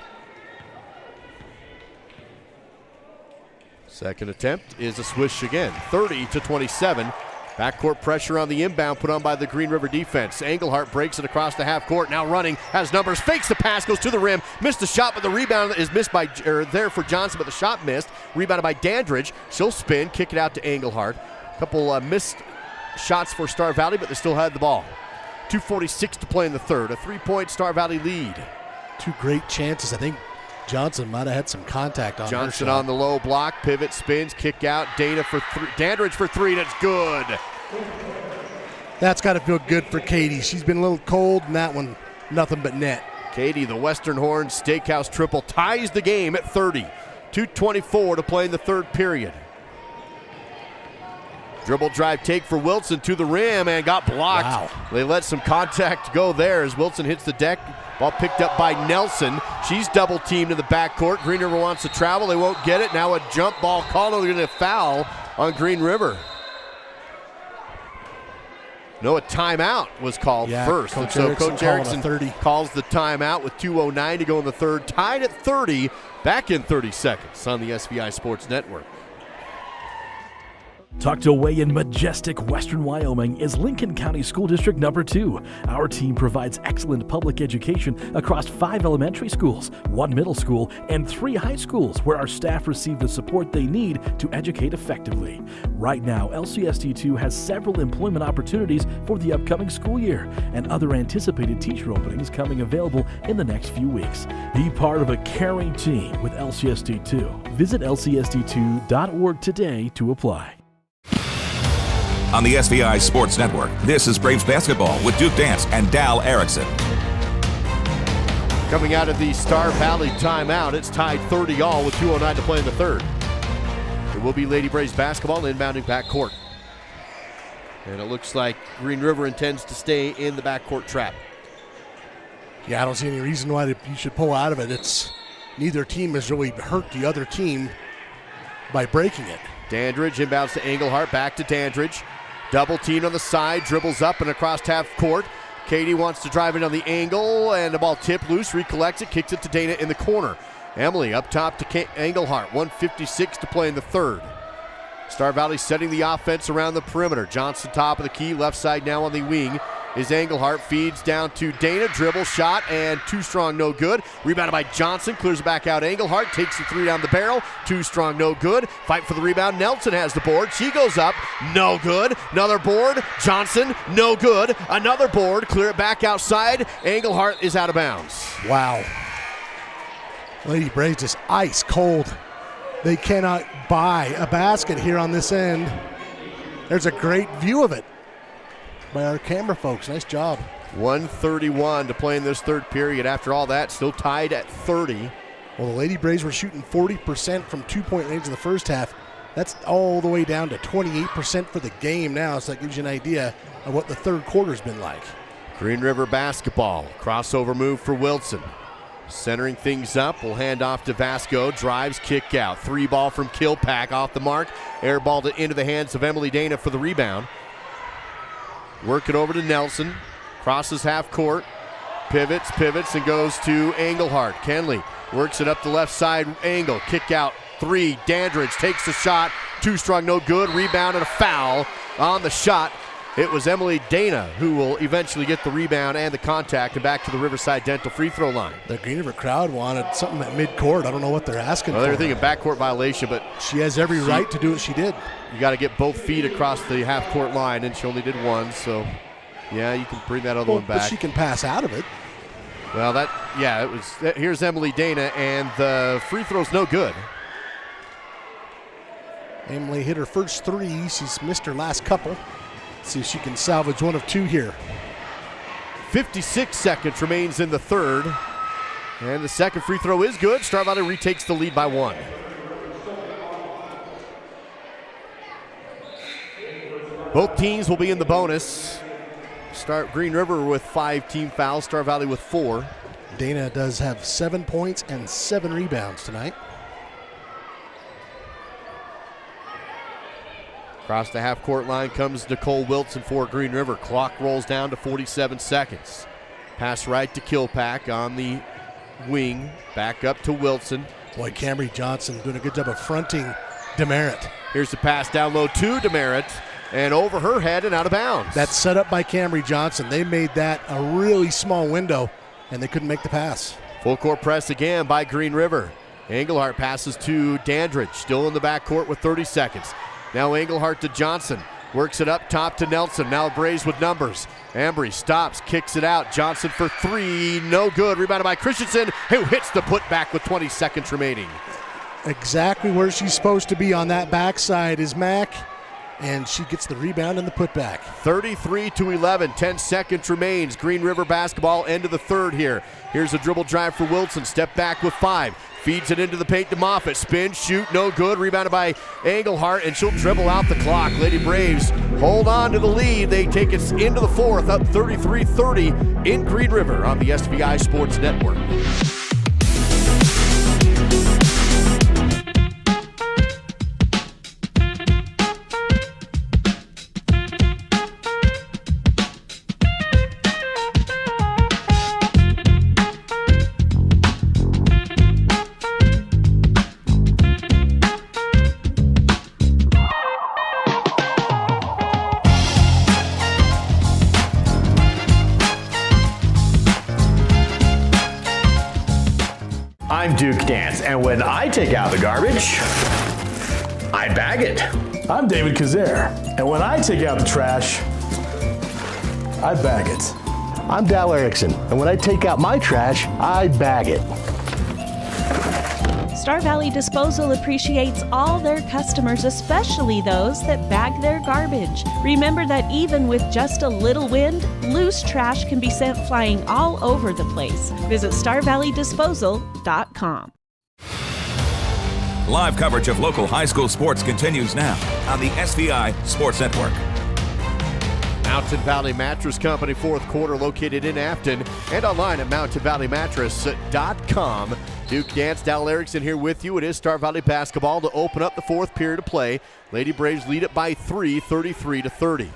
Second attempt is a swish again, 30-27. Backcourt pressure on the inbound put on by the Green River defense. Englehart breaks it across the half court, now running, has numbers, fakes the pass, goes to the rim, missed the shot, but the rebound is missed by, there for Johnson, but the shot missed. Rebounded by Dandridge. She'll spin, kick it out to Englehart. A couple missed shots for Star Valley, but they still had the ball. 2:46 to play in the third, a 3-point Star Valley lead. Two great chances. I think Johnson might have had some contact on Johnson her shot. on the low block, pivot, spins, kick out. Dana for three, Dandridge for three, and it's good. That's got to feel good for Katie. She's been a little cold, and that one, nothing but net. Katie, the Western Horn Steakhouse triple, ties the game at 30. 2:24 to play in the third period. Dribble drive take for Wilson to the rim and got blocked. Wow. They let some contact go there as Wilson hits the deck. Ball picked up by Nelson. She's double teamed in the backcourt. Green River wants to travel. They won't get it. Now a jump ball called. They're going to foul on Green River. No, a timeout was called first. Coach and so Erickson Coach Erickson 30. calls the timeout with 2:09 to go in the third. Tied at 30, back in 30 seconds on the SVI Sports Network. Tucked away in majestic Western Wyoming is Lincoln County School District Number 2. Our team provides excellent public education across 5 elementary schools, 1 middle school, and 3 high schools where our staff receive the support they need to educate effectively. Right now, LCSD2 has several employment opportunities for the upcoming school year and other anticipated teacher openings coming available in the next few weeks. Be part of a caring team with LCSD2. Visit lcsd2.org today to apply. On the SVI Sports Network, this is Braves basketball with Duke Dance and Dal Erickson. Coming out of the Star Valley timeout, it's tied 30 all with 2:09 to play in the third. It will be Lady Braves basketball inbounding backcourt. And it looks like Green River intends to stay in the backcourt trap. Yeah, I don't see any reason why you should pull out of it. It's neither team has really hurt the other team by breaking it. Dandridge inbounds to Englehart, back to Dandridge. Double team on the side, dribbles up and across half court. Katie wants to drive it on the angle, and the ball tipped loose, recollects it, kicks it to Dana in the corner. Emily up top to Englehart, 1:56 to play in the third. Star Valley setting the offense around the perimeter. Johnson top of the key, left side now on the wing is Englehart, feeds down to Dana, dribble shot, and too strong, no good. Rebounded by Johnson, clears back out Englehart, takes the three down the barrel, too strong, no good. Fight for the rebound, Nelson has the board, she goes up, no good. Another board, Johnson, no good. Another board, clear it back outside, Englehart is out of bounds. Wow. Lady Braves just ice cold. They cannot buy a basket here on this end. There's a great view of it by our camera folks. Nice job. 1:31 to play in this third period. After all that, still tied at 30. Well, the Lady Braves were shooting 40% from two-point range in the first half. That's all the way down to 28% for the game now, so that gives you an idea of what the third quarter's been like. Green River basketball. Crossover move for Wilson. Centering things up, we'll hand off to Vasco. Drives, kick out. 3 ball from Kilpack off the mark. Airballed it into the hands of Emily Dana for the rebound. Work it over to Nelson. Crosses half court. Pivots, and goes to Englehart. Kenley works it up the left side angle. Kick out 3. Dandridge takes the shot. Too strong, no good. Rebound and a foul on the shot. It was Emily Dana who will eventually get the rebound and the contact and back to the Riverside Dental free throw line. The Green River crowd wanted something at midcourt. I don't know what they're asking for. They're thinking backcourt violation, but she has every right to do what she did. You got to get both feet across the half-court line, and she only did one, so Yeah, you can bring that other one But back. she can pass out of it. Well, it was. Here's Emily Dana, and the free throw's no good. Emily hit her first three. She's missed her last couple. Let's see if she can salvage one of two here. 56 seconds remains in the third. And the second free throw is good. Star Valley retakes the lead by 1. Both teams will be in the bonus. Green River with 5 team fouls, Star Valley with 4. Dana does have 7 points and 7 rebounds tonight. Across the half-court line comes Nicole Wilson for Green River. Clock rolls down to 47 seconds. Pass right to Kilpack on the wing. Back up to Wilson. Boy, Cambry Johnson doing a good job of fronting Demerit. Here's the pass down low to Demerit. And over her head and out of bounds. That's set up by Cambry Johnson. They made that a really small window, and they couldn't make the pass. Full court press again by Green River. Engelhardt passes to Dandridge, still in the backcourt with 30 seconds. Now Engelhardt to Johnson. Works it up top to Nelson. Now Braves with numbers. Ambry stops, kicks it out. Johnson for 3, no good. Rebounded by Christensen, who hits the putback with 20 seconds remaining. Exactly where she's supposed to be on that backside is Mack. And she gets the rebound and the putback. 33-11, 10 seconds remains. Green River basketball, end of the third here. Here's a dribble drive for Wilson. Step back with 5. Feeds it into the paint to Moffitt. Spin, shoot, no good. Rebounded by Engelhardt, and she'll dribble out the clock. Lady Braves hold on to the lead. They take us into the fourth, up 33-30 in Green River on the SVI Sports Network. I'm Duke Dance, and when I take out the garbage, I bag it. I'm David Kazare, and when I take out the trash, I bag it. I'm Dal Erickson, and when I take out my trash, I bag it. Star Valley Disposal appreciates all their customers, especially those that bag their garbage. Remember that even with just a little wind, loose trash can be sent flying all over the place. Visit StarValleyDisposal.com. Live coverage of local high school sports continues now on the SVI Sports Network. Mountain Valley Mattress Company, fourth quarter, located in Afton and online at mountainvalleymattress.com. Duke Dance, Dal Erickson here with you. It is Star Valley basketball to open up the fourth period of play. Lady Braves lead it by 3, 33-30.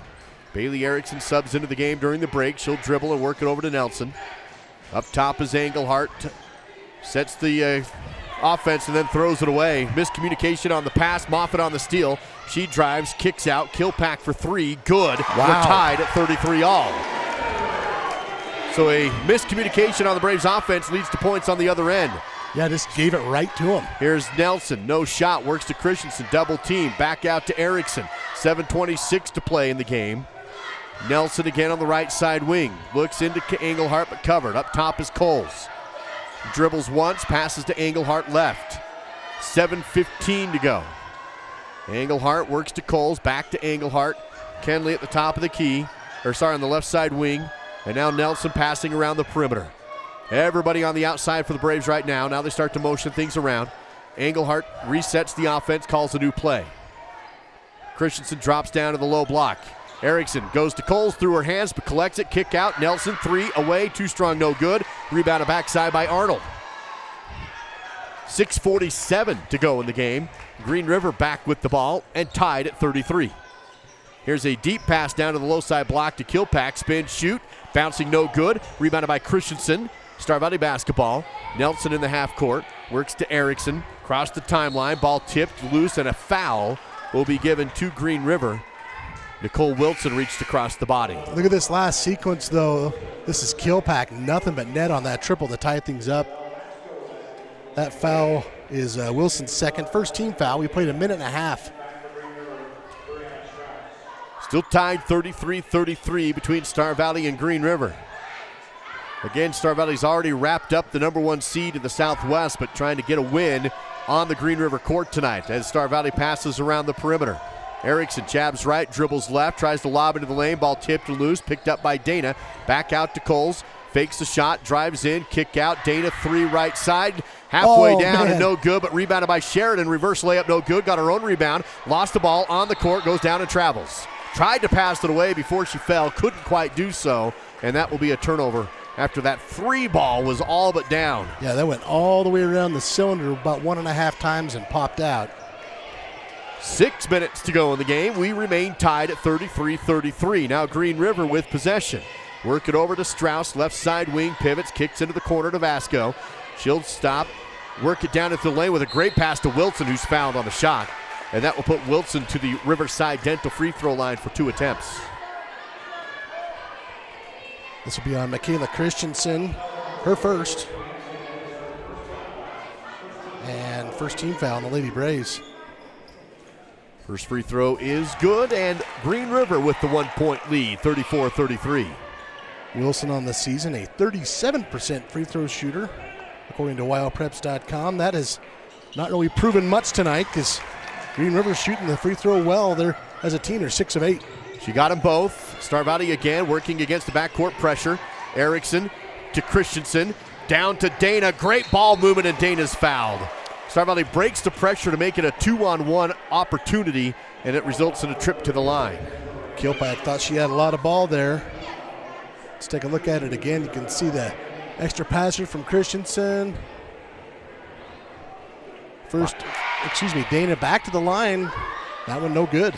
Bailey Erickson subs into the game during the break. She'll dribble and work it over to Nelson. Up top is Engelhardt. Sets the offense and then throws it away. Miscommunication on the pass. Moffitt on the steal. She drives, kicks out. Kilpack for 3. Good. Wow. We're tied at 33 all. So a miscommunication on the Braves offense leads to points on the other end. Yeah, just gave it right to him. Here's Nelson. No shot. Works to Christensen. Double team. Back out to Erickson. 7:26 to play in the game. Nelson again on the right side wing. Looks into Engelhardt, but covered. Up top is Coles. Dribbles once. Passes to Engelhardt left. 7:15 to go. Engelhardt works to Coles. Back to Engelhardt. Kenley at the top of the key. On the left side wing. And now Nelson passing around the perimeter. Everybody on the outside for the Braves right now. Now they start to motion things around. Engelhardt resets the offense, calls a new play. Christensen drops down to the low block. Erickson goes to Coles through her hands, but collects it. Kick out. Nelson, 3 away. Too strong, no good. Rebounded backside by Arnold. 6:47 to go in the game. Green River back with the ball and tied at 33. Here's a deep pass down to the low side block to Kilpack. Spin, shoot. Bouncing, no good. Rebounded by Christensen. Star Valley basketball. Nelson in the half court. Works to Erickson. Across the timeline. Ball tipped loose, and a foul will be given to Green River. Nicole Wilson reached across the body. Look at this last sequence, though. This is Kilpack. Nothing but net on that triple to tie things up. That foul is Wilson's second. First team foul. We played a minute and a half. Still tied 33-33 between Star Valley and Green River. Again, Star Valley's already wrapped up the number 1 seed in the Southwest, but trying to get a win on the Green River court tonight as Star Valley passes around the perimeter. Erickson jabs right, dribbles left, tries to lob into the lane, ball tipped and loose, picked up by Dana. Back out to Coles, fakes the shot, drives in, kick out. Dana 3 right side, halfway down and no good, but rebounded by Sheridan. Reverse layup, no good, got her own rebound, lost the ball on the court, goes down and travels. Tried to pass it away before she fell, couldn't quite do so, and that will be a turnover after that 3 ball was all but down. Yeah, that went all the way around the cylinder about 1.5 times and popped out. 6 minutes to go in the game. We remain tied at 33-33. Now Green River with possession. Work it over to Strauss, left side wing, pivots, kicks into the corner to Vasco. She'll stop, work it down into the lane with a great pass to Wilson, who's fouled on the shot. And that will put Wilson to the Riverside Dental free throw line for 2 attempts. This will be on Michaela Christensen, her first. And first team foul on the Lady Braves. First free throw is good, and Green River with the 1-point lead, 34-33. Wilson on the season, a 37% free throw shooter, according to WyoPreps.com. That has not really proven much tonight because Green River shooting the free throw well. They're, as a team, they're 6 of 8. She got them both. Star Valley again working against the backcourt pressure. Erickson to Christensen, down to Dana. Great ball movement, and Dana's fouled. Star Valley breaks the pressure to make it a 2-on-1 opportunity, and it results in a trip to the line. Kilpack thought she had a lot of ball there. Let's take a look at it again. You can see the extra passer from Christensen. Dana back to the line. That one no good.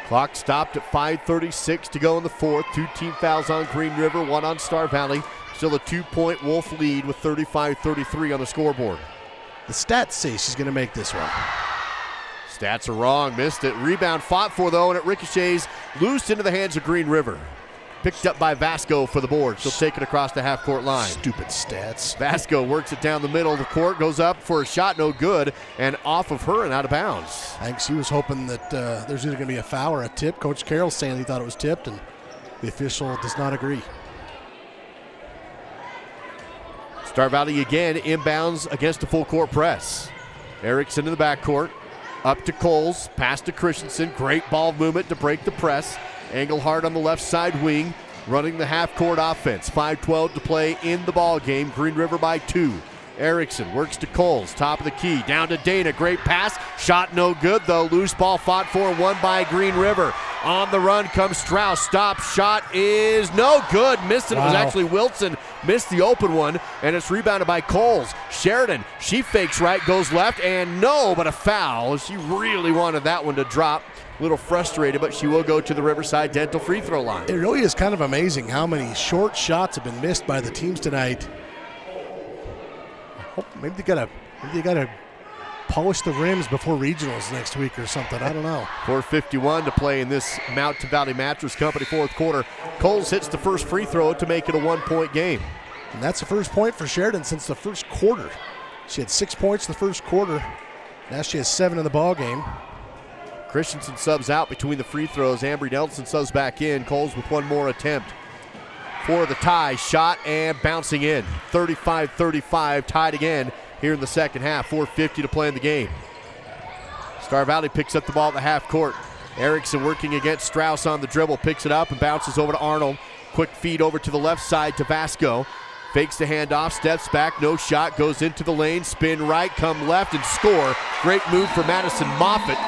Clock stopped at 5:36 to go in the fourth. 2 team fouls on Green River, 1 on Star Valley. Still a 2-point Wolf lead with 35-33 on the scoreboard. The stats say she's going to make this one. Stats are wrong. Missed it. Rebound fought for, though, and it ricochets loose into the hands of Green River. Picked up by Vasco for the board. She'll take it across the half-court line. Stupid stats. Vasco works it down the middle of the court, goes up for a shot, no good, and off of her and out of bounds. I think she was hoping that there's either going to be a foul or a tip. Coach Carroll's saying he thought it was tipped, and the official does not agree. Star Valley again inbounds against a full-court press. Erickson in the backcourt. Up to Coles, pass to Christensen. Great ball movement to break the press. Engelhardt on the left side wing, running the half-court offense. 5:12 to play in the ball game. Green River by 2. Erickson works to Coles, top of the key, down to Dana. Great pass, shot no good though. Loose ball fought for, won by Green River. On the run comes Strauss. Stop, shot is no good. Missed it. Wow. It was actually Wilson. Missed the open one, and it's rebounded by Coles. Sheridan, she fakes right, goes left, and no, but a foul. She really wanted that one to drop. A little frustrated, but she will go to the Riverside Dental free throw line. It really is kind of amazing how many short shots have been missed by the teams tonight. Maybe they gotta polish the rims before regionals next week or something. I don't know. 4:51 to play in this Mountain Valley Mattress Company fourth quarter. Coles hits the first free throw to make it a 1-point game. And that's the first point for Sheridan since the first quarter. She had 6 points in the first quarter. Now she has 7 in the ball game. Christensen subs out between the free throws. Ambry Nelson subs back in. Coles with one more attempt for the tie. Shot and bouncing in. 35-35, tied again here in the second half. 4:50 to play in the game. Star Valley picks up the ball at the half court. Erickson working against Strauss on the dribble. Picks it up and bounces over to Arnold. Quick feed over to the left side to Vasco. Fakes the handoff, steps back, no shot, goes into the lane, spin right, come left, and score. Great move for Madison Moffitt.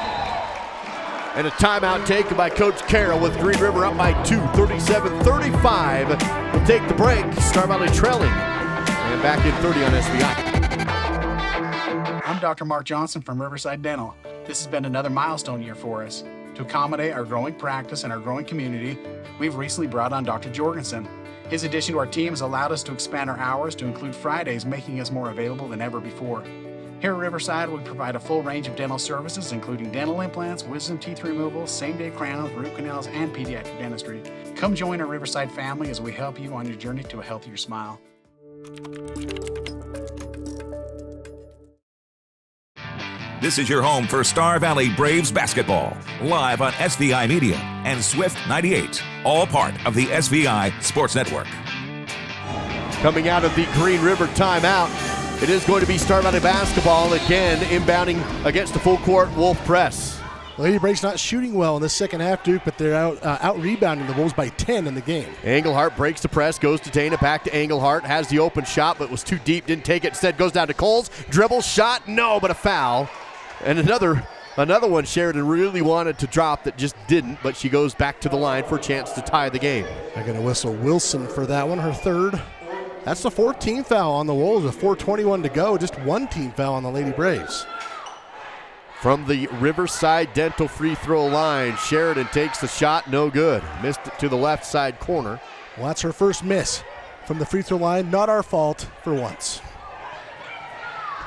And a timeout taken by Coach Carroll with Green River up by 2, 37-35. We'll take the break. Star Valley trailing. And back in 30 on SVI. I'm Dr. Mark Johnson from Riverside Dental. This has been another milestone year for us. To accommodate our growing practice and our growing community, we've recently brought on Dr. Jorgensen. His addition to our team has allowed us to expand our hours to include Fridays, making us more available than ever before. Here at Riverside, we provide a full range of dental services, including dental implants, wisdom teeth removal, same-day crowns, root canals, and pediatric dentistry. Come join our Riverside family as we help you on your journey to a healthier smile. This is your home for Star Valley Braves basketball, live on SVI Media and Swift 98, all part of the SVI Sports Network. Coming out of the Green River timeout, it is going to be Star Valley basketball again, inbounding against the full court Wolf press. Lady Braves not shooting well in the second half, Duke, but they're out rebounding the Wolves by 10 in the game. Engelhardt breaks the press, goes to Dana, back to Engelhardt, has the open shot, but was too deep, didn't take it. Instead goes down to Coles, dribble, shot, no, but a foul. And another one Sheridan really wanted to drop that just didn't, but she goes back to the line for a chance to tie the game. They're going to whistle Wilson for that one, her third. That's the 14th foul on the Wolves with 4:21 to go. Just one team foul on the Lady Braves. From the Riverside Dental free throw line, Sheridan takes the shot, no good. Missed it to the left side corner. Well, that's her first miss from the free throw line. Not our fault for once.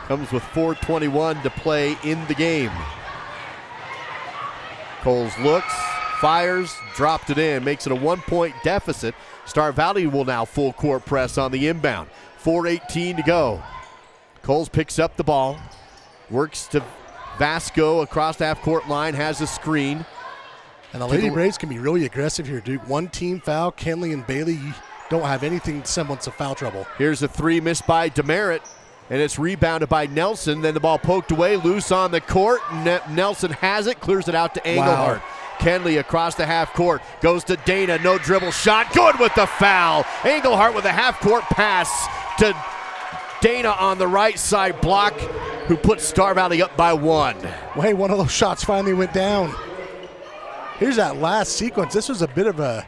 Comes with 4:21 to play in the game. Coles looks, fires, dropped it in, makes it a 1-point deficit. Star Valley will now full court press on the inbound. 4:18 to go. Coles picks up the ball, works to Vasco across the half-court line, has a screen. And the Lady Braves can be really aggressive here, Duke. One team foul. Kenley and Bailey don't have anything semblance of foul trouble. Here's a three missed by Demerit, and it's rebounded by Nelson. Then the ball poked away, loose on the court. Nelson has it, clears it out to Engelhardt. Wow. Kenley across the half court, goes to Dana, no dribble shot, good with the foul. Engelhardt with a half court pass to Dana on the right side block, who puts Star Valley up by one. Well, hey, one of those shots finally went down. Here's that last sequence. This was a bit of a,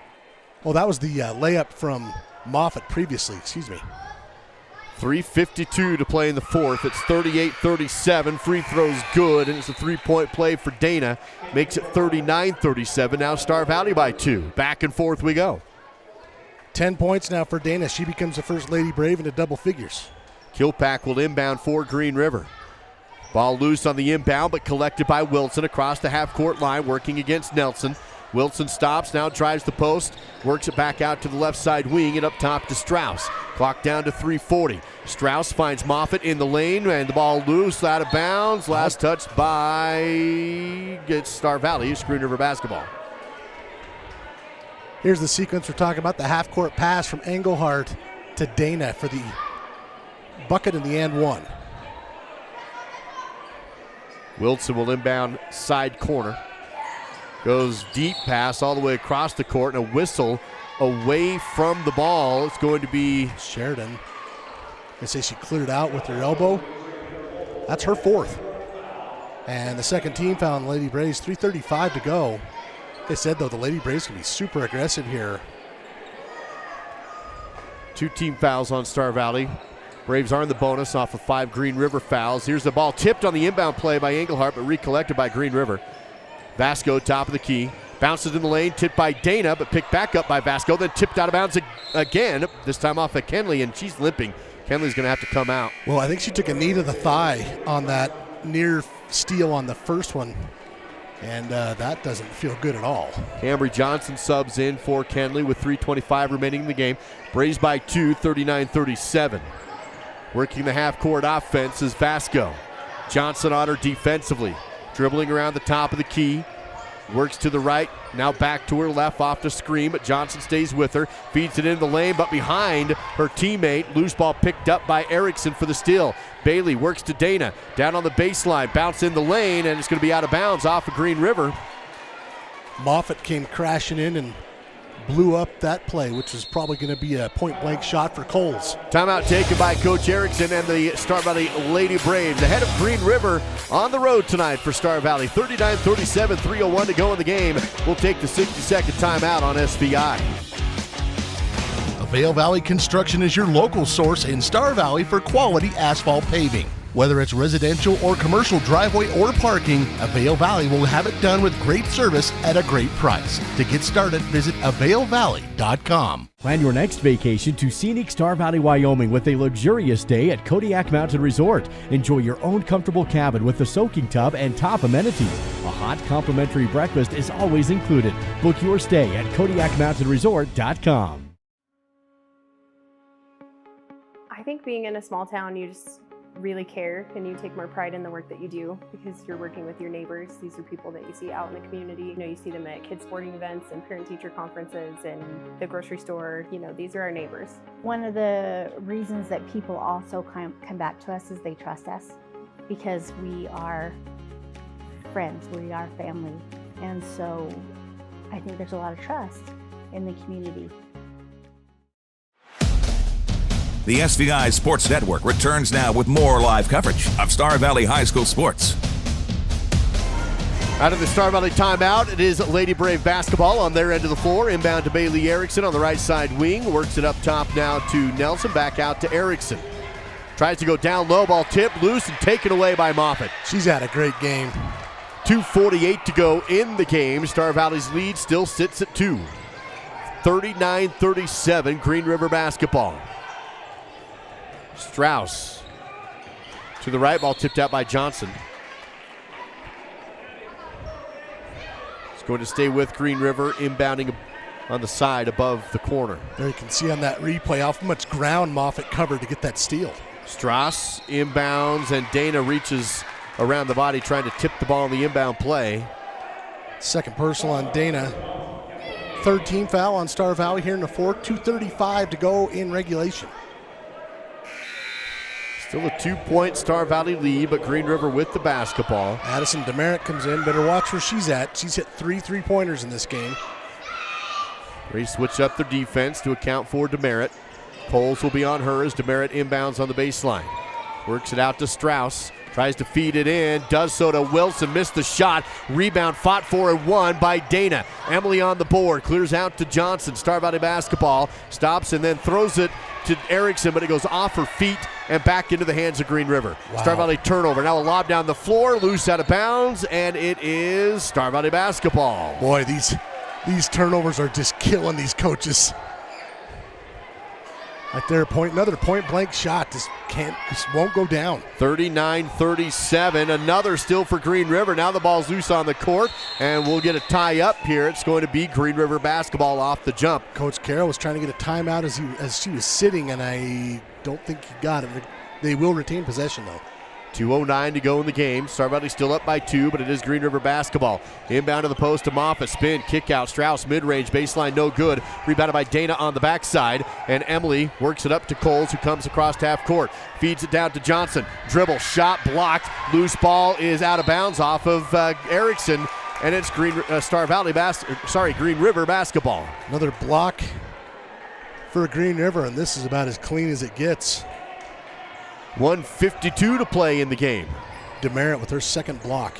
that was the layup from Moffitt previously, excuse me. 3:52 to play in the fourth. It's 38-37. Free throw's good, and it's a three-point play for Dana. Makes it 39-37. Now Star Valley by 2. Back and forth we go. 10 points now for Dana. She becomes the first Lady Brave into double figures. Kilpack will inbound for Green River. Ball loose on the inbound, but collected by Wilson across the half-court line, working against Nelson. Wilson stops, now drives the post, works it back out to the left side wing and up top to Strauss. Clock down to 3:40. Strauss finds Moffitt in the lane and the ball loose, out of bounds. Last touch by Star Valley, Green River basketball. Here's the sequence we're talking about, the half-court pass from Engelhardt to Dana for the bucket in the and one. Wilson will inbound side corner. Goes deep pass all the way across the court, and a whistle away from the ball. It's going to be Sheridan. They say she cleared it out with her elbow. That's her fourth. And the second team foul on the Lady Braves, 3:35 to go. They said, though, the Lady Braves can be super aggressive here. 2 team fouls on Star Valley. Braves are in the bonus off of 5 Green River fouls. Here's the ball tipped on the inbound play by Engelhardt, but recollected by Green River. Vasco, top of the key, bounces in the lane, tipped by Dana, but picked back up by Vasco, then tipped out of bounds again, this time off of Kenley, and she's limping. Kenley's going to have to come out. Well, I think she took a knee to the thigh on that near steal on the first one, and that doesn't feel good at all. Cambry Johnson subs in for Kenley with 3:25 remaining in the game. Braves by 2, 39-37. Working the half-court offense is Vasco. Johnson on her defensively. Dribbling around the top of the key. Works to the right. Now back to her left off to screen, but Johnson stays with her. Feeds it into the lane, but behind her teammate. Loose ball picked up by Erickson for the steal. Bailey works to Dana. Down on the baseline. Bounce in the lane, and it's going to be out of bounds off of Green River. Moffitt came crashing in and blew up that play, which was probably going to be a point-blank shot for Coles. Timeout taken by Coach Erickson and the Star Valley Lady Braves. Ahead of Green River on the road tonight for Star Valley. 39-37, 3:01 to go in the game. We'll take the 60-second timeout on SVI. Vail Valley Construction is your local source in Star Valley for quality asphalt paving. Whether it's residential or commercial driveway or parking, Vail Valley will have it done with great service at a great price. To get started, visit availvalley.com. Plan your next vacation to scenic Star Valley, Wyoming with a luxurious stay at Kodiak Mountain Resort. Enjoy your own comfortable cabin with a soaking tub and top amenities. A hot complimentary breakfast is always included. Book your stay at KodiakMountainResort.com. I think being in a small town, you just really care and you take more pride in the work that you do because you're working with your neighbors. These are people that you see out in the community. You know, you see them at kids sporting events and parent-teacher conferences and the grocery store. You know, these are our neighbors. One of the reasons that people also come back to us is they trust us because we are friends, we are family. And so I think there's a lot of trust in the community. The SVI Sports Network returns now with more live coverage of Star Valley High School sports. Out of the Star Valley timeout, it is Lady Brave basketball on their end of the floor. Inbound to Bailey Erickson on the right side wing. Works it up top now to Nelson. Back out to Erickson. Tries to go down low. Ball tipped loose and taken away by Moffitt. She's had a great game. 2:48 to go in the game. Star Valley's lead still sits at 2. 39-37 Green River basketball. Strauss to the right. Ball tipped out by Johnson. It's going to stay with Green River, inbounding on the side above the corner. There you can see on that replay how much ground Moffitt covered to get that steal. Strauss inbounds, and Dana reaches around the body trying to tip the ball in the inbound play. Second personal on Dana. Third team foul on Star Valley here in the fourth. 2:35 to go in regulation. Still a 2-point Star Valley lead, but Green River with the basketball. Addison Demerit comes in. Better watch where she's at. She's hit 3 3-pointers in this game. They switch up their defense to account for Demerit. Coles will be on her as Demerit inbounds on the baseline. Works it out to Strauss. Tries to feed it in. Does so to Wilson. Missed the shot. Rebound fought for and won by Dana. Emily on the board. Clears out to Johnson. Star Valley basketball. Stops and then throws it to Erickson, but it goes off her feet and back into the hands of Green River. Wow. Star Valley turnover. Now a lob down the floor. Loose out of bounds. And it is Star Valley basketball. Boy, these turnovers are just killing these coaches. Right there, another point-blank shot. Just won't go down. 39-37. Another still for Green River. Now the ball's loose on the court, and we'll get a tie up here. It's going to be Green River basketball off the jump. Coach Carroll was trying to get a timeout as she was sitting, and I don't think he got it. They will retain possession, though. 2:09 to go in the game. Star Valley still up by 2, but it is Green River basketball. Inbound to the post to Moffitt. Spin, kick out. Strauss mid-range, baseline no good. Rebounded by Dana on the backside, and Emily works it up to Coles, who comes across half court. Feeds it down to Johnson. Dribble, shot blocked. Loose ball is out of bounds off of Erickson, and it's Green River basketball. Another block for Green River, and this is about as clean as it gets. 1:52 to play in the game. Demerit with her second block.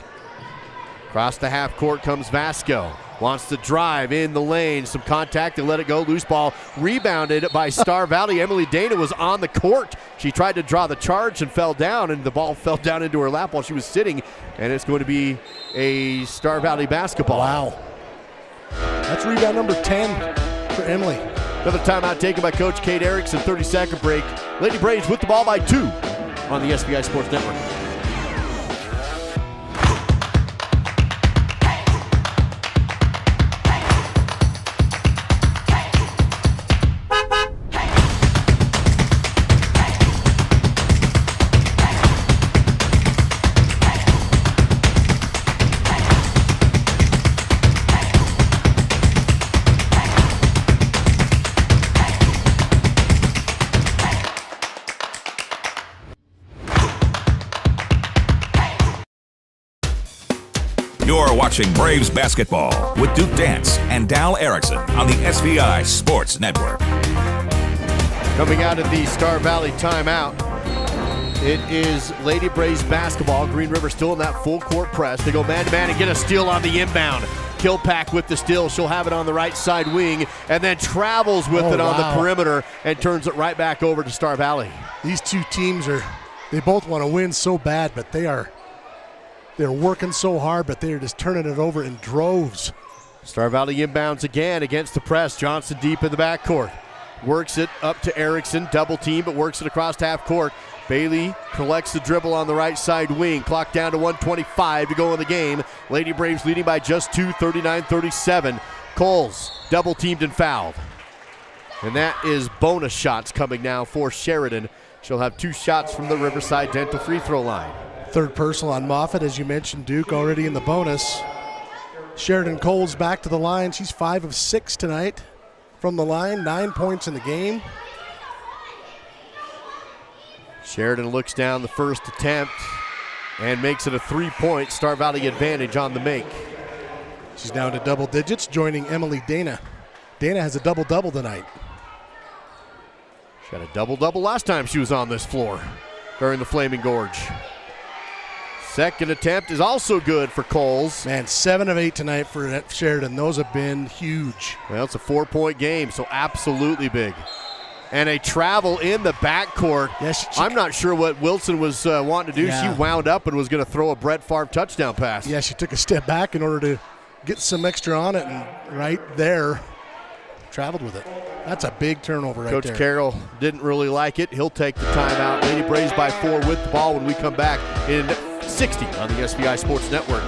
Across the half court comes Vasco. Wants to drive in the lane. Some contact and let it go. Loose ball rebounded by Star Valley. Emily Dana was on the court. She tried to draw the charge and fell down, and the ball fell down into her lap while she was sitting, and it's going to be a Star Valley basketball. Wow. That's rebound number 10 for Emily. Another timeout taken by Coach Kate Erickson. 30-second break. Lady Braves with the ball by 2 on the SVI Sports Network. You're watching Braves basketball with Duke Dance and Dal Erickson on the SVI Sports Network. Coming out of the Star Valley timeout, it is Lady Braves basketball. Green River still in that full court press. They go man-to-man and get a steal on the inbound. Kilpack with the steal. She'll have it on the right side wing and then travels with it on the perimeter and turns it right back over to Star Valley. These two teams they both want to win so bad, but they're working so hard, but they're just turning it over in droves. Star Valley inbounds again against the press. Johnson deep in the backcourt. Works it up to Erickson. Double team, but works it across half court. Bailey collects the dribble on the right side wing. Clock down to 1:25 to go in the game. Lady Braves leading by just 2, 39-37. Coles double teamed and fouled. And that is bonus shots coming now for Sheridan. She'll have 2 shots from the Riverside Dental free throw line. Third personal on Moffitt, as you mentioned, Duke already in the bonus. Sheridan Coles back to the line. She's 5 of 6 tonight from the line, 9 points in the game. Sheridan looks down the first attempt and makes it a 3-point Star Valley advantage on the make. She's down to double digits, joining Emily Dana. Dana has a double-double tonight. She had a double-double last time she was on this floor during the Flaming Gorge. Second attempt is also good for Coles. Man, 7 of 8 tonight for Sheridan. Those have been huge. Well, it's a 4-point game, so absolutely big. And a travel in the backcourt. Yes, I'm not sure what Wilson was wanting to do. Yeah. She wound up and was going to throw a Brett Favre touchdown pass. Yeah, she took a step back in order to get some extra on it, and right there, traveled with it. That's a big turnover right there. Coach Carroll didn't really like it. He'll take the timeout. Lady Braves by 4 with the ball when we come back in 60 on the SVI Sports Network.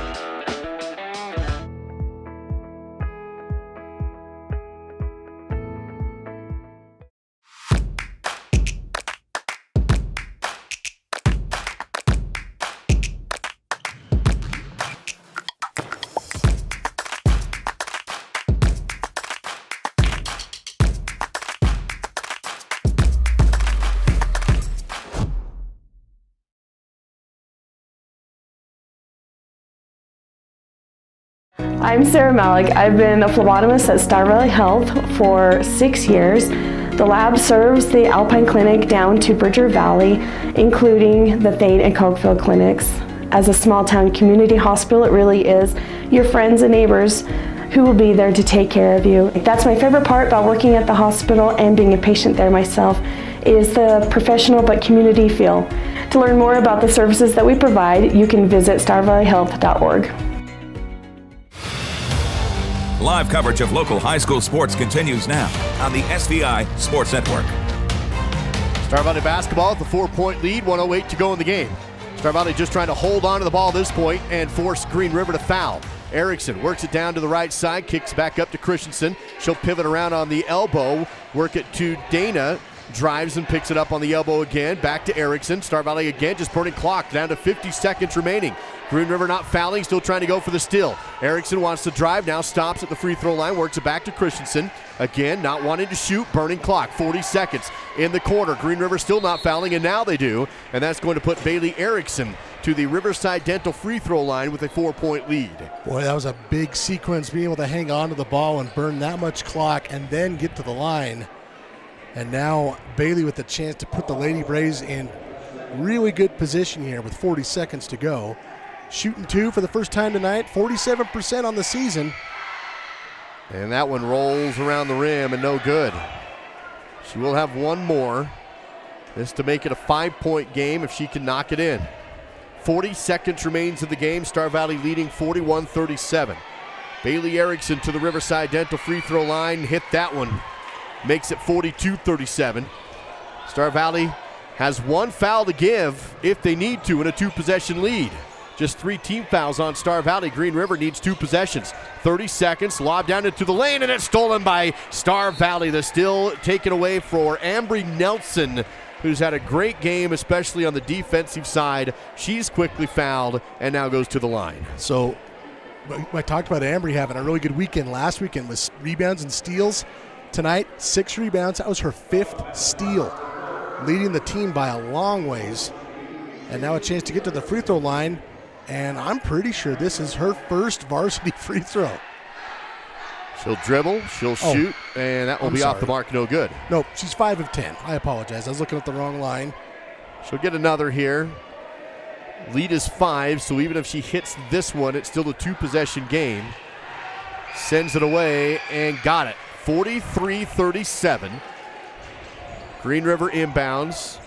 I'm Sarah Malik. I've been a phlebotomist at Star Valley Health for 6 years. The lab serves the Alpine Clinic down to Bridger Valley, including the Thane and Cokefield clinics. As a small town community hospital, it really is your friends and neighbors who will be there to take care of you. That's my favorite part about working at the hospital and being a patient there myself, is the professional but community feel. To learn more about the services that we provide, you can visit starvalleyhealth.org. Live coverage of local high school sports continues now on the SVI Sports Network. Star Valley basketball with the 4-point lead, 1:08 to go in the game. Star Valley just trying to hold on to the ball at this point and force Green River to foul. Erickson works it down to the right side, kicks back up to Christensen. She'll pivot around on the elbow, work it to Dana. Drives and picks it up on the elbow again. Back to Erickson. Star Valley again, just burning clock. Down to 50 seconds remaining. Green River not fouling, still trying to go for the steal. Erickson wants to drive, now stops at the free throw line, works it back to Christensen. Again, not wanting to shoot, burning clock. 40 seconds in the quarter. Green River still not fouling, and now they do. And that's going to put Bailey Erickson to the Riverside Dental free throw line with a 4-point lead. Boy, that was a big sequence, being able to hang on to the ball and burn that much clock and then get to the line. And now Bailey with the chance to put the Lady Braves in really good position here with 40 seconds to go. Shooting 2 for the first time tonight, 47% on the season. And that one rolls around the rim and no good. She will have one more. This to make it a 5-point game if she can knock it in. 40 seconds remains in the game. Star Valley leading 41-37. Bailey Erickson to the Riverside Dental free throw line. Hit that one. Makes it 42-37. Star Valley has one foul to give if they need to in a 2-possession lead. Just 3 team fouls on Star Valley. Green River needs 2 possessions. 30 seconds, lob down into the lane, and it's stolen by Star Valley. The steal taken away for Ambry Nelson, who's had a great game, especially on the defensive side. She's quickly fouled and now goes to the line. So I talked about Ambry having a really good weekend last weekend with rebounds and steals. Tonight, 6 rebounds. That was her 5th steal, leading the team by a long ways. And now a chance to get to the free throw line. And I'm pretty sure this is her first varsity free throw. She'll dribble, she'll shoot, and that will be off the mark, no good. Nope, she's 5 of 10. I apologize. I was looking at the wrong line. She'll get another here. Lead is 5, so even if she hits this one, it's still a 2-possession game. Sends it away and got it. 43-37. Green River inbounds.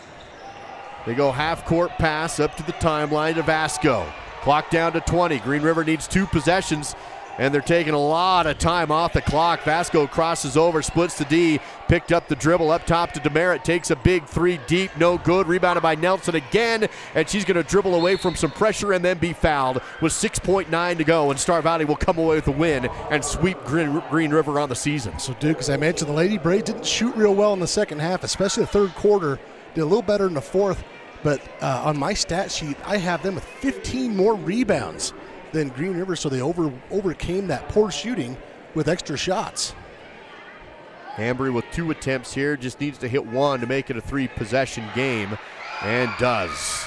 They go half-court pass up to the timeline to Vasco. Clock down to 20. Green River needs 2 possessions, and they're taking a lot of time off the clock. Vasco crosses over, splits the D, picked up the dribble up top to Demerit, takes a big 3 deep, no good. Rebounded by Nelson again, and she's going to dribble away from some pressure and then be fouled with 6.9 to go, and Star Valley will come away with a win and sweep Green River on the season. So, Duke, as I mentioned, the Lady Braves didn't shoot real well in the second half, especially the third quarter. did a little better in the fourth, but on my stat sheet, I have them with 15 more rebounds than Green River, so they overcame that poor shooting with extra shots. Ambry with 2 attempts here, just needs to hit 1 to make it a 3-possession game, and does.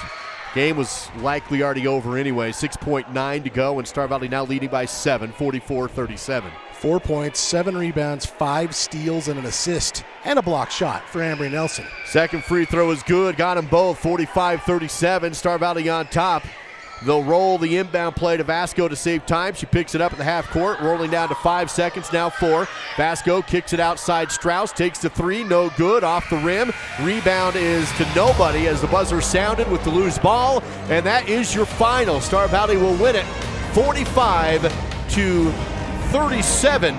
Game was likely already over anyway. 6.9 to go, and Star Valley now leading by 7, 44-37. 4 points, 7 rebounds, 5 steals, and an assist, and a block shot for Ambry Nelson. Second free throw is good, got them both, 45-37. Star Valley on top. They'll roll the inbound play to Vasco to save time. She picks it up at the half court, rolling down to 5 seconds, now 4. Vasco kicks it outside Strauss, takes the 3, no good, off the rim. Rebound is to nobody as the buzzer sounded with the loose ball, and that is your final. Star Valley will win it 45-37,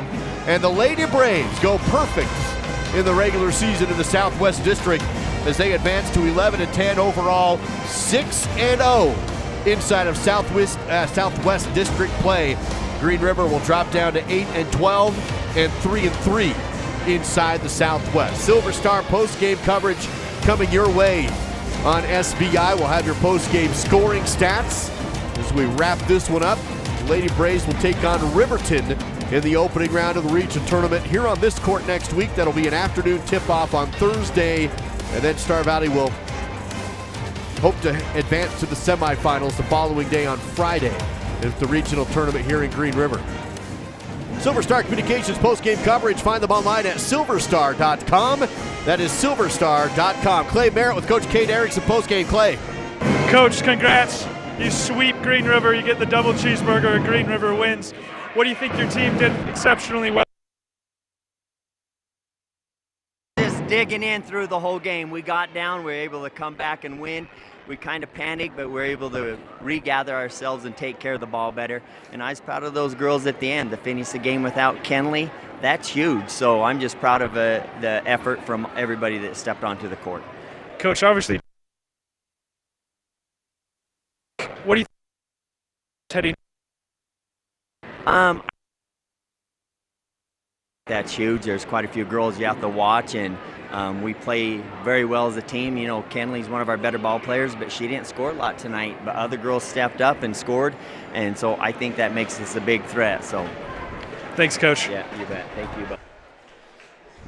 and the Lady Braves go perfect in the regular season in the Southwest District as they advance to 11-10 overall, 6-0. Inside of Southwest District play. Green River will drop down to 8-12 and 3-3 inside the Southwest. Silver Star post-game coverage coming your way on SVI. We'll have your post-game scoring stats as we wrap this one up. Lady Braves will take on Riverton in the opening round of the region tournament here on this court next week. That'll be an afternoon tip-off on Thursday, and then Star Valley will hope to advance to the semifinals the following day on Friday at the regional tournament here in Green River. Silver Star Communications post-game coverage. Find them online at silverstar.com. That is silverstar.com. Clay Merritt with Coach Kate Erickson post-game. Clay. Coach, congrats. You sweep Green River. You get the double cheeseburger. Green River wins. What do you think your team did exceptionally well? Just digging in through the whole game. We got down. We were able to come back and win. We kind of panicked, but we were able to regather ourselves and take care of the ball better. And I was proud of those girls at the end to finish the game without Kenley. That's huge. So I'm just proud of the effort from everybody that stepped onto the court. Coach, obviously, what do you think, Teddy? That's huge. There's quite a few girls you have to watch, and we play very well as a team. You know, Kenley's one of our better ball players, but she didn't score a lot tonight. But other girls stepped up and scored, and so I think that makes us a big threat. So, thanks, Coach. Yeah, you bet. Thank you.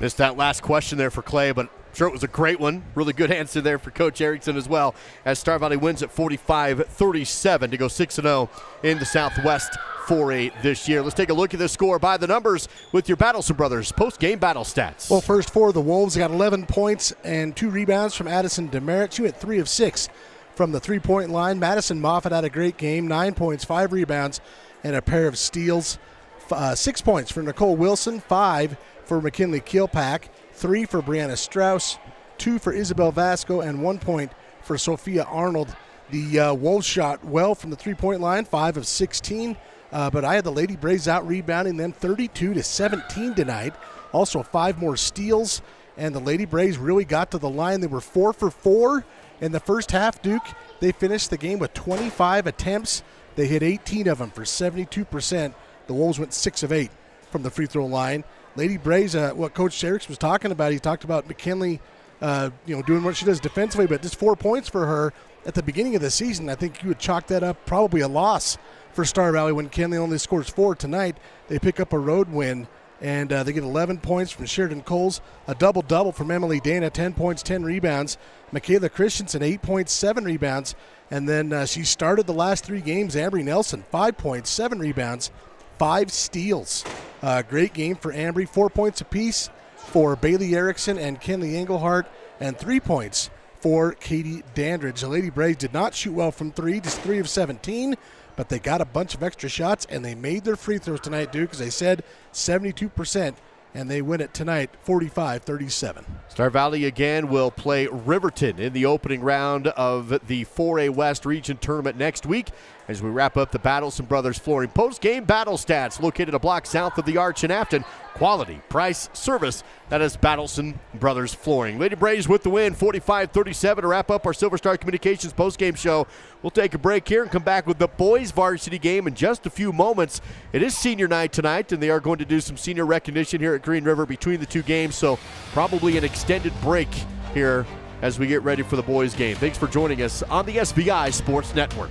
Missed that last question there for Clay, but I'm sure it was a great one. Really good answer there for Coach Erickson as well, as Star Valley wins at 45-37 to go 6-0 in the Southwest 4A this year. Let's take a look at this score by the numbers with your Battleson Brothers post-game battle stats. Well, first for the Wolves, got 11 points and 2 rebounds from Addison Demerit. She went 3 of 6 from the three-point line. Madison Moffat had a great game, 9 points, 5 rebounds, and a pair of steals. 6 points for Nicole Wilson, 5 for McKinley Kilpack, 3 for Brianna Strauss, 2 for Isabel Vasco, and 1 point for Sophia Arnold. The Wolves shot well from the three-point line, 5 of 16. But I had the Lady Braves out rebounding them 32-17 tonight. Also 5 more steals, and the Lady Braves really got to the line. They were 4 for 4 in the first half, Duke. They finished the game with 25 attempts. They hit 18 of them for 72%. The Wolves went 6 of 8 from the free throw line. Lady Braves, what Coach Erickson was talking about, he talked about McKinley doing what she does defensively, but just 4 points for her at the beginning of the season. I think you would chalk that up probably a loss for Star Valley when Kenley only scores 4 tonight. They pick up a road win, and they get 11 points from Sheridan Coles, a double-double from Emily Dana, 10 points, 10 rebounds. Michaela Christensen, 8 points, 7 rebounds. And then she started the last 3 games, Ambry Nelson, 5 points, 7 rebounds, 5 steals. Great game for Ambry, 4 points apiece for Bailey Erickson and Kenley Engelhart, and 3 points for Katie Dandridge. The Lady Braves did not shoot well from 3, just 3 of 17, but they got a bunch of extra shots, and they made their free throws tonight, Duke, as I said, 72%, and they win it tonight, 45-37. Star Valley again will play Riverton in the opening round of the 4A West Region Tournament next week as we wrap up the Battleson Brothers Flooring post-game battle stats, located a block south of the Arch in Afton. Quality, price, service, that is Battleson Brothers Flooring. Lady Braves with the win, 45-37 to wrap up our Silver Star Communications post-game show. We'll take a break here and come back with the boys varsity game in just a few moments. It is senior night tonight, and they are going to do some senior recognition here at Green River between the two games, so probably an extended break here as we get ready for the boys game. Thanks for joining us on the SBI Sports Network.